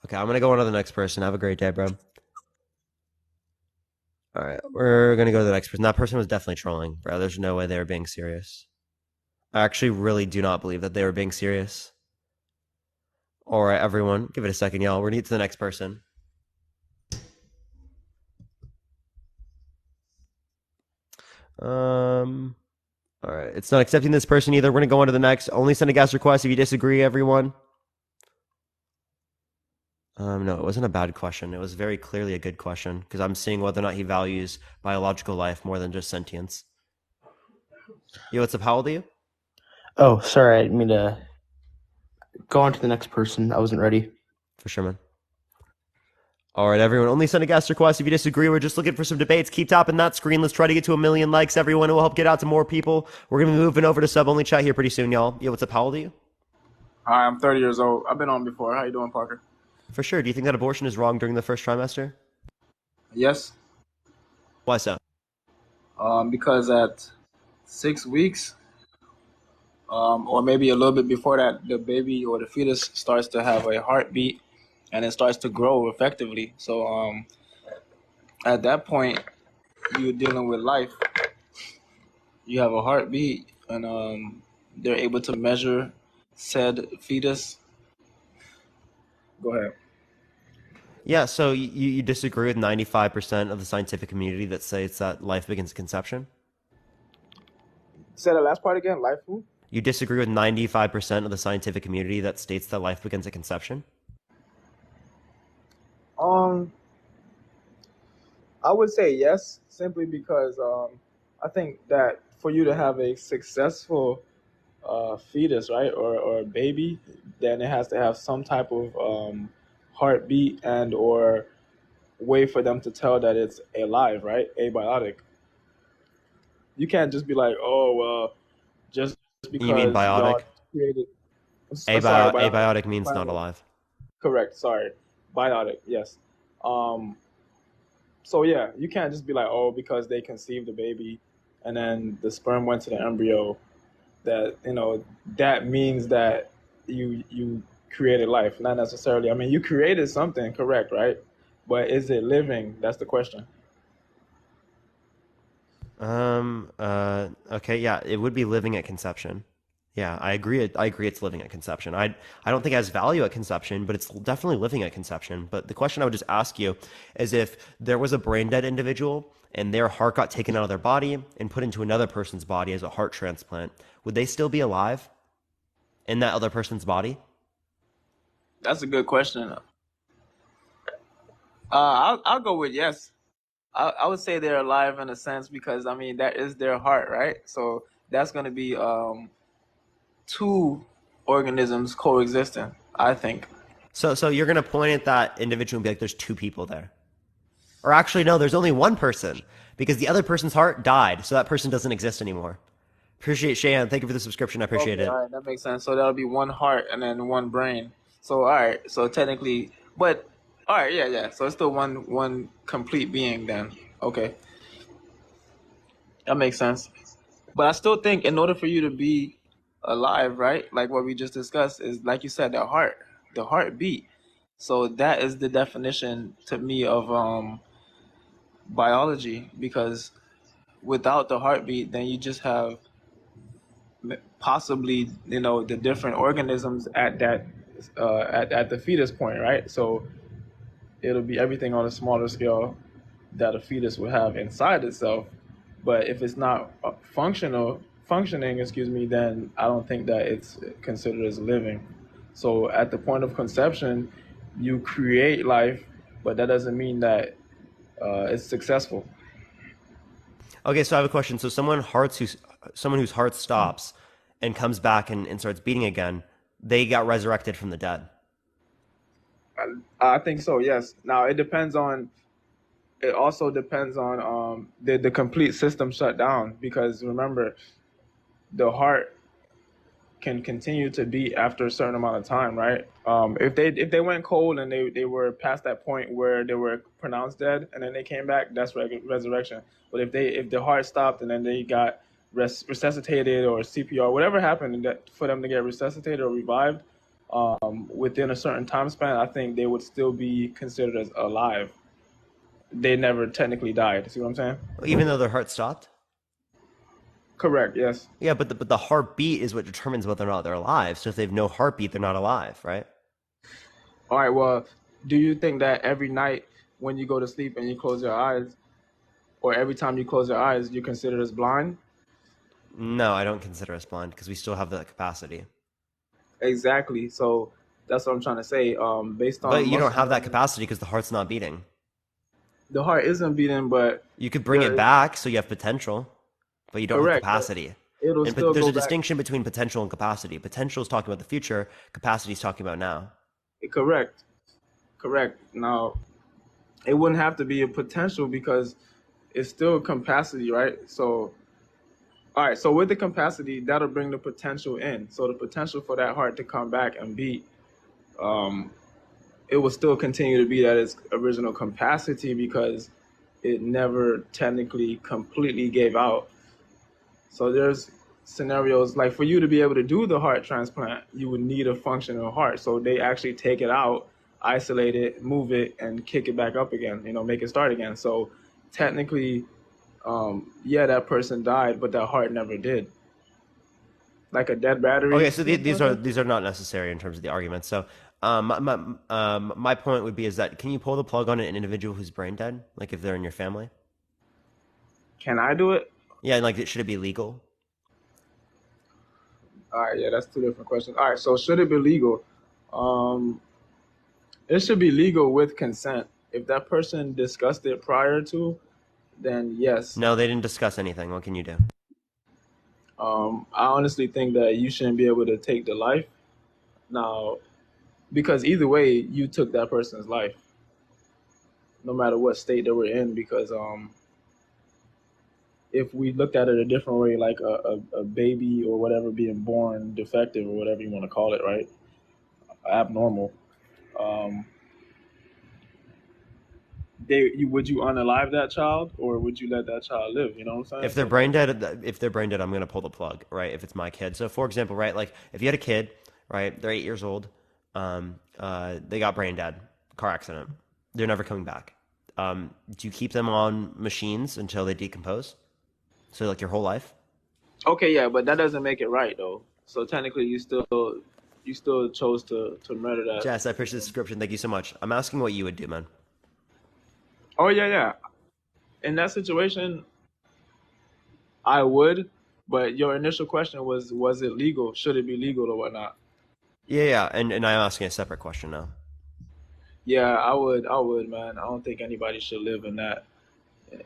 A: Okay, I'm gonna go on to the next person. Have a great day, bro. All right, we're gonna go to the next person. That person was definitely trolling, bro. There's no way they were being serious. I actually really do not believe that they were being serious. All right, everyone, give it a second, y'all. We're gonna get to the next person. All right, it's not accepting this person either. We're gonna go on to the next. Only send a guest request if you disagree, everyone. No, it wasn't a bad question. It was very clearly a good question because I'm seeing whether or not he values biological life more than just sentience. Yo, what's up? How old are you?
S: Oh, sorry. I didn't mean to go on to the next person. I wasn't ready.
A: For sure, man. All right, everyone. Only send a guest request if you disagree. We're just looking for some debates. Keep tapping that screen. Let's try to get to 1 million likes, everyone. It will help get out to more people. We're going to be moving over to sub-only chat here pretty soon, y'all. Yo, what's up? How old are you?
T: Hi, I'm 30 years old. I've been on before. How you doing, Parker?
A: For sure. Do you think that abortion is wrong during the first trimester?
T: Yes.
A: Why so?
T: Because at 6 weeks, or maybe a little bit before that, the baby or the fetus starts to have a heartbeat and it starts to grow effectively. So at that point, you're dealing with life. You have a heartbeat, and they're able to measure said fetus. Go ahead.
A: Yeah, so you disagree with 95% of the scientific community that says that life begins at conception?
T: Say the last part again. Life who?
A: You disagree with 95% of the scientific community that states that life begins at conception?
T: Um, I would say yes, simply because I think that for you to have a successful fetus, right, or a baby, then it has to have some type of heartbeat and or way for them to tell that it's alive, right? Abiotic. You can't just be like, oh, well, just
A: You mean
T: because
A: biotic?
T: y'all created. Sorry, biotic.
A: Abiotic means not
T: Biotic.
A: alive.
T: Correct. Sorry, biotic. Yes. Um. So yeah, you can't just be like, oh, because they conceived the baby, and then the sperm went to the embryo. That that means that you created life. Not necessarily. I mean, you created something, correct, right? But is it living? That's the question.
A: Okay, yeah, it would be living at conception. Yeah, I agree. I agree it's living at conception. I don't think it has value at conception, but it's definitely living at conception. But the question I would just ask you is if there was a brain dead individual and their heart got taken out of their body and put into another person's body as a heart transplant, would they still be alive in that other person's body?
T: That's a good question. I'll go with yes. I would say they're alive in a sense because I mean that is their heart, right? So that's going to be two organisms coexisting, I think.
A: So you're gonna point at that individual and be like, "There's two people there," or actually, no, there's only one person because the other person's heart died, so that person doesn't exist anymore. Appreciate Shayan. Thank you for the subscription. I appreciate
T: Okay, all
A: it.
T: right, that makes sense. So that'll be one heart and then one brain. So all right, so technically, but all right, yeah, yeah. So it's still one complete being then. Okay, that makes sense. But I still think in order for you to be alive, right? Like what we just discussed is like you said, the heartbeat. So that is the definition to me of biology because without the heartbeat, then you just have possibly the different organisms at that at the fetus point, right? So it'll be everything on a smaller scale that a fetus would have inside itself. But if it's not functioning, excuse me, then I don't think that it's considered as living. So at the point of conception, you create life, but that doesn't mean that it's successful.
A: Okay, so I have a question. So someone whose heart stops and comes back and starts beating again, they got resurrected from the dead.
T: I think so. Yes. Now it depends on. It also depends on the complete system shut down because remember the heart can continue to beat after a certain amount of time, right? If they went cold and they were past that point where they were pronounced dead and then they came back, that's resurrection. But if the heart stopped and then they got resuscitated or CPR, whatever happened for them to get resuscitated or revived within a certain time span, I think they would still be considered as alive. They never technically died. See what I'm saying?
A: Even though their heart stopped?
T: Correct. Yes.
A: Yeah, but the heartbeat is what determines whether or not they're alive. So if they have no heartbeat, they're not alive, right?
T: All right. Well, do you think that every night when you go to sleep and you close your eyes, or every time you close your eyes, you're considered as blind?
A: No, I don't consider us blind because we still have that capacity.
T: Exactly. So that's what I'm trying to say. Based on
A: But you don't
T: muscle
A: have that
T: memory,
A: capacity because the heart's not beating.
T: the heart isn't beating, but
A: You could bring it back, so you have potential, but you don't have
T: correct. But
A: capacity.
T: it'll
A: And
T: still
A: there's
T: go
A: a
T: back.
A: distinction between potential and capacity. Potential is talking about the future. Capacity is talking about now.
T: Correct. Correct. Now, it wouldn't have to be a potential because it's still a capacity, right? So, all right. So with the capacity, that'll bring the potential in. So the potential for that heart to come back and beat, um, it will still continue to be at its original capacity because it never technically completely gave out. So there's scenarios like for you to be able to do the heart transplant, you would need a functional heart. So they actually take it out, isolate it, move it, and kick it back up again. Make it start again. So technically, yeah, that person died, but that heart never did. Like a dead battery.
A: Okay, so these are not necessary in terms of the argument. So my point would be is that can you pull the plug on an individual who's brain dead, like if they're in your family?
T: Can I do it?
A: Yeah, and like should it be legal?
T: All right, yeah, that's two different questions. All right, so should it be legal? Um, it should be legal with consent. If that person discussed it prior to, then yes.
A: No, they didn't discuss anything. What can you do?
T: I honestly think that you shouldn't be able to take the life now, because either way, you took that person's life, no matter what state they were in. Because if we looked at it a different way, like a baby or whatever being born defective or whatever you want to call it, right? Abnormal. Um, would you unalive that child or would you let that child live? You know what I'm saying?
A: If they're brain dead, I'm going to pull the plug, right? If it's my kid. So, for example, right, like if you had a kid, right, they're 8 years old, they got brain dead, car accident, they're never coming back. Do you keep them on machines until they decompose? So, like your whole life?
T: Okay, yeah, but that doesn't make it right though. So technically, you still chose to murder that.
A: Jess, I appreciate the description. Thank you so much. I'm asking what you would do, man.
T: Oh yeah. In that situation, I would, but your initial question was it legal? Should it be legal or whatnot?
A: Yeah, and I'm asking a separate question now.
T: Yeah, I would, man. I don't think anybody should live in that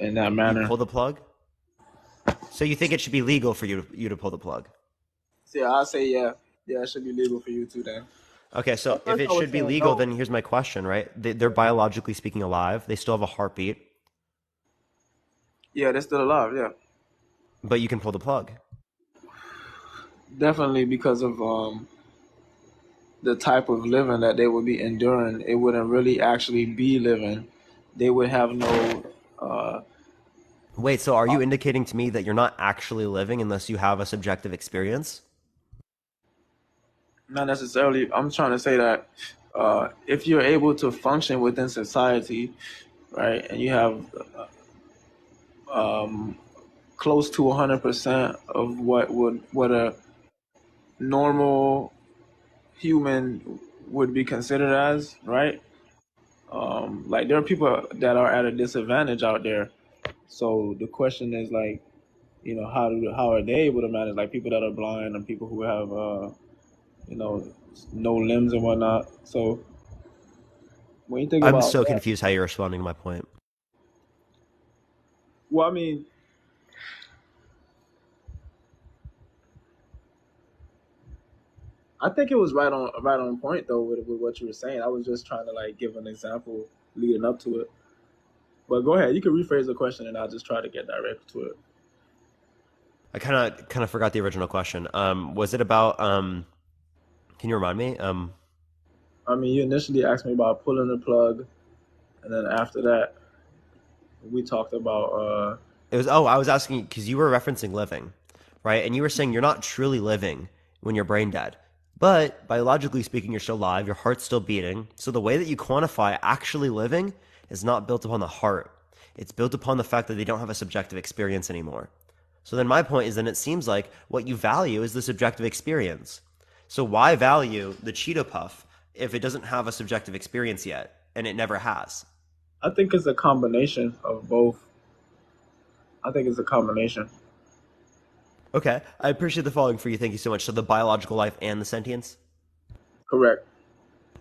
T: manner.
A: You pull the plug? So you think it should be legal for you to pull the plug?
T: So yeah, I'll say yeah. Yeah, it should be legal for you too then.
A: Okay, so if it should be legal, then here's my question, right? They're biologically speaking alive. They still have a heartbeat.
T: Yeah, they're still alive, yeah.
A: But you can pull the plug.
T: Definitely because of the type of living that they would be enduring. It wouldn't really actually be living. They would have no...
A: Wait, so are you indicating to me that you're not actually living unless you have a subjective experience?
T: Not necessarily. I'm trying to say that if you're able to function within society, right, and you have close to 100% of what a normal human would be considered as, right? Like there are people that are at a disadvantage out there. So the question is like, how are they able to manage like people that are blind and people who have no limbs and whatnot. So when you think
A: I'm
T: about
A: so
T: that,
A: confused how you're responding to my point.
T: well, I mean, I think it was right on point though with what you were saying. I was just trying to like give an example leading up to it. But go ahead, you can rephrase the question and I'll just try to get direct to it.
A: I kind of forgot the original question. Was it about can you remind me?
T: I mean, you initially asked me about pulling the plug, and then after that, we talked about.
A: It was I was asking because you were referencing living, right? And you were saying you're not truly living when you're brain dead, but biologically speaking, you're still alive. Your heart's still beating. So the way that you quantify actually living is not built upon the heart. It's built upon the fact that they don't have a subjective experience anymore. So then my point is then it seems like what you value is the subjective experience. So why value the Cheeto Puff if it doesn't have a subjective experience yet and it never has?
T: I think it's a combination of both. I think it's a combination.
A: Okay, I appreciate the following for you. Thank you so much. So the biological life and the sentience?
T: Correct.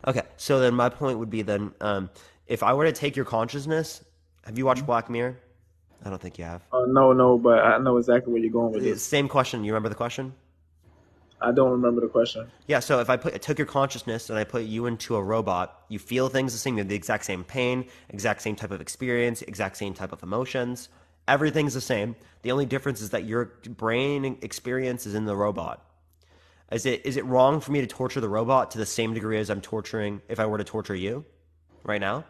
A: Okay, so then my point would be then if I were to take your consciousness, have you watched Black Mirror? I don't think you have.
T: No, but I know exactly where you're going with this.
A: Same question. You remember the question?
T: I don't remember the question.
A: Yeah, so if I took your consciousness and I put you into a robot, you feel things the same. You have the exact same pain, exact same type of experience, exact same type of emotions. Everything's the same. The only difference is that your brain experience is in the robot. Is it wrong for me to torture the robot to the same degree as I'm torturing if I were to torture you right now?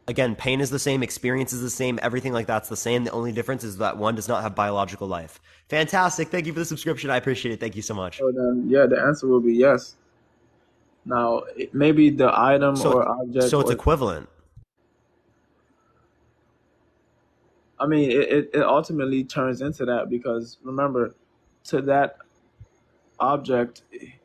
A: Again, pain is the same, experience is the same, everything like that's the same. The only difference is that one does not have biological life. Fantastic. Thank you for the subscription. I appreciate it. Thank you so much.
T: So then, yeah, the answer will be yes. Now, maybe the item
A: So,
T: or object
A: so it's
T: or
A: equivalent.
T: I mean, it ultimately turns into that because remember, to that object,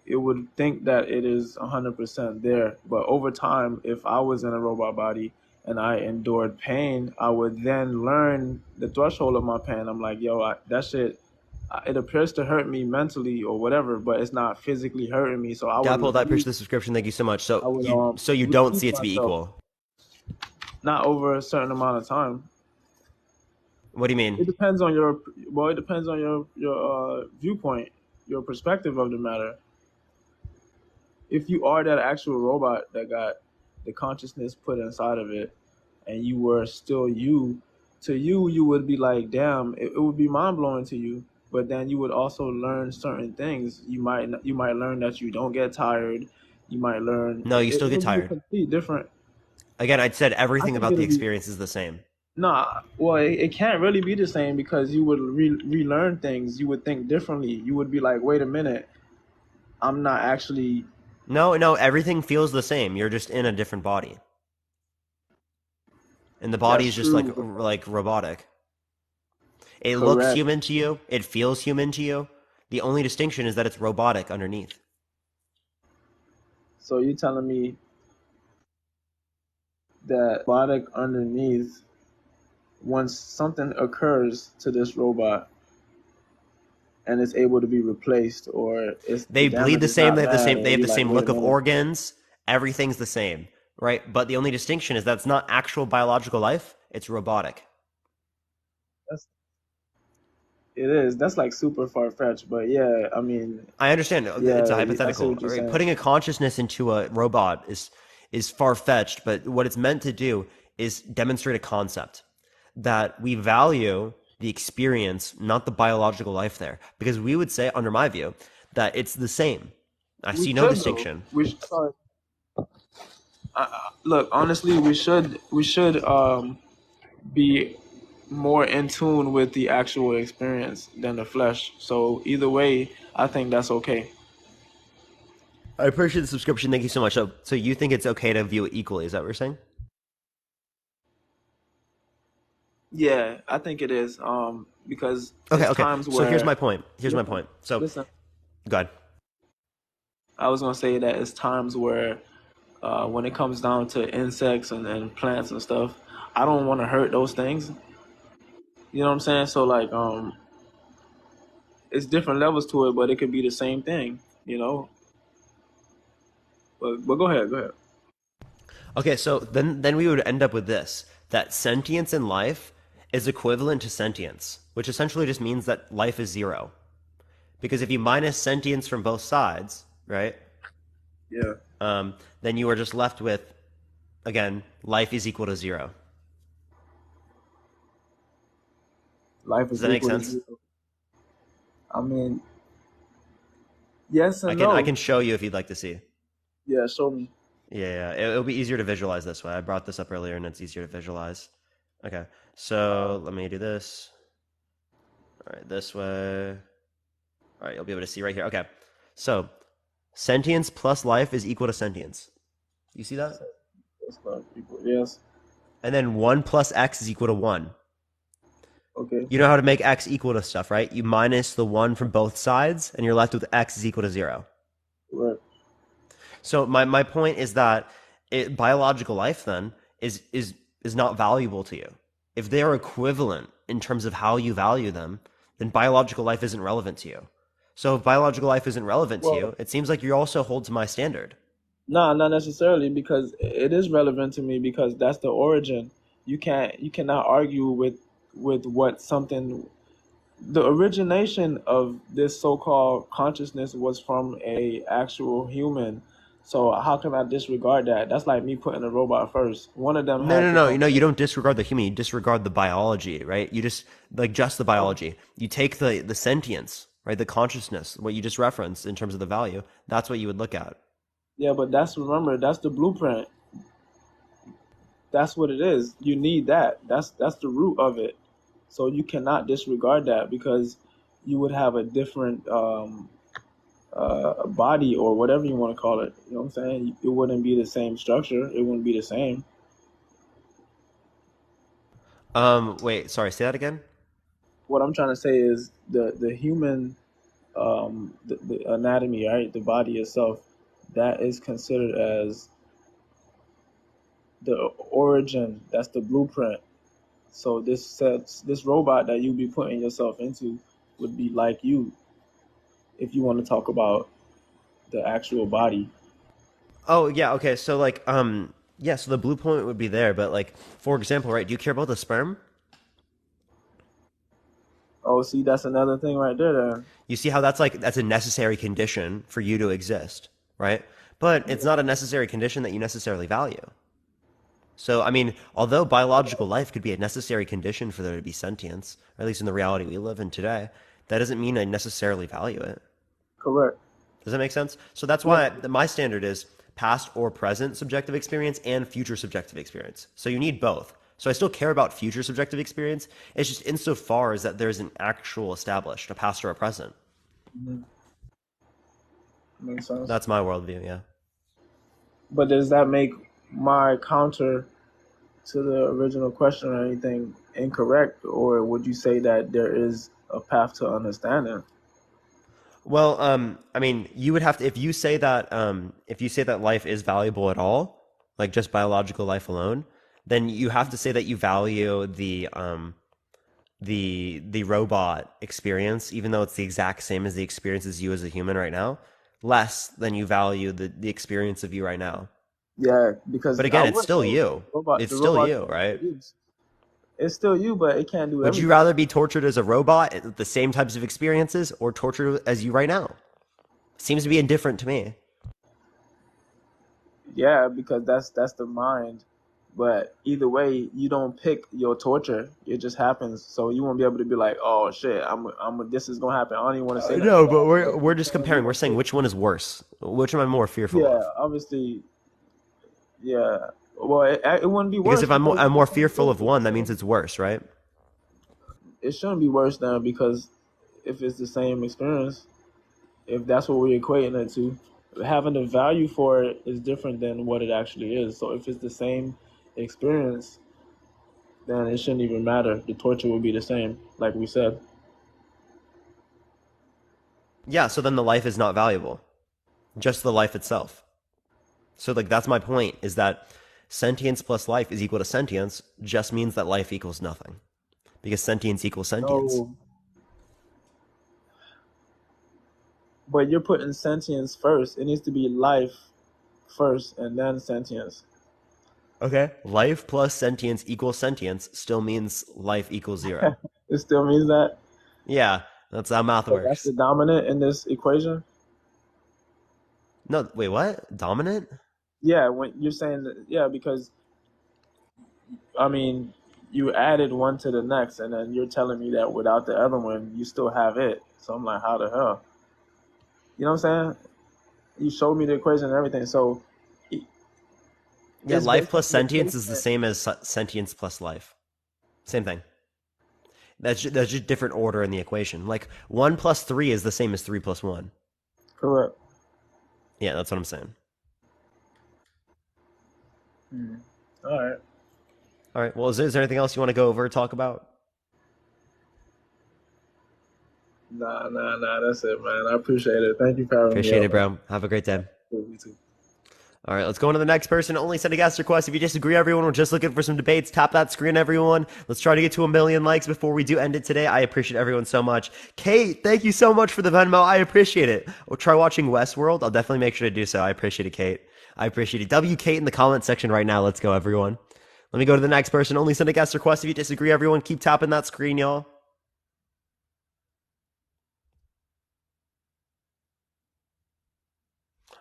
T: it would think that it is 100% there. But over time, if I was in a robot body and I endured pain, I would then learn the threshold of my pain. I'm like, yo, that shit, it appears to hurt me mentally or whatever, but it's not physically hurting me. So I would
A: Dapple, I appreciate
T: relieve,
A: the subscription. Thank you so much.
T: I would
A: So you don't
T: relieve
A: see it to be
T: myself,
A: equal.
T: not over a certain amount of time.
A: What do you mean?
T: It depends on your it depends on your viewpoint, your perspective of the matter. If you are that actual robot that got the consciousness put inside of it, and you were still you, to you, you would be like, damn, it would be mind blowing to you. But then you would also learn certain things. You might learn that you don't get tired. You might learn
A: No, you still get
T: it'll be a
A: tired.
T: complete different.
A: Again, I'd said
T: I
A: everything
T: think
A: about the
T: it'll be
A: experience is the same.
T: nah. Well, it can't really be the same because you would relearn things. You would think differently. You would be like, wait a minute, I'm not actually.
A: No, everything feels the same. You're just in a different body. And the body
T: That's
A: is just
T: true.
A: like robotic. It looks
T: Correct.
A: human to you. It feels human to you. The only distinction is that it's robotic underneath.
T: So you're telling me that robotic underneath, once something occurs to this robot and it's able to be replaced, or it's the
A: They bleed
T: damage
A: the
T: is
A: same.
T: not
A: They have the
T: bad,
A: same. They
T: or
A: have
T: you
A: the
T: like,
A: same
T: wait a
A: look of
T: minute.
A: organs. Everything's the same, right? But the only distinction is that it's not actual biological life. It's robotic.
T: It is. That's like super far fetched, but yeah, I mean,
A: I understand.
T: yeah,
A: It's a
T: I see
A: hypothetical.
T: what you're
A: Right?
T: saying.
A: Putting a consciousness into a robot is far fetched. But what it's meant to do is demonstrate a concept that we value the experience, not the biological life there. Because we would say, under my view, that it's the same. I
T: We
A: see no
T: should though.
A: distinction.
T: Sorry. Look, honestly, we should be more in tune with the actual experience than the flesh. So either way, I think that's okay.
A: I appreciate the subscription. Thank you so much. So you think it's okay to view it equally? Is that what you're saying?
T: Yeah, I think it is. Because
A: Okay,
T: it's
A: okay.
T: times
A: So here's
T: where
A: my point.
T: listen,
A: So,
T: listen.
A: go ahead.
T: I was gonna say that it's times where, when it comes down to insects and plants and stuff, I don't want to hurt those things. You know what I'm saying? So like, it's different levels to it, but it could be the same thing. You know. But go ahead, go ahead.
A: Okay, so then we would end up with this: that sentience in life is equivalent to sentience, which essentially just means that life is zero. Because if you minus sentience from both sides, right?
T: Yeah.
A: Then you are just left with, again, life is equal to zero.
T: Life
A: Does
T: is
A: that make
T: equal to
A: sense?
T: zero. I mean, yes
A: I
T: and
A: can I
T: no.
A: can show you if you'd like to see.
T: Yeah, show me.
A: Yeah. It'll be easier to visualize this way. I brought this up earlier, and it's easier to visualize. Okay, so let me do this. All right, this way. All right, you'll be able to see right here. Okay, so sentience plus life is equal to sentience. You see that?
T: Yes.
A: And then 1 plus x is equal to 1.
T: Okay.
A: You know how to make x equal to stuff, right? You minus the 1 from both sides, and you're left with x is equal to 0.
T: Right.
A: So my point is that biological life then is not valuable to you. If they are equivalent in terms of how you value them, then biological life isn't relevant to you. So if biological life isn't relevant to you, it seems like you also hold to my standard.
T: Nah, not necessarily, because it is relevant to me because that's the origin. You cannot argue with what something. The origination of this so-called consciousness was from a actual human. So how can I disregard that? That's like me putting a robot first. One of them
A: No,
T: had
A: no,
T: to
A: no.
T: come
A: You
T: first.
A: don't disregard the human. You disregard the biology, right? You just the biology. You take the sentience right? The consciousness, what you just referenced in terms of the value, that's what you would look at.
T: Yeah, but remember, that's the blueprint. That's what it is. You need that. That's the root of it. So you cannot disregard that, because you would have a different body, or whatever you want to call it. You know what I'm saying? It wouldn't be the same structure. It wouldn't be the same.
A: Wait, sorry, say that again.
T: What I'm trying to say is the human the anatomy, right? The body itself, that is considered as the origin. That's the blueprint. So this robot that you be putting yourself into would be like you, if you want to talk about the actual body.
A: Oh yeah, okay. So like, yeah. So the blue point would be there, but like, for example, right? Do you care about the sperm?
T: Oh, see, that's another thing right there. Then.
A: You see how that's a necessary condition for you to exist, right? But it's not a necessary condition that you necessarily value. So I mean, although biological life could be a necessary condition for there to be sentience, or at least in the reality we live in today, that doesn't mean I necessarily value it.
T: Correct.
A: Does that make sense? So that's why my standard is past or present subjective experience and future subjective experience. So you need both. So I still care about future subjective experience. It's just insofar as that there's an actual established, a past or a present.
T: Mm-hmm. Makes sense.
A: That's my worldview, yeah.
T: But does that make my counter to the original question or anything incorrect, or would you say that there is a path to understanding?
A: Well, I mean, you would have to if you say that life is valuable at all, like just biological life alone, then you have to say that you value the robot experience, even though it's the exact same as the experience as you as a human right now, less than you value the experience of you right now.
T: Yeah, because
A: But again, it's still you. It's still you, right?
T: It's still you, but it can't do
A: Would
T: everything.
A: you rather be tortured as a robot at the same types of experiences or tortured as you right now? Seems to be indifferent to me.
T: Yeah, because that's the mind. But either way, you don't pick your torture. It just happens. So you won't be able to be like, oh shit, this is gonna happen. I don't even want to say that.
A: No, but we're just comparing. We're saying which one is worse. Which am I more fearful of?
T: Yeah, obviously. Yeah. Well, it wouldn't be worse.
A: Because if I'm more fearful of one, that means it's worse, right?
T: It shouldn't be worse then, because if it's the same experience, if that's what we're equating it to, having a value for it is different than what it actually is. So if it's the same experience, then it shouldn't even matter. The torture will be the same, like we said.
A: Yeah, so then the life is not valuable. Just the life itself. So like that's my point, is that sentience plus life is equal to sentience just means that life equals nothing. Because sentience equals sentience.
T: No. But you're putting sentience first. It needs to be life first and then sentience.
A: Okay. Life plus sentience equals sentience still means life equals 0.
T: It still means that?
A: Yeah, that's how math
T: So
A: works.
T: that's the dominant in this equation?
A: No, wait, what? Dominant?
T: Yeah, when you're saying that, yeah, because I mean, you added one to the next, and then you're telling me that without the other one, you still have it. So I'm like, how the hell? You know what I'm saying? You showed me the equation and everything. So
A: yeah, life plus sentience is the same as sentience plus life. Same thing. That's just different order in the equation. Like 1 plus 3 is the same as 3 plus 1.
T: Correct.
A: Yeah, that's what I'm saying.
T: All right.
A: All right. Well, is there anything else you want to go over or talk about?
T: Nah. That's it, man. I appreciate it. Thank you for having me.
A: Appreciate it, bro. Have a great day.
T: You too.
A: All right, let's go on to the next person. Only send a guest request. If you disagree, everyone, we're just looking for some debates. Tap that screen, everyone. Let's try to get to 1 million likes before we do end it today. I appreciate everyone so much. Kate, thank you so much for the Venmo. I appreciate it. We'll try watching Westworld. I'll definitely make sure to do so. I appreciate it, Kate. I appreciate it. W Kate in the comment section right now. Let's go, everyone. Let me go to the next person. Only send a guest request. If you disagree, everyone, keep tapping that screen, y'all.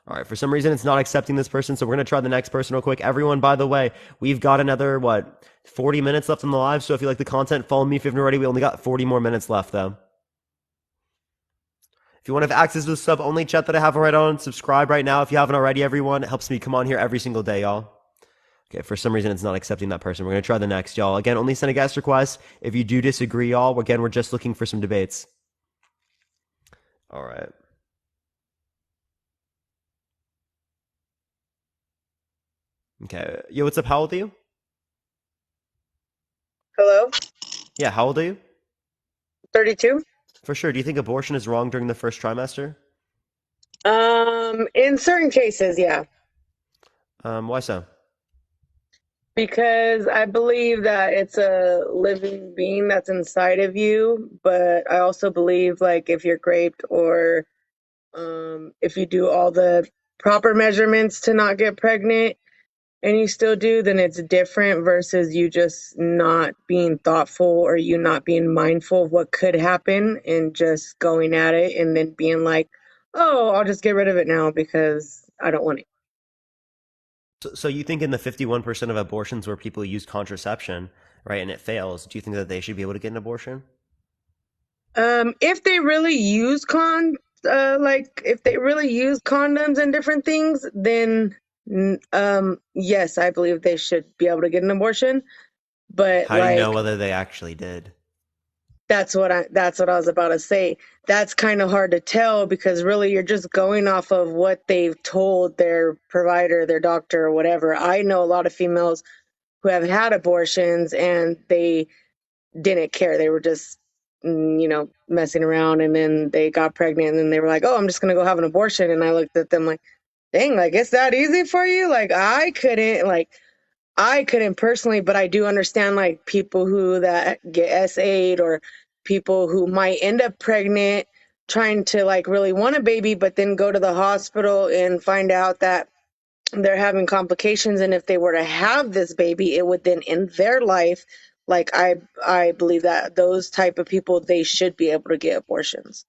A: All right, for some reason, it's not accepting this person, so we're going to try the next person real quick. Everyone, by the way, we've got another, 40 minutes left on the live, so if you like the content, follow me if you haven't already. We only got 40 more minutes left, though. If you want to have access to the sub-only chat that I have right on, subscribe right now if you haven't already, everyone. It helps me come on here every single day, y'all. Okay, for some reason it's not accepting that person. We're going to try the next, y'all. Again, only send a guest request. If you do disagree, y'all, again, we're just looking for some debates. All right. Okay. Yo, what's up? How old are you?
U: Hello?
A: Yeah, how old are you?
U: 32?
A: For sure. Do you think abortion is wrong during the first trimester?
U: In certain cases, yeah.
A: Why so?
U: Because I believe that it's a living being that's inside of you, but I also believe like if you're raped or if you do all the proper measurements to not get pregnant and you still do, then it's different versus you just not being thoughtful or you not being mindful of what could happen and just going at it and then being like, oh, I'll just get rid of it now because I don't want it.
A: So you think in the 51% of abortions where people use contraception, right, and it fails, do you think that they should be able to get an abortion?
U: If they really use like if they really use condoms and different things, then yes, I believe they should be able to get an abortion. But
A: How do you know
U: like
A: whether they actually did?
U: that's what I was about to say. That's kind of hard to tell because really you're just going off of what they've told their provider, their doctor, or whatever. I know a lot of females who have had abortions and they didn't care. They were just, messing around and then they got pregnant and then they were like, oh, I'm just going to go have an abortion. And I looked at them like, dang, like, it's that easy for you? Like, I couldn't personally, but I do understand like people who that get SA'd or people who might end up pregnant trying to like really want a baby, but then go to the hospital and find out that they're having complications. And if they were to have this baby, it would then end their life. Like I believe that those type of people, they should be able to get abortions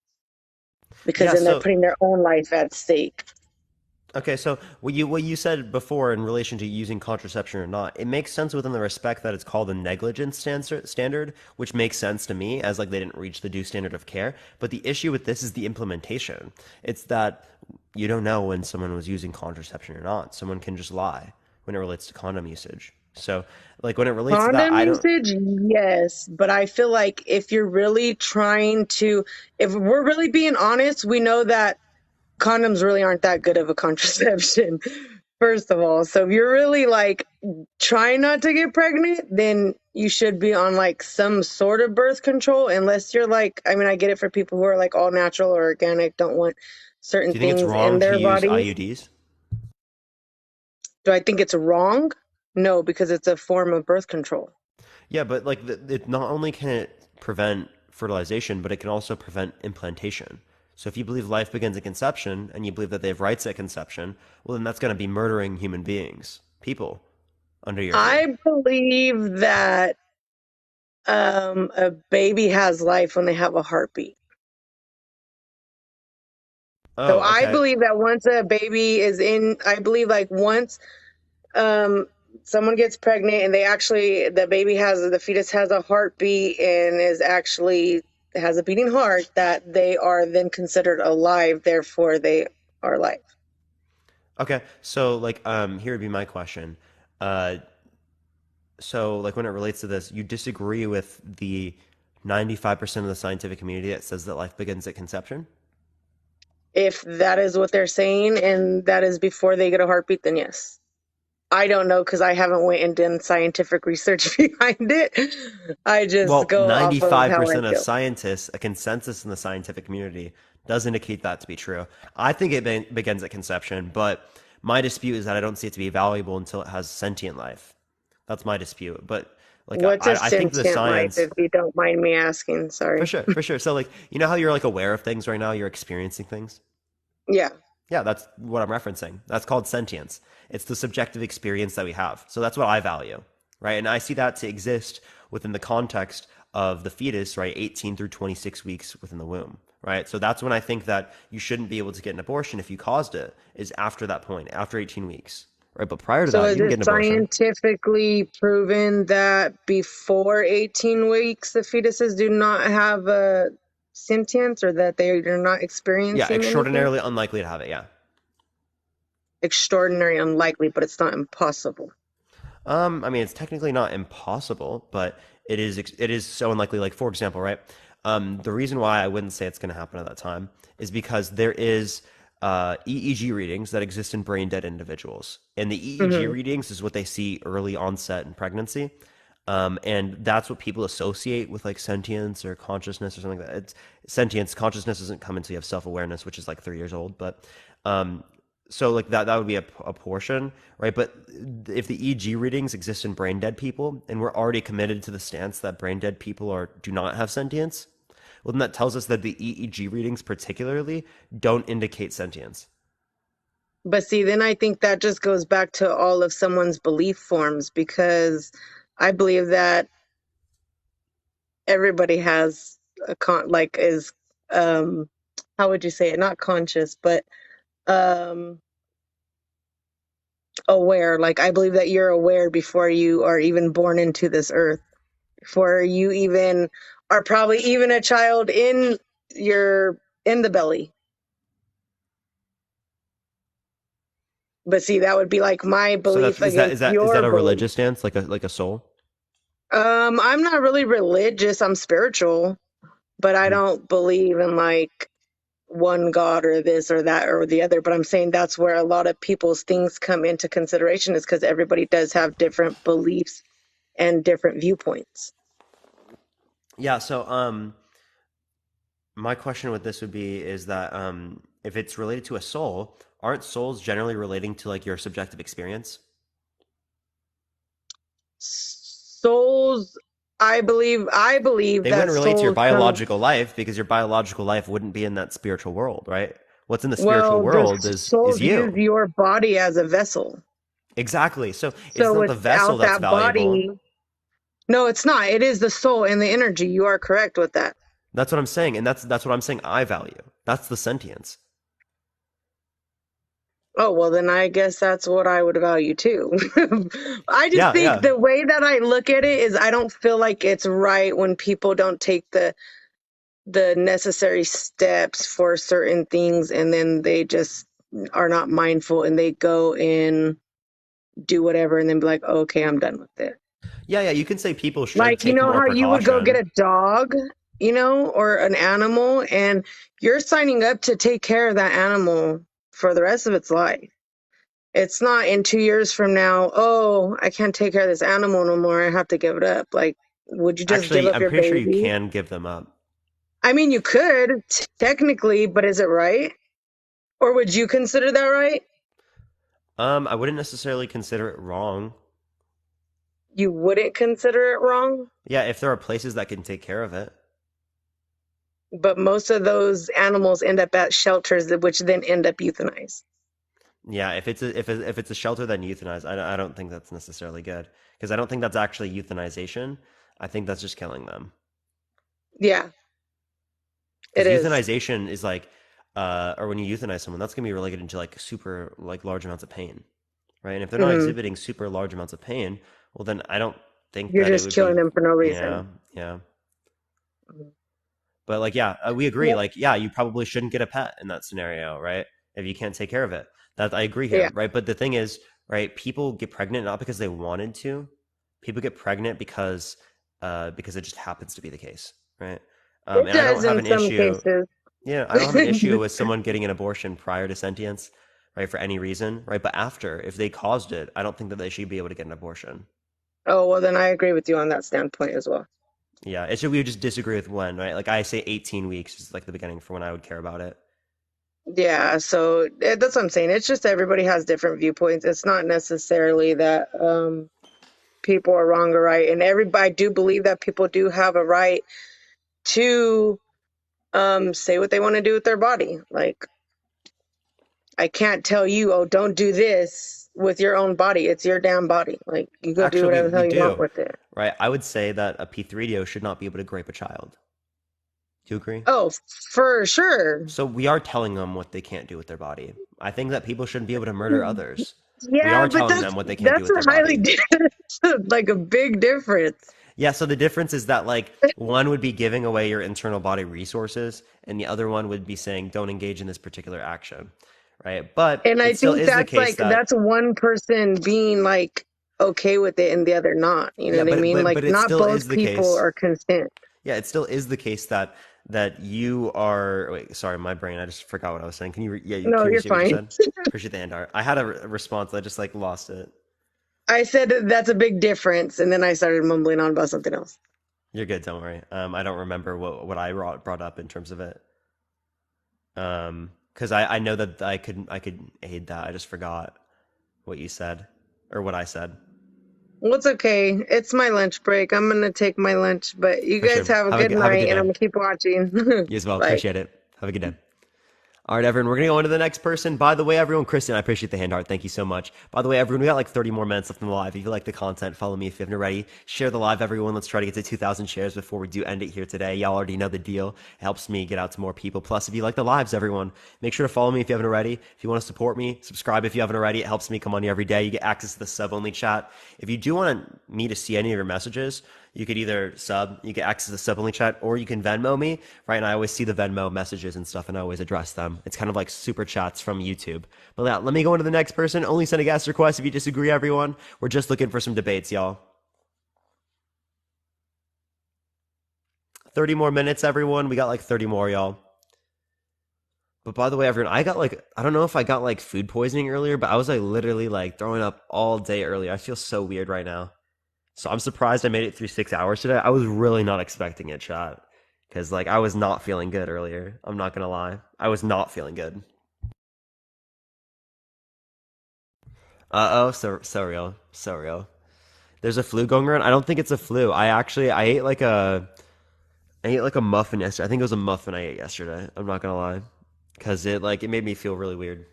U: because
A: Yeah,
U: then they're
A: so
U: putting their own life at stake.
A: okay, so what you said before in relation to using contraception or not, it makes sense within the respect that it's called a negligence standard, which makes sense to me as like they didn't reach the due standard of care. But the issue with this is the implementation. It's that you don't know when someone was using contraception or not. Someone can just lie when it relates to condom usage. So, like when it relates to that,
U: Condom
A: I don't.
U: usage, yes, but I feel like if you're really if we're really being honest, we know that condoms really aren't that good of a contraception, first of all. So if you're really like trying not to get pregnant, then you should be on like some sort of birth control, unless you're like, I mean, I get it for people who are like all natural or organic, don't want certain
A: Do you think it's
U: things in
A: wrong to
U: their
A: use
U: body.
A: IUDs?
U: Do I think it's wrong? No, because it's a form of birth control.
A: Yeah, but like it not only can it prevent fertilization, but it can also prevent implantation. So if you believe life begins at conception and you believe that they have rights at conception, well then that's going to be murdering human beings, people, under your view.
U: I believe that a baby has life when they have a heartbeat. So
A: Oh,
U: I
A: okay.
U: believe that once a baby is in, I believe like once um someone gets pregnant and the fetus has a heartbeat and is actually has a beating heart, that they are then considered alive, therefore they are alive.
A: Okay. So like here would be my question. Uh so like when it relates to this, you disagree with the 95% of the scientific community that says that life begins at conception?
U: If that is what they're saying and that is before they get a heartbeat, then yes. I don't know because I haven't went and done scientific research behind it. I just
A: Well,
U: go off of how I
A: 95% of
U: feel.
A: scientists, a consensus in the scientific community, does indicate that to be true. I think it begins at conception, but my dispute is that I don't see it to be valuable until it has sentient life. That's my dispute. But like
U: What's a
A: I think the
U: sentient life,
A: science,
U: if you don't mind me asking?
A: for
U: Sorry.
A: sure, for sure. So like you know how you're like aware of things right now, you're experiencing things.
U: Yeah.
A: Yeah, that's what I'm referencing. That's called sentience. It's the subjective experience that we have. So that's what I value, right? And I see that to exist within the context of the fetus, right? 18 through 26 weeks within the womb, right? So that's when I think that you shouldn't be able to get an abortion if you caused it, is after that point, after 18 weeks, right? But prior to
U: So
A: that, you
U: is
A: can get
U: it
A: an abortion.
U: scientifically proven that before 18 weeks, the fetuses do not have a sentience or that they're not
A: Yeah,
U: experiencing anything?
A: extraordinarily unlikely to have it. Yeah.
U: Extraordinary unlikely, but it's not impossible.
A: I mean, it's technically not impossible, but it is so unlikely. Like, for example, right? The reason why I wouldn't say it's going to happen at that time is because there is EEG readings that exist in brain dead individuals, and the EEG readings is what they see early onset in pregnancy, and that's what people associate with like sentience or consciousness or something like that. It's sentience. Consciousness doesn't come until you have self awareness, which is like 3 years old, but so like that would be a portion, right? But if the EEG readings exist in brain dead people, and we're already committed to the stance that brain dead people do not have sentience, well, then that tells us that the EEG readings particularly don't indicate sentience.
U: But see, then I think that just goes back to all of someone's belief forms, because I believe that everybody has is how would you say it? Not conscious, but um aware. Like, I believe that you're aware before you are even born into this earth, before you even are probably even a child in the belly. But see, that would be like my
A: So that's
U: belief against
A: is that
U: your
A: a
U: belief.
A: religious stance, like a soul?
U: I'm not really religious. I'm spiritual, but I don't believe in like one God or this or that or the other. But I'm saying that's where a lot of people's things come into consideration, is because everybody does have different beliefs and different viewpoints.
A: Yeah. So my question with this would be is that if it's related to a soul, aren't souls generally relating to like your subjective experience?
U: Souls, I believe
A: They
U: that
A: wouldn't relate to your
U: souls come.
A: biological life because your biological life wouldn't be in that spiritual world, right? What's in the spiritual
U: Well, the
A: world is
U: souls use
A: you.
U: your body as a vessel.
A: Exactly. So it's
U: So
A: not the vessel
U: without
A: that's
U: that
A: valuable.
U: body, no, it's not. It is the soul and the energy. You are correct with that.
A: That's what I'm saying, and that's what I'm saying I value. That's the sentience.
U: Oh, well, then I guess that's what I would value too. I just
A: Yeah,
U: think
A: yeah.
U: the way that I look at it is I don't feel like it's right when people don't take the necessary steps for certain things, and then they just are not mindful and they go and do whatever and then be like, okay, I'm done with it.
A: Yeah, you can say people should
U: Like, you
A: take
U: know
A: more
U: how you would go get
A: precaution.
U: a dog, or an animal, and you're signing up to take care of that animal for the rest of its life. It's not in 2 years from now, oh, I can't take care of this animal no more, I have to give it up. Like, would you just give
A: Actually,
U: up
A: I'm
U: your
A: pretty sure you
U: baby?
A: can give them up.
U: I mean, you could, technically, but is it right? Or would you consider that right?
A: I wouldn't necessarily consider it wrong.
U: You wouldn't consider it wrong?
A: Yeah, if there are places that can take care of it.
U: But most of those animals end up at shelters, which then end up euthanized.
A: Yeah, if it's a shelter then euthanized, I don't think that's necessarily good because I don't think that's actually euthanization. I think that's just killing them.
U: Yeah, it
A: Because
U: is.
A: euthanization is like, or when you euthanize someone, that's gonna be related into like super like large amounts of pain, right? And if they're not
U: Hmm.
A: exhibiting super large amounts of pain, well then I don't think
U: You're
A: that it
U: just
A: would
U: killing
A: be.
U: them for no
A: Yeah,
U: reason.
A: yeah.
U: Mhm.
A: But like, yeah, we agree.
U: Well,
A: Like, yeah, you probably shouldn't get a pet in that scenario, right? If you can't take care of it, that I agree here,
U: yeah,
A: right? But the thing is, right? People get pregnant not because they wanted to. People get pregnant because it just happens to be the case, right?
U: it
A: And I don't
U: does
A: have
U: in
A: an
U: some
A: issue.
U: cases.
A: Yeah, I don't have an issue with someone getting an abortion prior to sentience, right? For any reason, right? But after, if they caused it, I don't think that they should be able to get an abortion.
U: Oh, well, then I agree with you on that standpoint as well.
A: Yeah, it's just we would just disagree with when, right? Like I say 18 weeks is like the beginning for when I would care about it.
U: Yeah, so that's what I'm saying. It's just everybody has different viewpoints. It's not necessarily that people are wrong or right. And everybody, I do believe that people do have a right to say what they want to do with their body. Like, I can't tell you, oh, don't do this with your own body. It's your damn body. Like, you go do
A: Actually,
U: whatever the
A: we
U: hell you want
A: do,
U: with it.
A: right? I would say that a P3DO should not be able to grape a child. Do you agree?
U: Oh, for sure.
A: So we are telling them what they can't do with their body. I think that people shouldn't be able to murder others. We
U: Yeah,
A: are
U: but
A: telling
U: that's
A: them what they can't do
U: that's
A: with their
U: a highly
A: body.
U: like a big difference.
A: Yeah, so the difference is that like one would be giving away your internal body resources, and the other one would be saying don't engage in this particular action, right? But
U: And I
A: it still
U: think
A: is the
U: that's
A: case
U: like
A: that
U: that's one person being like okay with it and the other not. You know
A: yeah,
U: what I
A: but
U: mean?
A: but
U: Like
A: but it
U: not
A: still
U: both
A: is the
U: people
A: case.
U: are consent.
A: Yeah, it still is the case that you are. Wait, sorry, my brain. I just forgot what I was saying. Can you? Yeah,
U: No,
A: can you
U: you're
A: restate what you
U: fine.
A: said? Appreciate the hand art. I had a response. I just like lost it.
U: I said that that's a big difference, and then I started mumbling on about something else.
A: You're good. Don't worry. I don't remember what I brought up in terms of it. Because I know that I could aid that. I just forgot what you said or what I said.
U: Well, it's okay. It's my lunch break. I'm gonna take my lunch, but you
A: For
U: guys
A: sure.
U: have a good
A: Have a
U: night,
A: good
U: and I'm
A: day.
U: gonna keep watching.
A: You as well.
U: Bye.
A: Appreciate it. Have a good day. All right, everyone, we're going to go on to the next person. By the way, everyone, Kristen, I appreciate the hand art. Thank you so much. By the way, everyone, we got like 30 more minutes left in the live. If you like the content, follow me if you haven't already. Share the live, everyone. Let's try to get to 2,000 shares before we do end it here today. Y'all already know the deal. It helps me get out to more people. Plus, if you like the lives, everyone, make sure to follow me if you haven't already. If you want to support me, subscribe if you haven't already. It helps me come on here every day. You get access to the sub-only chat. If you do want me to see any of your messages, you could either you get access to the sub-only chat, or you can Venmo me, right? And I always see the Venmo messages and stuff, and I always address them. It's kind of like super chats from YouTube. But yeah, let me go into the next person. Only send a guest request if you disagree, everyone. We're just looking for some debates, y'all. 30 more minutes, everyone. We got like 30 more, y'all. But by the way, everyone, I don't know if I got like food poisoning earlier, but I was like literally like throwing up all day earlier. I feel so weird right now. So I'm surprised I made it through 6 hours today. I was really not expecting it, chat. Because, like, I was not feeling good earlier. I'm not going to lie. I was not feeling good. Uh-oh, so real. So real. There's a flu going around. I don't think it's a flu. I ate like a muffin yesterday. I think it was a muffin I ate yesterday. I'm not going to lie. Because it made me feel really weird.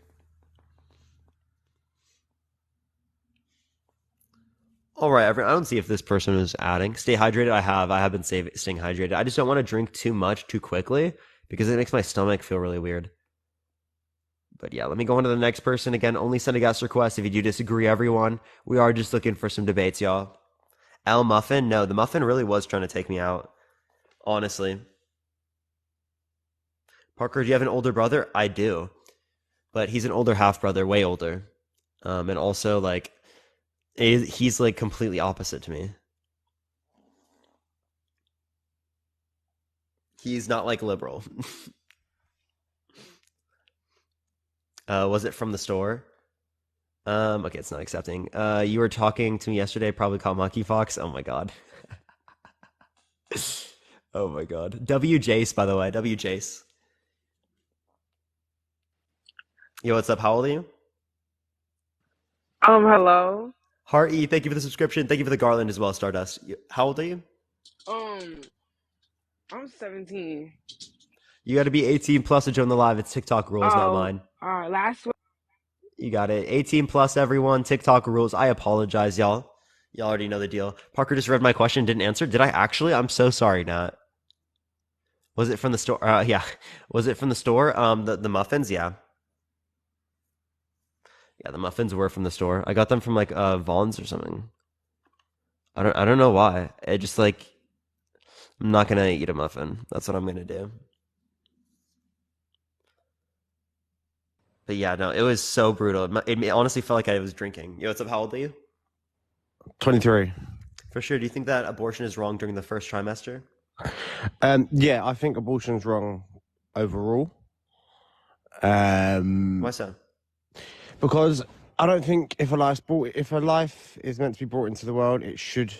A: All right, everyone. I don't see if this person is adding. Stay hydrated. I have been staying hydrated. I just don't want to drink too much too quickly because it makes my stomach feel really weird. But yeah, let me go on to the next person. Again, only send a guest request if you do disagree, everyone. We are just looking for some debates, y'all. Al Muffin? No, the Muffin really was trying to take me out. Honestly. Parker, do you have an older brother? I do. But he's an older half brother, way older. And also, like, he's like completely opposite to me. He's not like liberal. Was it from the store? Okay, it's not accepting. You were talking to me yesterday, probably called Monkey Fox. Oh my god. Oh my god. W Jace, by the way. W Jace. Yo, what's up? How old are you?
C: Hello.
A: Heart E, thank you for the subscription. Thank you for the garland as well, Stardust. How old are you?
C: I'm 17.
A: You got to be 18 plus to join the live. It's TikTok rules, not mine.
C: Last week.
A: You got it. 18 plus, everyone. TikTok rules. I apologize, y'all. Y'all already know the deal. Parker just read my question, didn't answer. Did I actually? I'm so sorry, Nat. Was it from the store? Yeah. Was it from the store? The muffins, yeah. Yeah, the muffins were from the store. I got them from like Vaughn's or something. I don't know why. I just like I'm not gonna eat a muffin. That's what I'm gonna do. But yeah, no, it was so brutal. It honestly felt like I was drinking. Yo, what's up? How old are you?
V: 23.
A: For sure. Do you think that abortion is wrong during the first trimester?
V: Yeah, I think abortion's wrong overall.
A: Why so?
V: Because I don't think if a life is meant to be brought into the world, it should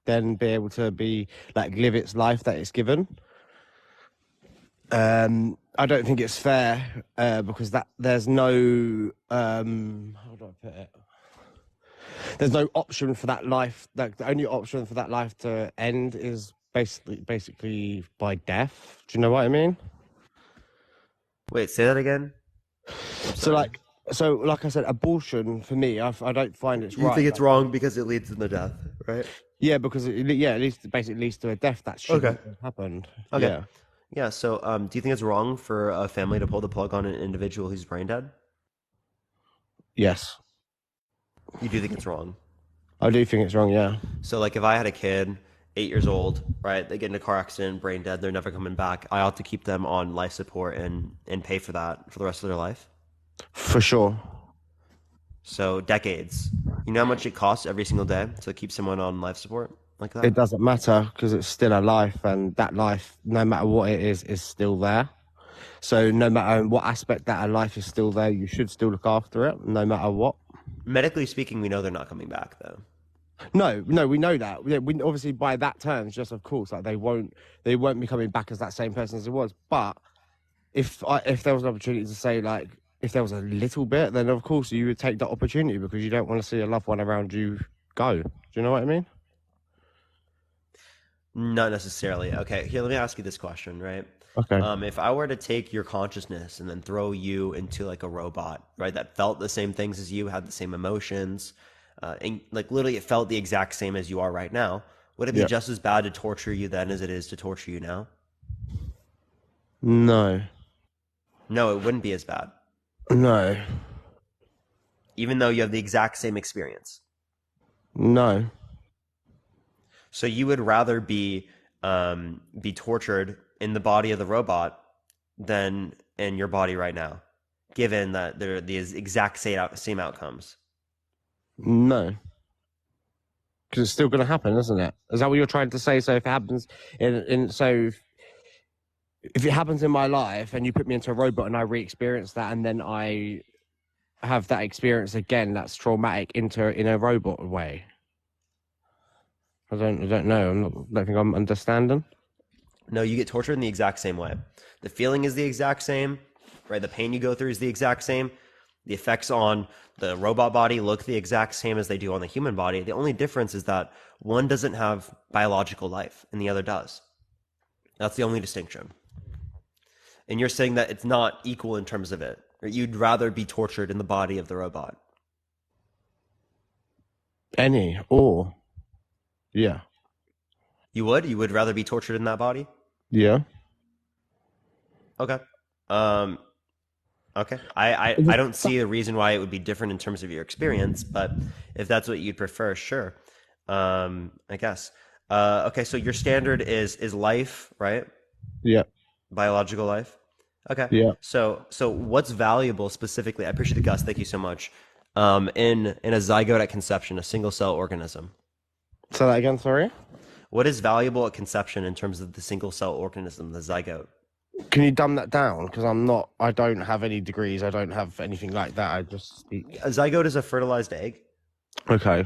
V: then be able to be like live its life that it's given. I don't think it's fair because there's no how do I put it? There's no option for that life. Like the only option for that life to end is basically by death. Do you know what I mean?
A: Wait, say that again.
V: So like I said, abortion for me, I don't find it's
A: You
V: right.
A: think it's wrong because it leads to the death, right?
V: Yeah, because it basically leads to a death that shouldn't have happened.
A: Okay.
V: Yeah.
A: Yeah. So, do you think it's wrong for a family to pull the plug on an individual who's brain dead?
V: Yes.
A: You do think it's wrong?
V: I do think it's wrong. Yeah.
A: So, like, if I had a kid 8 years old, right? They get in a car accident, brain dead, they're never coming back. I ought to keep them on life support and pay for that for the rest of their life.
V: For sure.
A: So decades. You know how much it costs every single day to keep someone on life support like that?
V: It doesn't matter because it's still a life, and that life, no matter what it is still there. So no matter what aspect that a life is still there, you should still look after it, no matter what.
A: Medically speaking, we know they're not coming back, though.
V: No, we know that. We obviously by that terms, just of course, like they won't be coming back as that same person as it was. But if there was an opportunity to say, like, if there was a little bit, then of course you would take that opportunity because you don't want to see a loved one around you go. Do you know what I mean?
A: Not necessarily. Okay, here, let me ask you this question, right?
V: Okay.
A: If I were to take your consciousness and then throw you into like a robot, right, that felt the same things as you, had the same emotions, and like literally it felt the exact same as you are right now, would it be
V: Yeah.
A: just as bad to torture you then as it is to torture you now?
V: No.
A: No, it wouldn't be as bad,
V: No.
A: even though you have the exact same experience.
V: No.
A: So you would rather be tortured in the body of the robot than in your body right now, given that they're the exact same outcomes.
V: No. Because it's still going to happen, isn't it? Is that what you're trying to say? So if it happens if it happens in my life and you put me into a robot and I re-experience that and then I have that experience again, that's traumatic in a robot way. I don't know. I don't think I'm understanding.
A: No, you get tortured in the exact same way. The feeling is the exact same, right? The pain you go through is the exact same. The effects on the robot body look the exact same as they do on the human body. The only difference is that one doesn't have biological life and the other does. That's the only distinction. And you're saying that it's not equal in terms of it. Or you'd rather be tortured in the body of the robot.
V: Yeah.
A: You would? You would rather be tortured in that body?
V: Yeah.
A: Okay. Okay. I don't see a reason why it would be different in terms of your experience, but if that's what you'd prefer, sure. I guess. Okay, so your standard is life, right?
V: Yeah.
A: Biological life. Okay.
V: Yeah.
A: So what's valuable specifically? I appreciate the Gus. Thank you so much. In a zygote at conception, a single cell organism.
V: Say that again. Sorry.
A: What is valuable at conception in terms of the single cell organism, the zygote?
V: Can you dumb that down? Because I don't have any degrees. I don't have anything like that. I just speak.
A: A zygote is a fertilized egg.
V: Okay.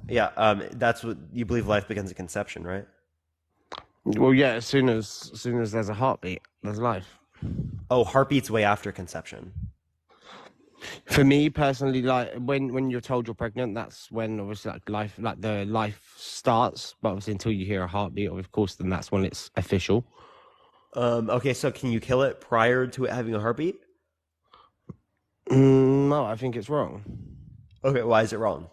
A: Yeah. That's what you believe life begins at conception, right?
V: Well, yeah. As soon as there's a heartbeat, there's life.
A: Oh, heartbeat's way after conception.
V: For me personally, like when you're told you're pregnant, that's when obviously the life starts. But obviously until you hear a heartbeat, of course, then that's when it's official.
A: Okay, so can you kill it prior to it having a heartbeat?
V: No, I think it's wrong.
A: Okay, why is it wrong?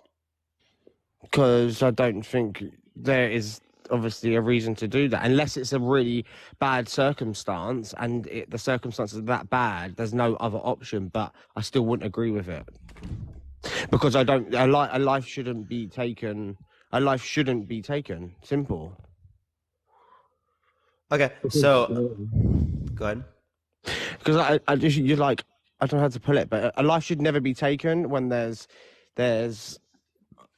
V: Because I don't think there is obviously a reason to do that unless it's a really bad circumstance and the circumstances are that bad. There's no other option, but I still wouldn't agree with it because I don't. A life shouldn't be taken. A life shouldn't be taken. Simple.
A: Okay, so go ahead.
V: Because I don't know how to put it, but a life should never be taken when there's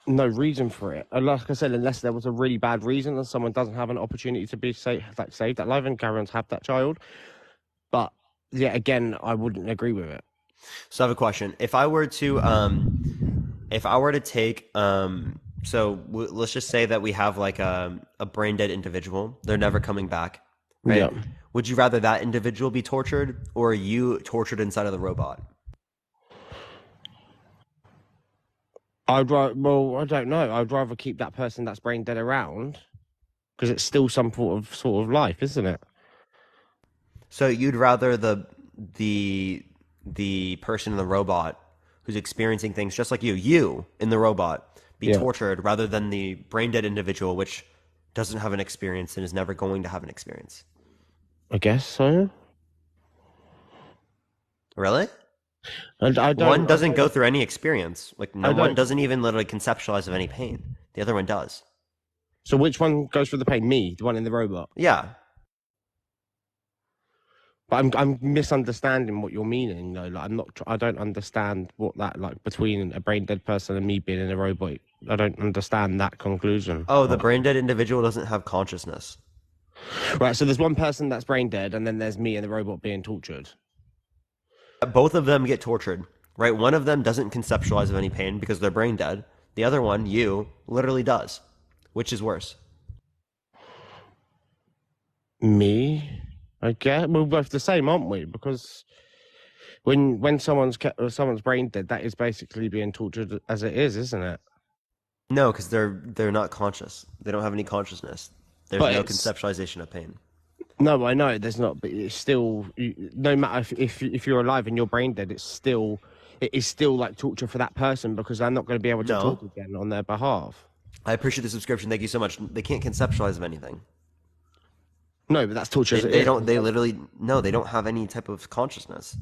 V: no reason for it. And like I said, unless there was a really bad reason and someone doesn't have an opportunity to be saved that life and carry on to have that child. But yeah, again, I wouldn't agree with it.
A: So I have a question. If I were to take let's just say that we have like a brain dead individual. They're never coming back, right?
V: Yeah.
A: Would you rather that individual be tortured or you tortured inside of the robot?
V: I don't know. I'd rather keep that person that's brain dead around because it's still some sort of life, isn't it?
A: So you'd rather the person in the robot who's experiencing things just like you in the robot, be tortured rather than the brain dead individual, which doesn't have an experience and is never going to have an experience.
V: I guess so.
A: Really?
V: I don't,
A: one doesn't go through any experience. Like one doesn't even literally conceptualize of any pain. The other one does.
V: So which one goes through the pain? Me, the one in the robot.
A: Yeah.
V: But I'm misunderstanding what you're meaning though. Like I don't understand what that like between a brain dead person and me being in a robot. I don't understand that conclusion.
A: Oh, the brain dead individual doesn't have consciousness.
V: Right, so there's one person that's brain dead, and then there's me and the robot being tortured.
A: Both of them get tortured, right? One of them doesn't conceptualize of any pain because they're brain dead. The other one, you, literally does. Which is worse?
V: Me? I guess we're both the same, aren't we? Because when someone's brain dead, that is basically being tortured as it is, isn't it?
A: No, because they're not conscious. They don't have any consciousness. There's no conceptualization of pain.
V: No, I know there's not, but it's still no matter if you're alive and you're brain dead, it is still like torture for that person because I'm not going to be able to talk again on their behalf.
A: I appreciate the subscription. Thank you so much. They can't conceptualize of anything.
V: No, but that's torture.
A: They don't. They literally no. They don't have any type of consciousness.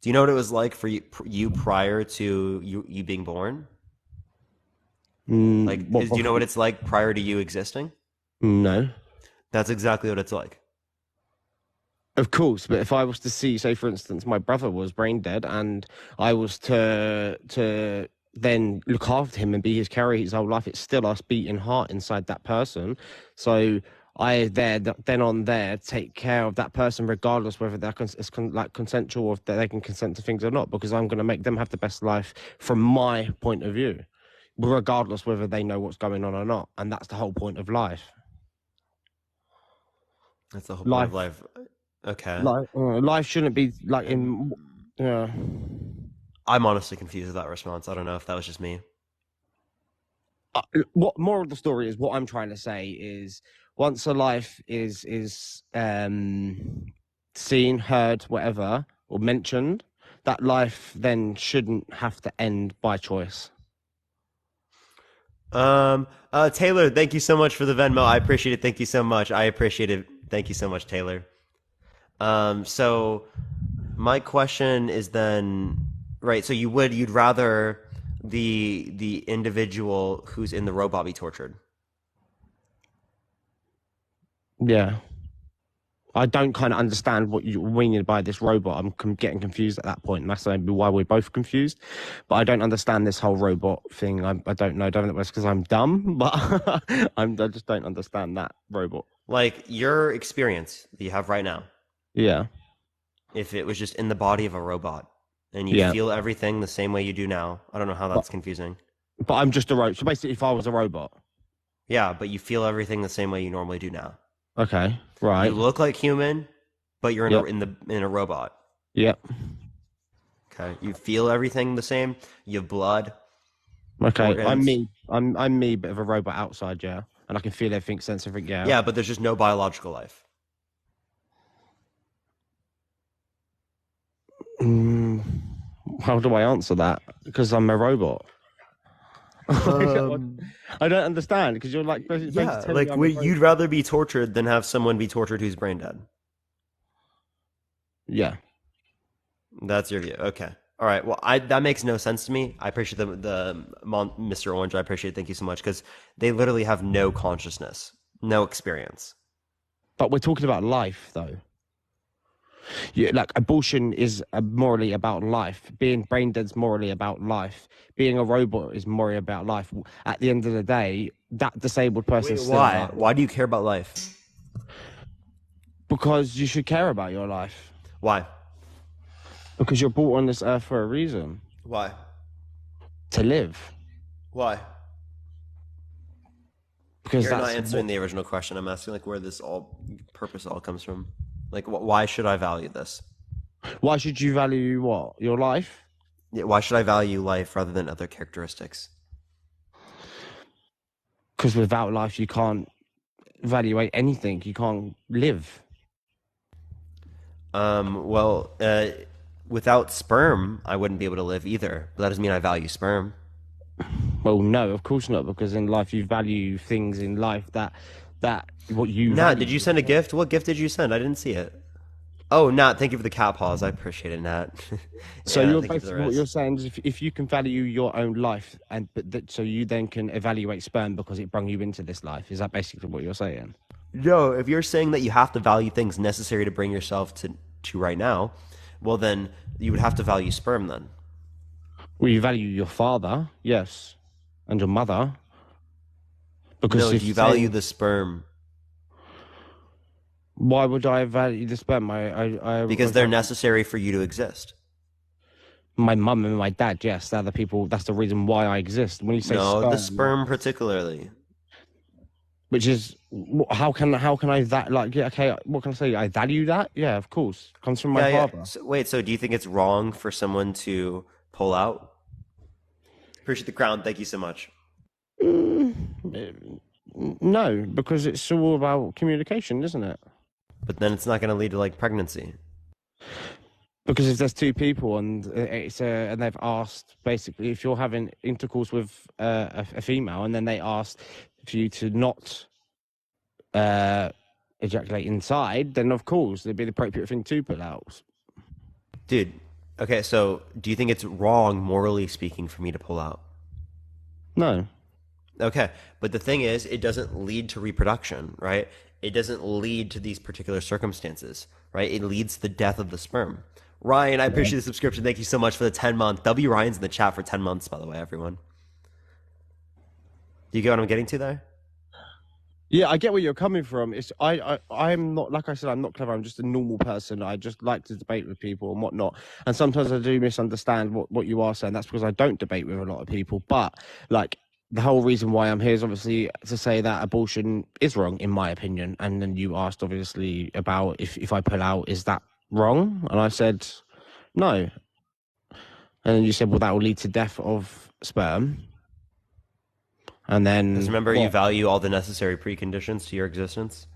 A: Do you know what it was like for you prior to you being born? Do you know what it's like prior to you existing?
V: No.
A: That's exactly what it's like.
V: Of course, but if I was to see, say, for instance, my brother was brain dead, and I was to then look after him and be his carrier his whole life, it's still us beating heart inside that person. So I there take care of that person regardless whether they're consensual or if they can consent to things or not, because I'm going to make them have the best life from my point of view, regardless whether they know what's going on or not, and that's the whole point of life.
A: That's the whole point of life. Okay.
V: Life shouldn't be like in. Yeah.
A: I'm honestly confused with that response. I don't know if that was just me.
V: What moral of the story is? What I'm trying to say is, once a life is seen, heard, whatever, or mentioned, that life then shouldn't have to end by choice.
A: Taylor, thank you so much for the Venmo. I appreciate it. Thank you so much. I appreciate it. Thank you so much, Taylor. So my question is then, right, so you'd rather the individual who's in the robot be tortured?
V: Yeah. I don't kind of understand what you mean by this robot. I'm getting confused at that point, and that's maybe why we're both confused. But I don't understand this whole robot thing. I don't know. I don't know if it's because I'm dumb, but I just don't understand that robot.
A: Like your experience that you have right now.
V: Yeah.
A: If it was just in the body of a robot and you feel everything the same way you do now, I don't know how that's confusing.
V: But I'm just a robot. So basically, if I was a robot.
A: Yeah, but you feel everything the same way you normally do now.
V: Okay, right.
A: You look like human, but you're in a robot.
V: Yep.
A: Okay. You feel everything the same. You have blood.
V: Okay,
A: organs.
V: I'm me, bit of a robot outside, yeah, and I can feel everything, sense everything, yeah.
A: Yeah, but there's just no biological life.
V: How do I answer that? Because I'm a robot. I don't understand because you're like,
A: yeah, like you'd rather be tortured than have someone be tortured who's brain dead.
V: Yeah,
A: that's your view. Okay, all right. Well, that makes no sense to me. I appreciate the Mr. Orange. I appreciate it. Thank you so much because they literally have no consciousness, no experience.
V: But we're talking about life, though. Yeah, like abortion is morally about life. Being brain dead is morally about life. Being a robot is morally about life. At the end of the day, that disabled person.
A: Why? Why do you care about life?
V: Because you should care about your life.
A: Why?
V: Because you're brought on this earth for a reason.
A: Why?
V: To live.
A: Why?
V: Because
A: you're not answering the original question. I'm asking like where this purpose all comes from. Like, why should I value this?
V: Why should you value what? Your life?
A: Yeah, why should I value life rather than other characteristics?
V: Because without life, you can't evaluate anything. You can't live.
A: Well, without sperm, I wouldn't be able to live either. But that doesn't mean I value sperm.
V: Well, no, of course not. Because in life, you value things in life that what you.
A: Nah, did you send a gift? What gift did you send? I didn't see it. Oh, Nat, thank you for the cat pause. I appreciate it, Nat.
V: So
A: Yeah,
V: you're
A: thank you for the
V: basically what you're
A: rest.
V: saying is if you can value your own life so you then can evaluate sperm because it brung you into this life. Is that basically what you're saying?
A: No, if you're saying that you have to value things necessary to bring yourself to right now, well then you would have to value sperm then.
V: Well, you value your father, yes, and your mother, because
A: No, do
V: if
A: you value
V: saying
A: the sperm?
V: why would I value the sperm? I
A: Because they're
V: value
A: necessary for you to exist.
V: my mum and my dad. Yes, they're the people. That's the reason why I exist. When you say
A: No, the
V: sperm,
A: sperm particularly.
V: which is how can I that like yeah, okay, what can I say? I value that. Yeah, of course, comes from my
A: Yeah, yeah.
V: father.
A: So, wait, so do you think it's wrong for someone to pull out? Appreciate the crown. Thank you so much.
V: No, because it's all about communication, isn't it?
A: But then it's not going to lead to like pregnancy.
V: Because if there's two people and and they've asked basically if you're having intercourse with a female and then they ask for you to not ejaculate inside, then of course it'd be the appropriate thing to pull out.
A: Dude, okay, so do you think it's wrong, morally speaking, for me to pull out?
V: No.
A: Okay, but the thing is, it doesn't lead to reproduction, right? It doesn't lead to these particular circumstances, right? It leads to the death of the sperm. Ryan, I appreciate the subscription. Thank you so much for the 10-month. W Ryan's in the chat for 10 months, by the way, everyone. Do you get what I'm getting to there?
V: Yeah, I get where you're coming from. I'm not, like I said, I'm not clever. I'm just a normal person. I just like to debate with people and whatnot. And sometimes I do misunderstand what you are saying. That's because I don't debate with a lot of people. But like the whole reason why I'm here is obviously to say that abortion is wrong, in my opinion. And then you asked obviously about if I pull out, is that wrong? And I said no. And then you said, well, that will lead to death of sperm. And then
A: Because remember, you
V: what?
A: value all the necessary preconditions to your existence.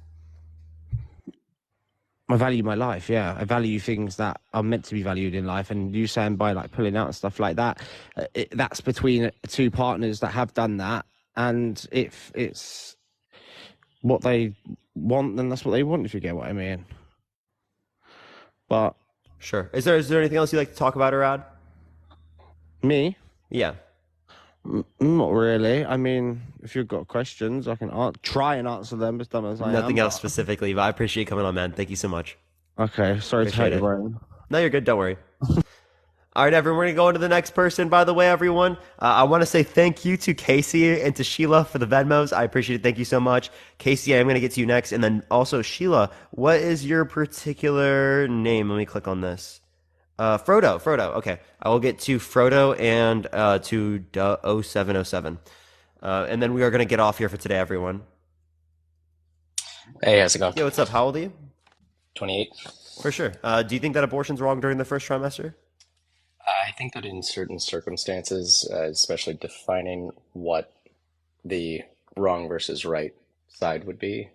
V: I value my life, yeah. I value things that are meant to be valued in life. And you saying by like pulling out and stuff like that, that's between two partners that have done that. And if it's what they want, then that's what they want, if you get what I mean. But
A: sure. Is there anything else you'd like to talk about, Arad?
V: Me?
A: Yeah.
V: Not really. I mean, if you've got questions, I can try and answer them as dumb as I am.
A: Nothing else specifically, but I appreciate you coming on, man. Thank you so much.
V: Okay, sorry to hurt you, Ryan.
A: No, you're good. Don't worry. All right, everyone, we're going to go on to the next person. By the way, everyone, I want to say thank you to Casey and to Sheila for the Venmos. I appreciate it. Thank you so much. Casey, I'm going to get to you next. And then also, Sheila, what is your particular name? Let me click on this. Frodo. Okay. I will get to Frodo and to 0707. And then we are going to get off here for today, everyone.
B: Hey, how's it going?
A: Yeah, what's up? How old are you?
B: 28.
A: For sure. Do you think that abortion's wrong during the first trimester?
B: I think that in certain circumstances, especially defining what the wrong versus right side would be,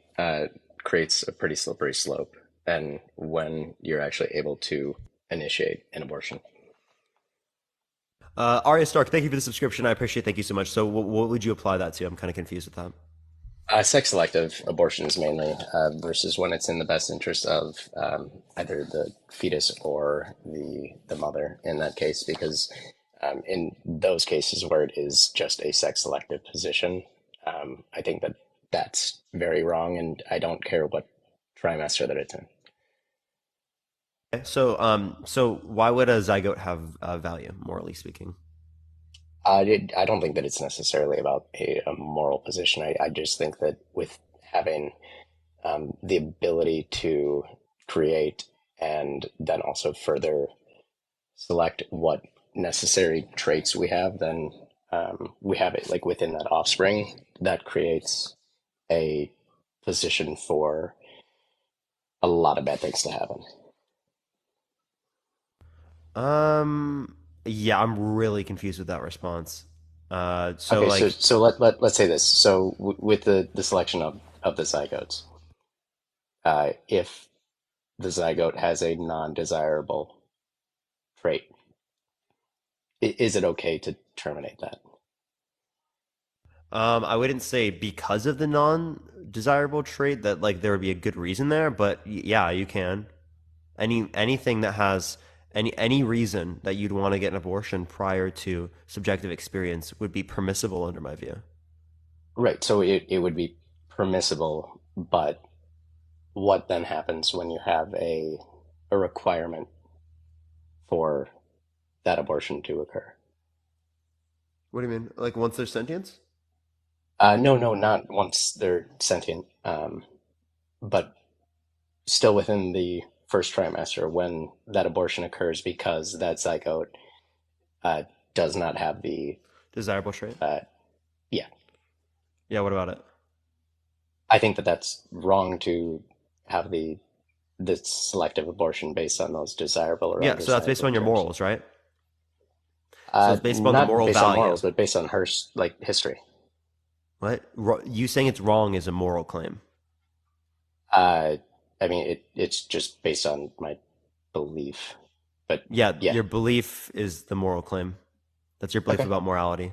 B: creates a pretty slippery slope. And when you're actually able to initiate an abortion.
A: Arya Stark, thank you for the subscription. I appreciate it. Thank you so much. So what would you apply that to? I'm kind of confused with that.
B: Sex selective abortions mainly, versus when it's in the best interest of either the fetus or the mother in that case, because in those cases where it is just a sex selective position, I think that that's very wrong, and I don't care what trimester that it's in.
A: Okay, so why would a zygote have value, morally speaking?
B: I don't think that it's necessarily about a moral position. I just think that with having the ability to create and then also further select what necessary traits we have, then we have it like within that offspring that creates a position for a lot of bad things to happen.
A: Yeah, I'm really confused with that response.
B: So let's say this. So with the selection of the zygotes, if the zygote has a non-desirable trait, is it okay to terminate that?
A: I wouldn't say because of the non-desirable trait that like there would be a good reason there, but yeah, you can. Anything that has any reason that you'd want to get an abortion prior to subjective experience would be permissible under my view.
B: Right. So it would be permissible, but what then happens when you have a requirement for that abortion to occur?
A: What do you mean? Like once they're sentient?
B: No, not once they're sentient, but still within the first trimester when that abortion occurs because that zygote does not have the
A: desirable trait.
B: Yeah.
A: Yeah. What about it?
B: I think that that's wrong to have the selective abortion based on those desirable or
A: Yeah. So that's based on your
B: traits.
A: morals, right? So it's based on the
B: Not
A: moral
B: based
A: value.
B: on morals, but based on her history.
A: What? You saying it's wrong is a moral claim.
B: I mean, it's just based on my belief, but
A: yeah, your belief is the moral claim. That's your belief about morality.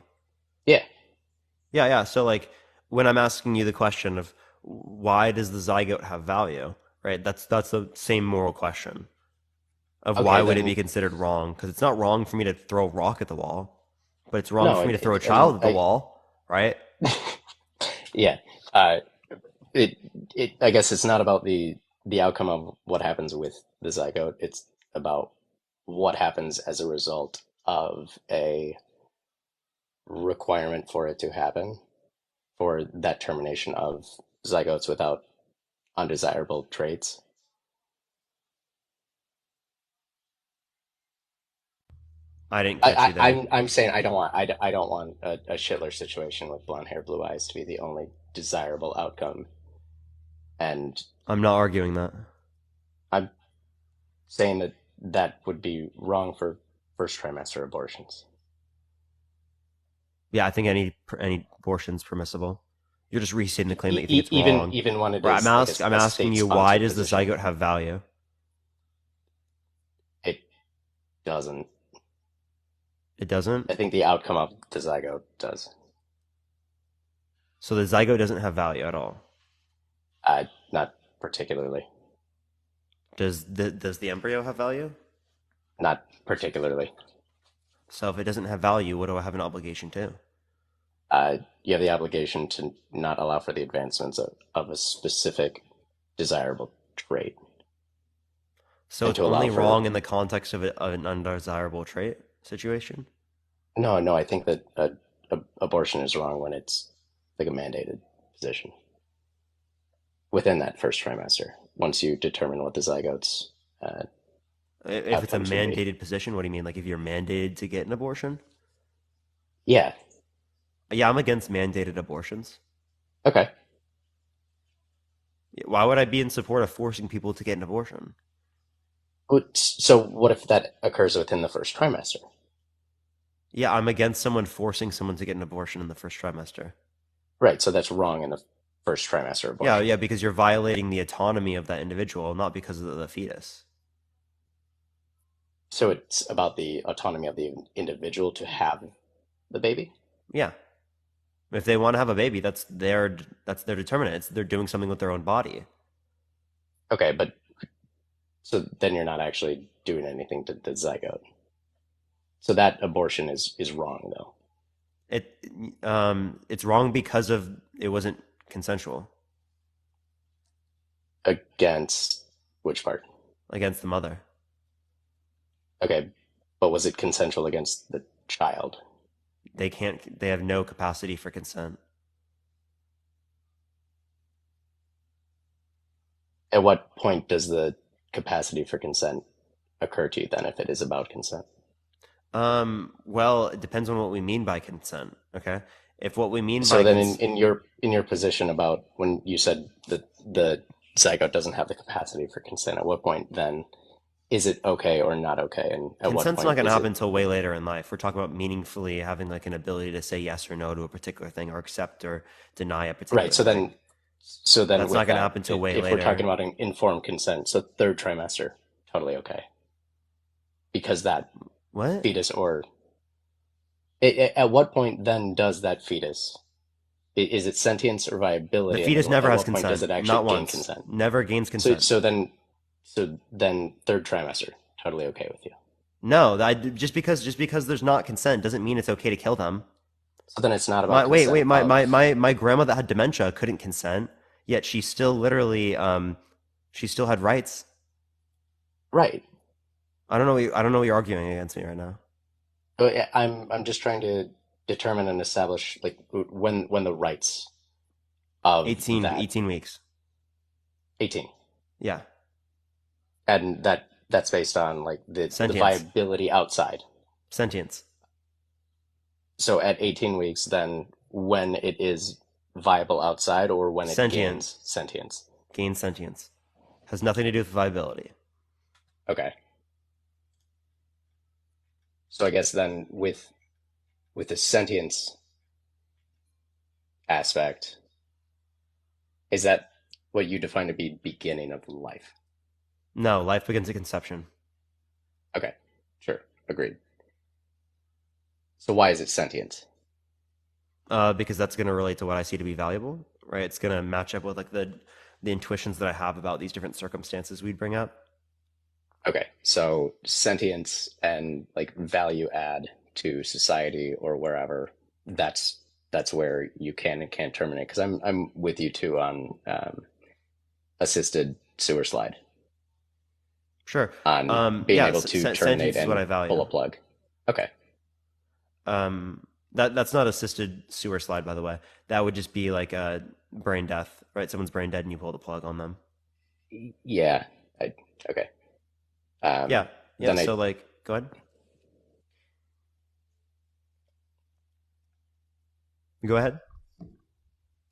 A: Yeah. So like when I'm asking you the question of why does the zygote have value, right? That's the same moral question of why would it be considered wrong? Because it's not wrong for me to throw a rock at the wall, but it's wrong for me to throw a child at the wall, right?
B: Yeah. I guess it's not about the outcome of what happens with the zygote. It's about what happens as a result of a requirement for it to happen, for that termination of zygotes without undesirable traits.
A: I didn't catch you there.
B: I'm saying I don't want a Schindler situation with blonde hair, blue eyes to be the only desirable outcome. And
A: I'm not arguing that.
B: I'm saying that that would be wrong for first trimester abortions.
A: Yeah, I think any abortion's permissible. You're just restating the claim that you think it's wrong.
B: Even when it
A: is. I'm asking you, why does
B: position.
A: the zygote have value?
B: It doesn't.
A: It doesn't?
B: I think the outcome of the zygote does.
A: So the zygote doesn't have value at all?
B: Not particularly.
A: Does the embryo have value?
B: Not particularly.
A: So if it doesn't have value, what do I have an obligation to?
B: You have the obligation to not allow for the advancements of a specific desirable trait.
A: So it's only wrong in the context of an undesirable trait situation?
B: No, I think that abortion is wrong when it's like a mandated position within that first trimester. Once you determine what the zygotes
A: if it's a mandated position, what do you mean? Like if you're mandated to get an abortion?
B: Yeah,
A: I'm against mandated abortions.
B: Okay.
A: Why would I be in support of forcing people to get an abortion?
B: So what if that occurs within the first trimester?
A: Yeah, I'm against someone forcing someone to get an abortion in the first trimester.
B: Right, so that's wrong in the first trimester abortion.
A: Yeah, because you're violating the autonomy of that individual, not because of the fetus.
B: So it's about the autonomy of the individual to have the baby?
A: Yeah. If they want to have a baby, that's their determinant. They're doing something with their own body.
B: Okay, but so then you're not actually doing anything to the zygote. So that abortion is wrong, though.
A: It's wrong because of it wasn't consensual.
B: Against which part?
A: Against the mother.
B: Okay, but was it consensual against the child?
A: They have no capacity for consent.
B: At what point does the capacity for consent occur to you then, if it is about consent?
A: Well, it depends on what we mean by consent. Okay, if what we mean
B: so then in your position about when you said that the zygote doesn't have the capacity for consent, at what point then is it okay or not okay? And at
A: consent's
B: what point
A: not going to happen until way later in life. We're talking about meaningfully having like an ability to say yes or no to a particular thing, or accept or deny a particular
B: right. So
A: thing.
B: then
A: that's not going to happen until way later.
B: If we're talking about an informed consent, so third trimester, totally okay, because that fetus or at what point then does that fetus, is it sentience or viability?
A: The fetus never has consent.
B: Does it actually
A: not
B: gain
A: once.
B: consent?
A: Never gains consent.
B: So then So then third trimester, totally okay with you.
A: No, just because there's not consent doesn't mean it's okay to kill them.
B: So then it's not about
A: Wait,
B: consent
A: my grandma that had dementia couldn't consent, yet she still literally she still had rights.
B: Right.
A: I don't know what you're arguing against me right now.
B: But I'm just trying to determine and establish like when the rights of
A: 18 weeks.
B: 18.
A: Yeah.
B: And that's based on like the
A: Sentience.
B: viability outside.
A: Sentience.
B: So at 18 weeks, then when it is viable outside or when it gains sentience?
A: Gains sentience. Has nothing to do with viability.
B: Okay. So I guess then with the sentience aspect, is that what you define to be beginning of life?
A: No, life begins at conception.
B: Okay, sure, agreed. So why is it sentient?
A: Because that's going to relate to what I see to be valuable, right? It's going to match up with like the intuitions that I have about these different circumstances we'd bring up.
B: Okay, so sentience and like value add to society or wherever, that's where you can and can't terminate. Because I'm with you too on assisted sewer slide.
A: Sure.
B: On being able to terminate and
A: what I value.
B: pull a plug. Okay.
A: That's not assisted sewer slide, by the way. That would just be like a brain death, right? Someone's brain dead and you pull the plug on them.
B: Yeah. Okay.
A: Yeah. So like, go ahead. Go ahead.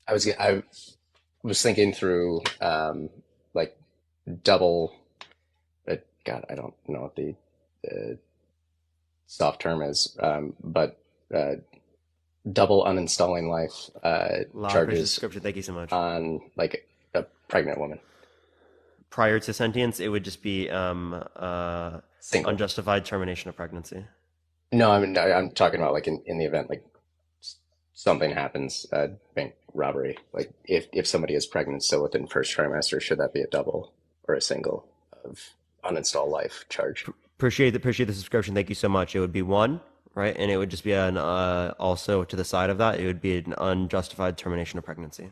B: I was thinking through like double. God, I don't know what the soft term is, but double uninstalling life charges.
A: Thank you so much.
B: On like a pregnant woman.
A: Prior to sentience, it would just be unjustified termination of pregnancy.
B: No, I'm talking about like in the event like something happens, bank robbery. Like if somebody is pregnant still within first trimester, should that be a double or a single of uninstall life charge?
A: Appreciate the subscription. Thank you so much. It would be one, right? And it would just be an also to the side of that, it would be an unjustified termination of pregnancy.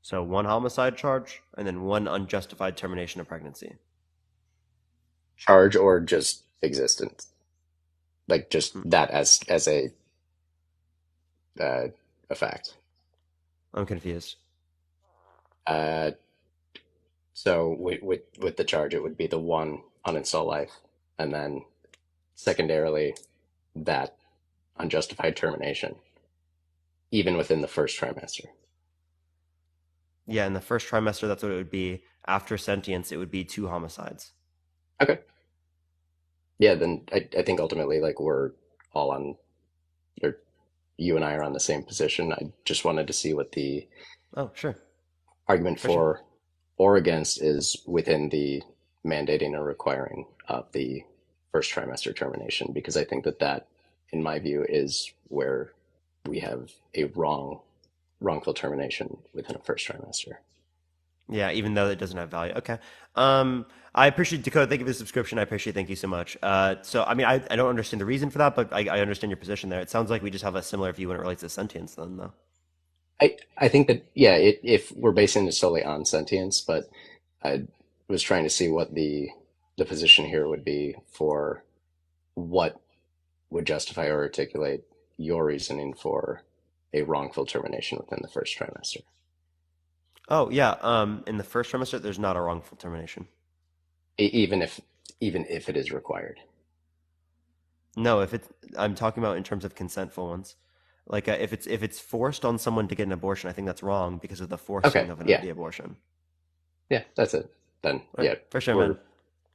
A: So one homicide charge and then one unjustified termination of pregnancy.
B: Charge or just existence? Like just that as a fact.
A: I'm confused.
B: So with the charge, it would be the one uninstall life, and then secondarily that unjustified termination, even within the first trimester.
A: Yeah, in the first trimester, that's what it would be. After sentience, it would be 2 homicides.
B: Okay. Yeah, then I think ultimately, like, we're all on, or you and I are on the same position. I just wanted to see what the argument for or against is within the mandating or requiring of the first trimester termination, because I think that, in my view, is where we have a wrongful termination within a first trimester.
A: Yeah, even though it doesn't have value. Okay. I appreciate Dakota. Thank you for the subscription. Thank you so much. So, I mean, I don't understand the reason for that, but I understand your position there. It sounds like we just have a similar view when it relates to sentience then, though.
B: I think that, yeah, if we're basing it solely on sentience, but I was trying to see what the position here would be for what would justify or articulate your reasoning for a wrongful termination within the first trimester.
A: Oh, yeah. In the first trimester, there's not a wrongful termination.
B: Even if it is required.
A: No, I'm talking about in terms of consentful ones. Like if it's forced on someone to get an abortion, I think that's wrong because of the forcing of the abortion.
B: Yeah, that's it. Then
A: yeah, for sure, man.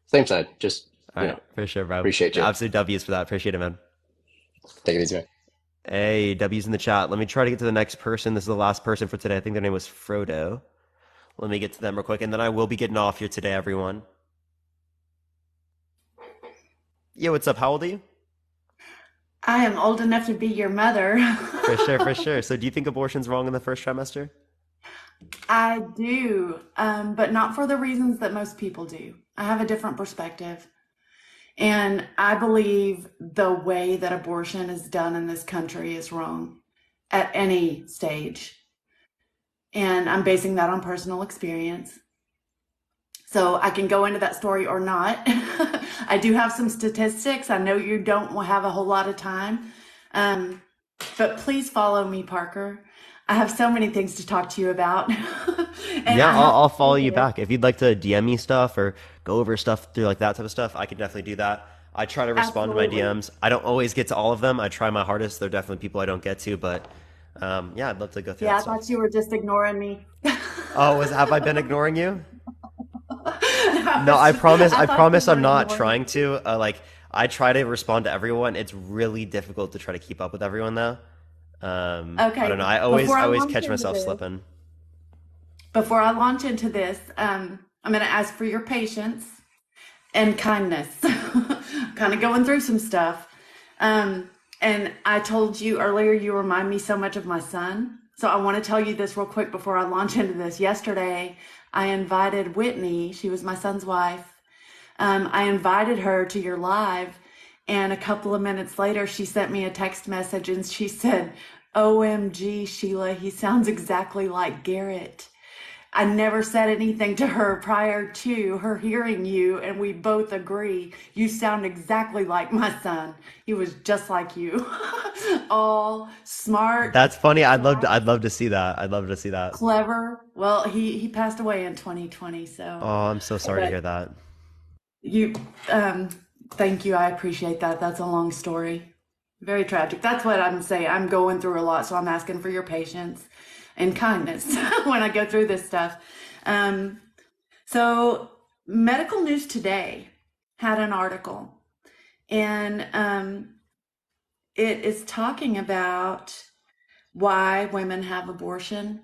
B: Same side. Just
A: for sure, bro.
B: Appreciate you.
A: Absolute W's for that. Appreciate it, man.
B: Take it easy, man.
A: Hey, W's in the chat. Let me try to get to the next person. This is the last person for today. I think their name was Frodo. Let me get to them real quick, and then I will be getting off here today, everyone. Yeah, what's up? How old are you?
D: I am old enough to be your mother.
A: For sure. So do you think abortion's wrong in the first trimester?
D: I do, but not for the reasons that most people do. I have a different perspective. And I believe the way that abortion is done in this country is wrong at any stage. And I'm basing that on personal experience. So I can go into that story or not. I do have some statistics. I know you don't have a whole lot of time. But please follow me, Parker. I have so many things to talk to you about. And
A: Yeah,
D: I have
A: I'll
D: to
A: follow
D: say
A: you
D: this.
A: back. If you'd like to DM me stuff or go over stuff through like that type of stuff, I can definitely do that. I try to respond to my
D: Absolutely.
A: DMs. I don't always get to all of them. I try my hardest. There are definitely people I don't get to, but yeah, I'd love to go through
D: Yeah,
A: that
D: I
A: stuff.
D: thought you were just ignoring me.
A: Oh, have I been ignoring you? No,
D: I
A: I
D: thought you
A: promise I'm
D: were
A: not
D: ignoring
A: trying
D: me.
A: to. I try to respond to everyone. It's really difficult to try to keep up with everyone though. I don't know.
D: Okay, before
A: I
D: I
A: always
D: launch
A: catch
D: into
A: myself
D: this,
A: slipping.
D: I'm going to ask for your patience and kindness. Kind of going through some stuff. And I told you earlier, you remind me so much of my son. So I want to tell you this real quick before I launch into this. Yesterday, I invited Whitney, she was my son's wife. I invited her to your live, and a couple of minutes later, she sent me a text message and she said, OMG, Sheila, he sounds exactly like Garrett. I never said anything to her prior to her hearing you, and we both agree you sound exactly like my son. He was just like you. All smart,
A: That's funny.
D: bright,
A: I'd love to see that. I'd love to see that.
D: clever. Well, he passed away in 2020, so
A: Oh, I'm so sorry to
D: but
A: hear that.
D: you um thank you. I appreciate that. That's a long story. Very tragic. That's what I'm saying. I'm going through a lot, so I'm asking for your patience and kindness when I go through this stuff. Um So, Medical News Today had an article, and it is talking about why women have abortion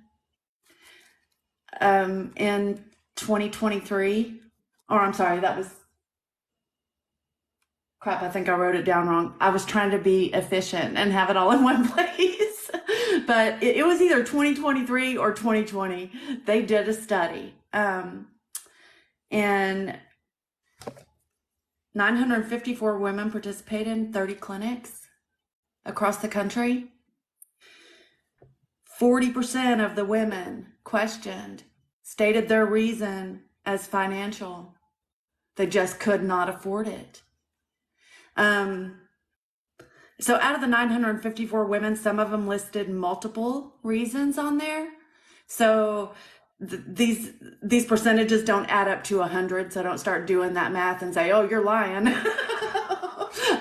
D: in 2023. Or, I'm sorry, that was crap. I think I wrote it down wrong. I was trying to be efficient and have it all in one place. But it was either 2023 or 2020. They did a study. And 954 women participated in 30 clinics across the country. 40% of the women questioned stated their reason as financial. They just could not afford it. So out of the 954 women, some of them listed multiple reasons on there. So these percentages don't add up to 100. So don't start doing that math and say, "Oh, you're lying."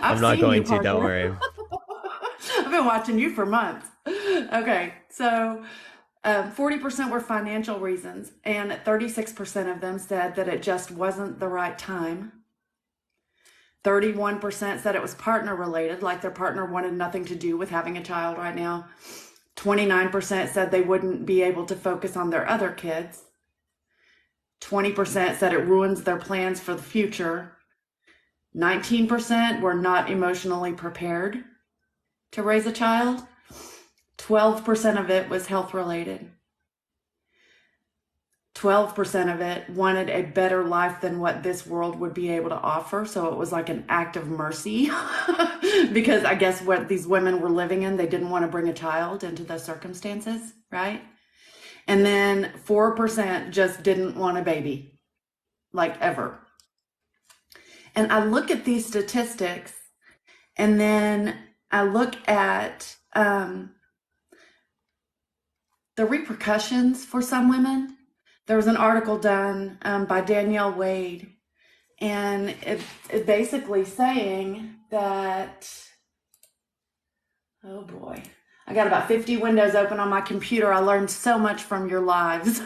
A: I'm
D: I've
A: not
D: seen you,
A: going to, don't
D: Parker.
A: worry.
D: I've been watching you for months. Okay, so 40% were financial reasons, and 36% of them said that it just wasn't the right time. 31% said it was partner related, like their partner wanted nothing to do with having a child right now. 29% said they wouldn't be able to focus on their other kids. 20% said it ruins their plans for the future. 19% were not emotionally prepared to raise a child. 12% of it was health related. 12% of it wanted a better life than what this world would be able to offer. So it was like an act of mercy because I guess what these women were living in, they didn't want to bring a child into those circumstances, right? And then 4% just didn't want a baby, like ever. And I look at these statistics and then I look at the repercussions for some women. There was an article done by Danielle Wade, and it basically saying that, oh boy, I got about 50 windows open on my computer. I learned so much from your lives.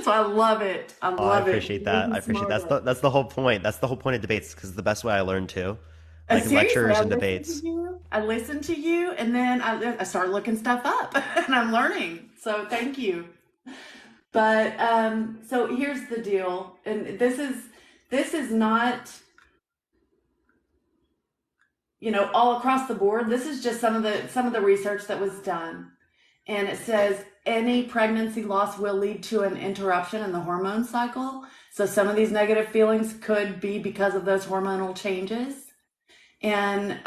D: So I love it. I
A: Oh, I
D: love it.
A: appreciate
D: You make
A: that.
D: me
A: I appreciate
D: smarter.
A: that's the whole point. That's the whole point of debates because it's the best way I learn too. Like
D: Seriously,
A: lectures
D: I
A: and
D: listen to
A: debates.
D: you. I listen to you, and then I start looking stuff up, and I'm learning. So thank you. But so here's the deal, and this is not, all across the board. This is just some of the research that was done. and it says any pregnancy loss will lead to an interruption in the hormone cycle. So some of these negative feelings could be because of those hormonal changes. And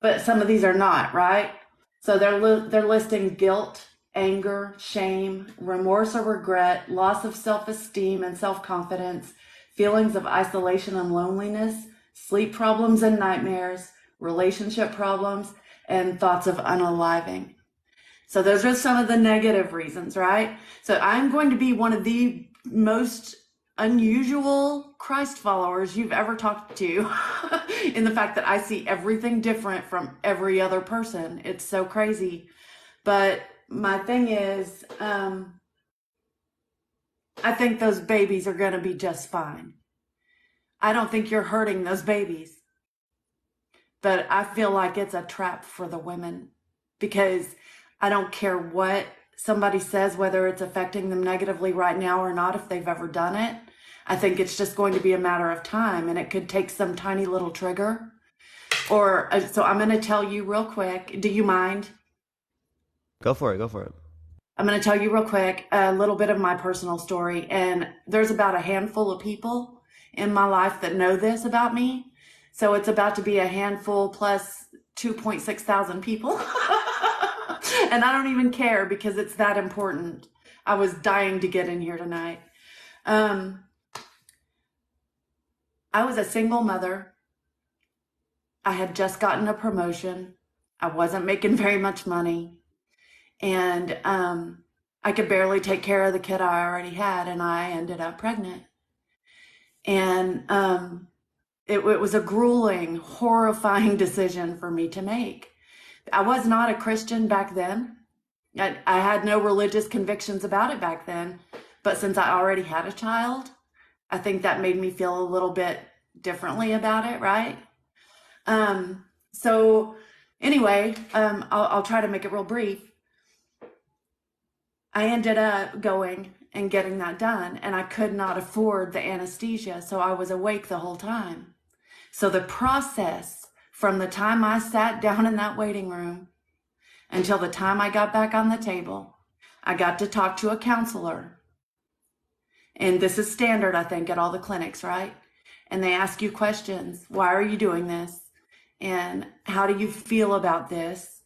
D: but some of these are not, right? So they're listing guilt, anger, shame, remorse or regret, loss of self-esteem and self-confidence, feelings of isolation and loneliness, sleep problems and nightmares, relationship problems, and thoughts of unaliving. So those are some of the negative reasons, right? So I'm going to be one of the most unusual Christ followers you've ever talked to in the fact that I see everything different from every other person. It's so crazy. But my thing is, I think those babies are going to be just fine. I don't think you're hurting those babies. But I feel like it's a trap for the women because I don't care what somebody says, whether it's affecting them negatively right now or not, if they've ever done it. I think it's just going to be a matter of time, and it could take some tiny little trigger. Or so I'm going to tell you real quick. Do you mind?
A: Go for it. Go for it.
D: I'm going to tell you real quick a little bit of my personal story. And there's about a handful of people in my life that know this about me. So it's about to be a handful plus 2.6 thousand people. And I don't even care because it's that important. I was dying to get in here tonight. I was a single mother. I had just gotten a promotion. I wasn't making very much money. And I could barely take care of the kid I already had, and I ended up pregnant. And it was a grueling, horrifying decision for me to make. I was not a Christian back then. I had no religious convictions about it back then. But since I already had a child, I think that made me feel a little bit differently about it, right? So anyway, I'll try to make it real brief. I ended up going and getting that done, and I could not afford the anesthesia, so I was awake the whole time. So the process from the time I sat down in that waiting room until the time I got back on the table, I got to talk to a counselor. And this is standard, I think, at all the clinics, right? And they ask you questions. Why are you doing this? And how do you feel about this?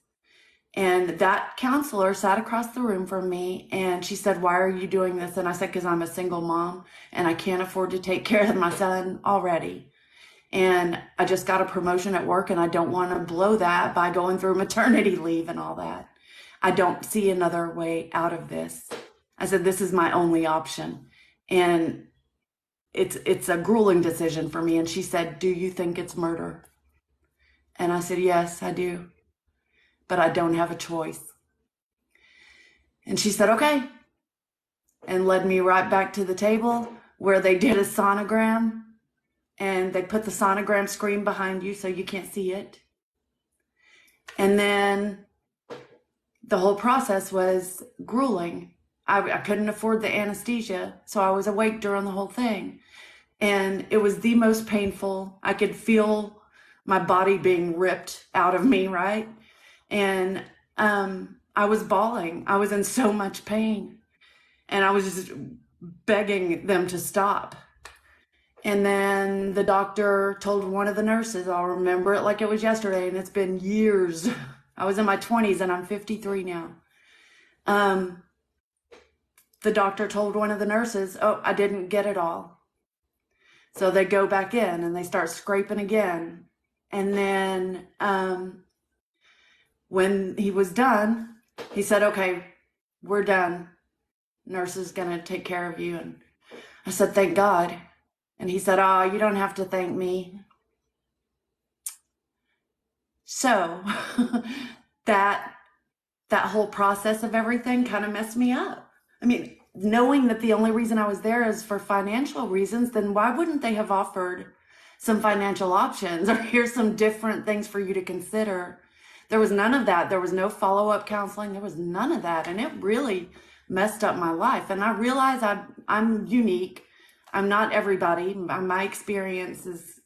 D: And that counselor sat across the room from me, and she said, why are you doing this? And I said, because I'm a single mom and I can't afford to take care of my son already. And I just got a promotion at work, and I don't want to blow that by going through maternity leave and all that. I don't see another way out of this. I said, this is my only option. And it's a grueling decision for me. And she said, do you think it's murder? And I said, yes, I do. But I don't have a choice. And she said, okay. And led me right back to the table where they did a sonogram. And they put the sonogram screen behind you so you can't see it. And then the whole process was grueling. I couldn't afford the anesthesia, so I was awake during the whole thing. And it was the most painful. I could feel my body being ripped out of me, right? And I was bawling. I was in so much pain. And I was just begging them to stop. And then the doctor told one of the nurses, I'll remember it like it was yesterday, and it's been years. I was in my 20s and I'm 53 now. The doctor told one of the nurses, oh, I didn't get it all. So they go back in and they start scraping again. And then when he was done, he said, okay, we're done. Nurse is going to take care of you. And I said, thank God. And he said, oh, you don't have to thank me. So that whole process of everything kind of messed me up. I mean, knowing that the only reason I was there is for financial reasons, then why wouldn't they have offered some financial options or here's some different things for you to consider? There was none of that. There was no follow-up counseling. There was none of that. And it really messed up my life. And I realize I'm unique. I'm not everybody. My experience is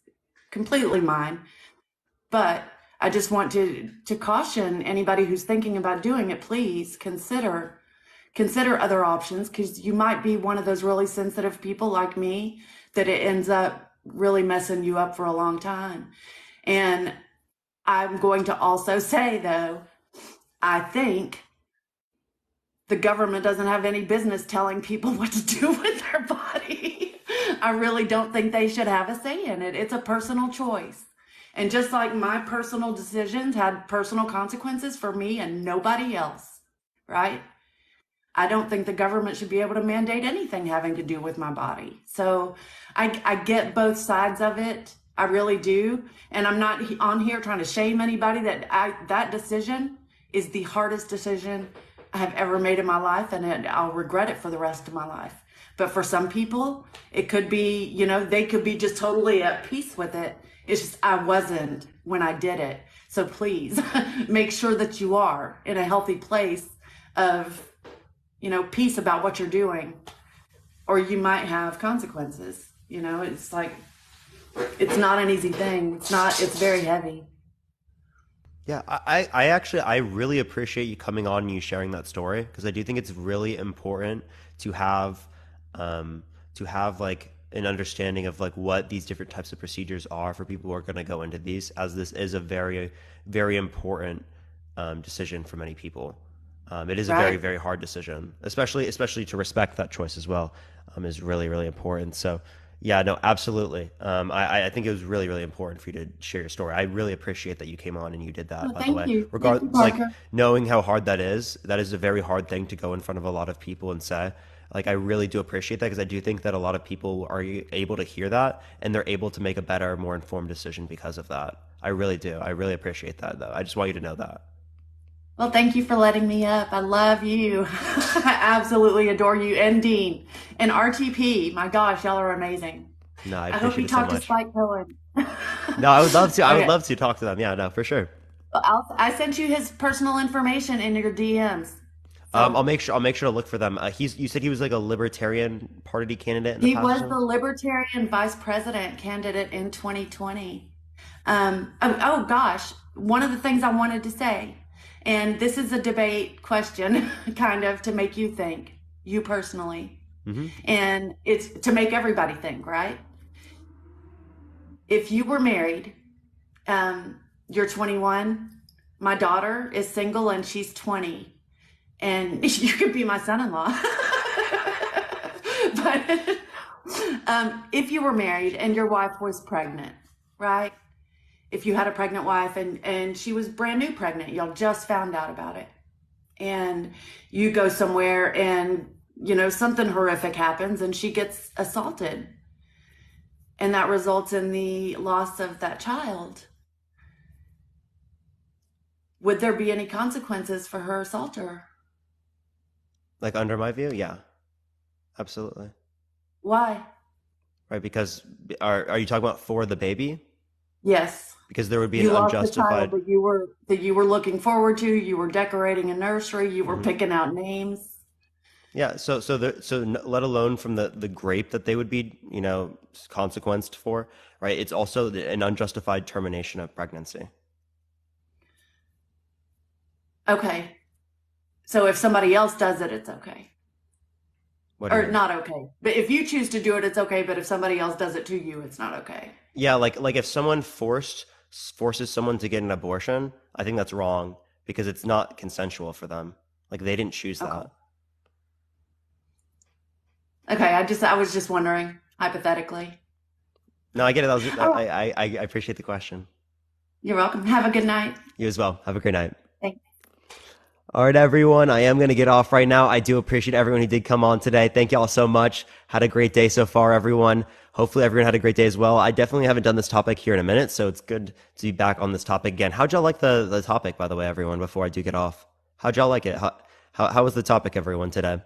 D: completely mine. But I just want to caution anybody who's thinking about doing it, please consider other options, because you might be one of those really sensitive people like me that it ends up really messing you up for a long time. And I'm going to also say, though, I think the government doesn't have any business telling people what to do with their body. I really don't think they should have a say in it. It's a personal choice. And just like my personal decisions had personal consequences for me and nobody else, right? I don't think the government should be able to mandate anything having to do with my body. So I get both sides of it. I really do. And I'm not on here trying to shame anybody. That decision is the hardest decision I have ever made in my life, and I'll regret it for the rest of my life. But for some people, it could be, they could be just totally at peace with it. It's just I wasn't when I did it. So please make sure that you are in a healthy place of, peace about what you're doing, or you might have consequences. It's like, it's not an easy thing. It's very heavy.
A: Yeah, I really appreciate you coming on and you sharing that story, because I do think it's really important to have like an understanding of like what these different types of procedures are for people who are going to go into these, as this is a very, very important decision for many people. It is a very,
D: Right.
A: very hard decision, especially to respect that choice as well, is really, really important. So yeah, no, absolutely. I think it was really, really important for you to share your story. I really appreciate that you came on and you did that,
D: Well,
A: by the
D: thank
A: way.
D: you. Thank you,
A: Like
D: Parker.
A: knowing how hard that is a very hard thing to go in front of a lot of people and say. Like, I really do appreciate that, because I do think that a lot of people are able to hear that and they're able to make a better, more informed decision because of that. I really do. I really appreciate that, though. I just want you to know that.
D: Well, thank you for letting me up. I love you. I absolutely adore you, and Dean and RTP. My gosh, y'all are amazing.
A: No, I
D: I hope
A: appreciate
D: you
A: it so
D: talk to
A: much.
D: Spike Cohen.
A: No, I would love to. I would
D: Okay.
A: love to talk to them. Yeah, no, for sure.
D: I sent you his personal information in your DMs. So
A: I'll make sure to look for them. You said he was like a Libertarian Party candidate in the
D: he
A: past or
D: was
A: something?
D: the Libertarian vice president candidate in 2020. Oh gosh, one of the things I wanted to say, and this is a debate question, kind of to make you think, you personally,
A: Mm-hmm.
D: and it's to make everybody think, right? If you were married, you're 21, my daughter is single and she's 20, and you could be my son-in-law. But if you were married and your wife was pregnant, right? If you had a pregnant wife and she was brand new pregnant, y'all just found out about it, and you go somewhere and something horrific happens and she gets assaulted, and that results in the loss of that child, would there be any consequences for her assaulter?
A: Like, under my view, yeah, absolutely.
D: Why?
A: Right, because are you talking about for the baby?
D: Yes.
A: Because there would be an
D: You lost a child
A: unjustified.
D: that you were looking forward to. You were decorating a nursery. You were
A: Mhm.
D: picking out names.
A: Yeah, let alone from the grape that they would be, consequenced for, right? It's also an unjustified termination of pregnancy.
D: Okay. So if somebody else does it, it's okay.
A: What do you
D: Or
A: mean?
D: not okay. But if you choose to do it, it's okay. But if somebody else does it to you, it's not okay.
A: Yeah, like if someone forces someone to get an abortion, I think that's wrong because it's not consensual for them. Like, they didn't choose
D: Okay.
A: that.
D: Okay. I was just wondering, hypothetically.
A: No, I get it.
D: All right.
A: I appreciate the question.
D: You're welcome. Have a good night.
A: You as well. Have a great night.
D: Thanks.
A: All right, everyone. I am going to get off right now. I do appreciate everyone who did come on today. Thank you all so much. Had a great day so far, everyone. Hopefully everyone had a great day as well. I definitely haven't done this topic here in a minute, so it's good to be back on this topic again. How'd y'all like the topic, by the way, everyone, before I do get off? How'd y'all like it? How was the topic, everyone, today?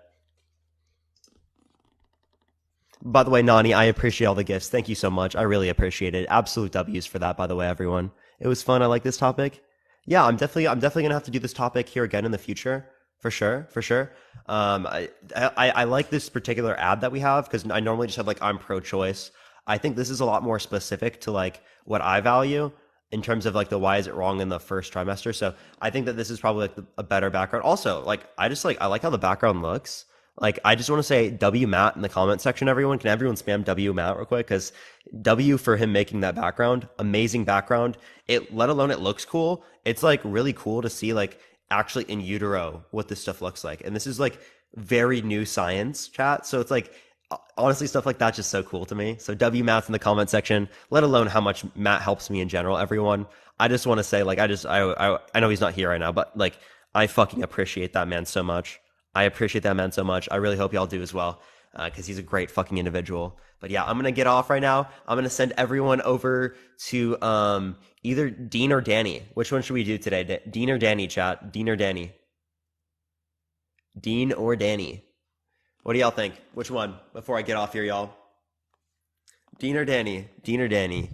A: By the way, Nani, I appreciate all the gifts. Thank you so much. I really appreciate it. Absolute W's for that, by the way, everyone. It was fun. I like this topic. Yeah, I'm definitely gonna have to do this topic here again in the future, for sure, for sure. I like this particular ad that we have because I normally just have like I'm pro-choice. I think this is a lot more specific to like what I value. in terms of like the why is it wrong in the first trimester. So I think that this is probably like a better background. Also, like I like how the background looks. Like I just want to say W Matt in the comment section. Everyone, can everyone spam W Matt real quick? Because W for him making that background, amazing background. It let alone it looks cool. It's like really cool to see like actually in utero what this stuff looks like. And this is like very new science chat. So it's like honestly stuff like that's just so cool to me. So W Matt's in the comment section, let alone how much Matt helps me in general. Everyone, I just want to say like I know he's not here right now, but like I fucking appreciate that man so much. I appreciate that man so much. I really hope y'all do as well, because he's a great fucking individual. But yeah, I'm gonna get off right now. I'm gonna send everyone over to either Dean or Danny. Which one should we do today? Dean or Danny, chat? Dean or Danny? Dean or Danny? What do y'all think? Which one? Before I get off here, y'all. Dean or Danny? Dean or Danny?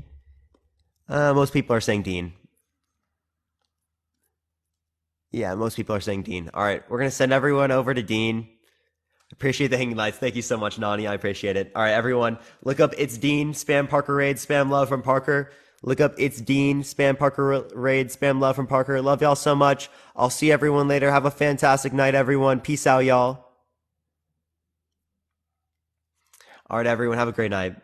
A: Most people are saying Dean. Yeah, most people are saying Dean. All right, we're gonna send everyone over to Dean. Appreciate the hanging lights. Thank you so much, Nani. I appreciate it. All right, everyone, look up It's Dean. Spam Parker Raid. Spam love from Parker. Look up It's Dean. Spam Parker Raid. Spam love from Parker. Love y'all so much. I'll see everyone later. Have a fantastic night, everyone. Peace out, y'all. All right, everyone. Have a great night.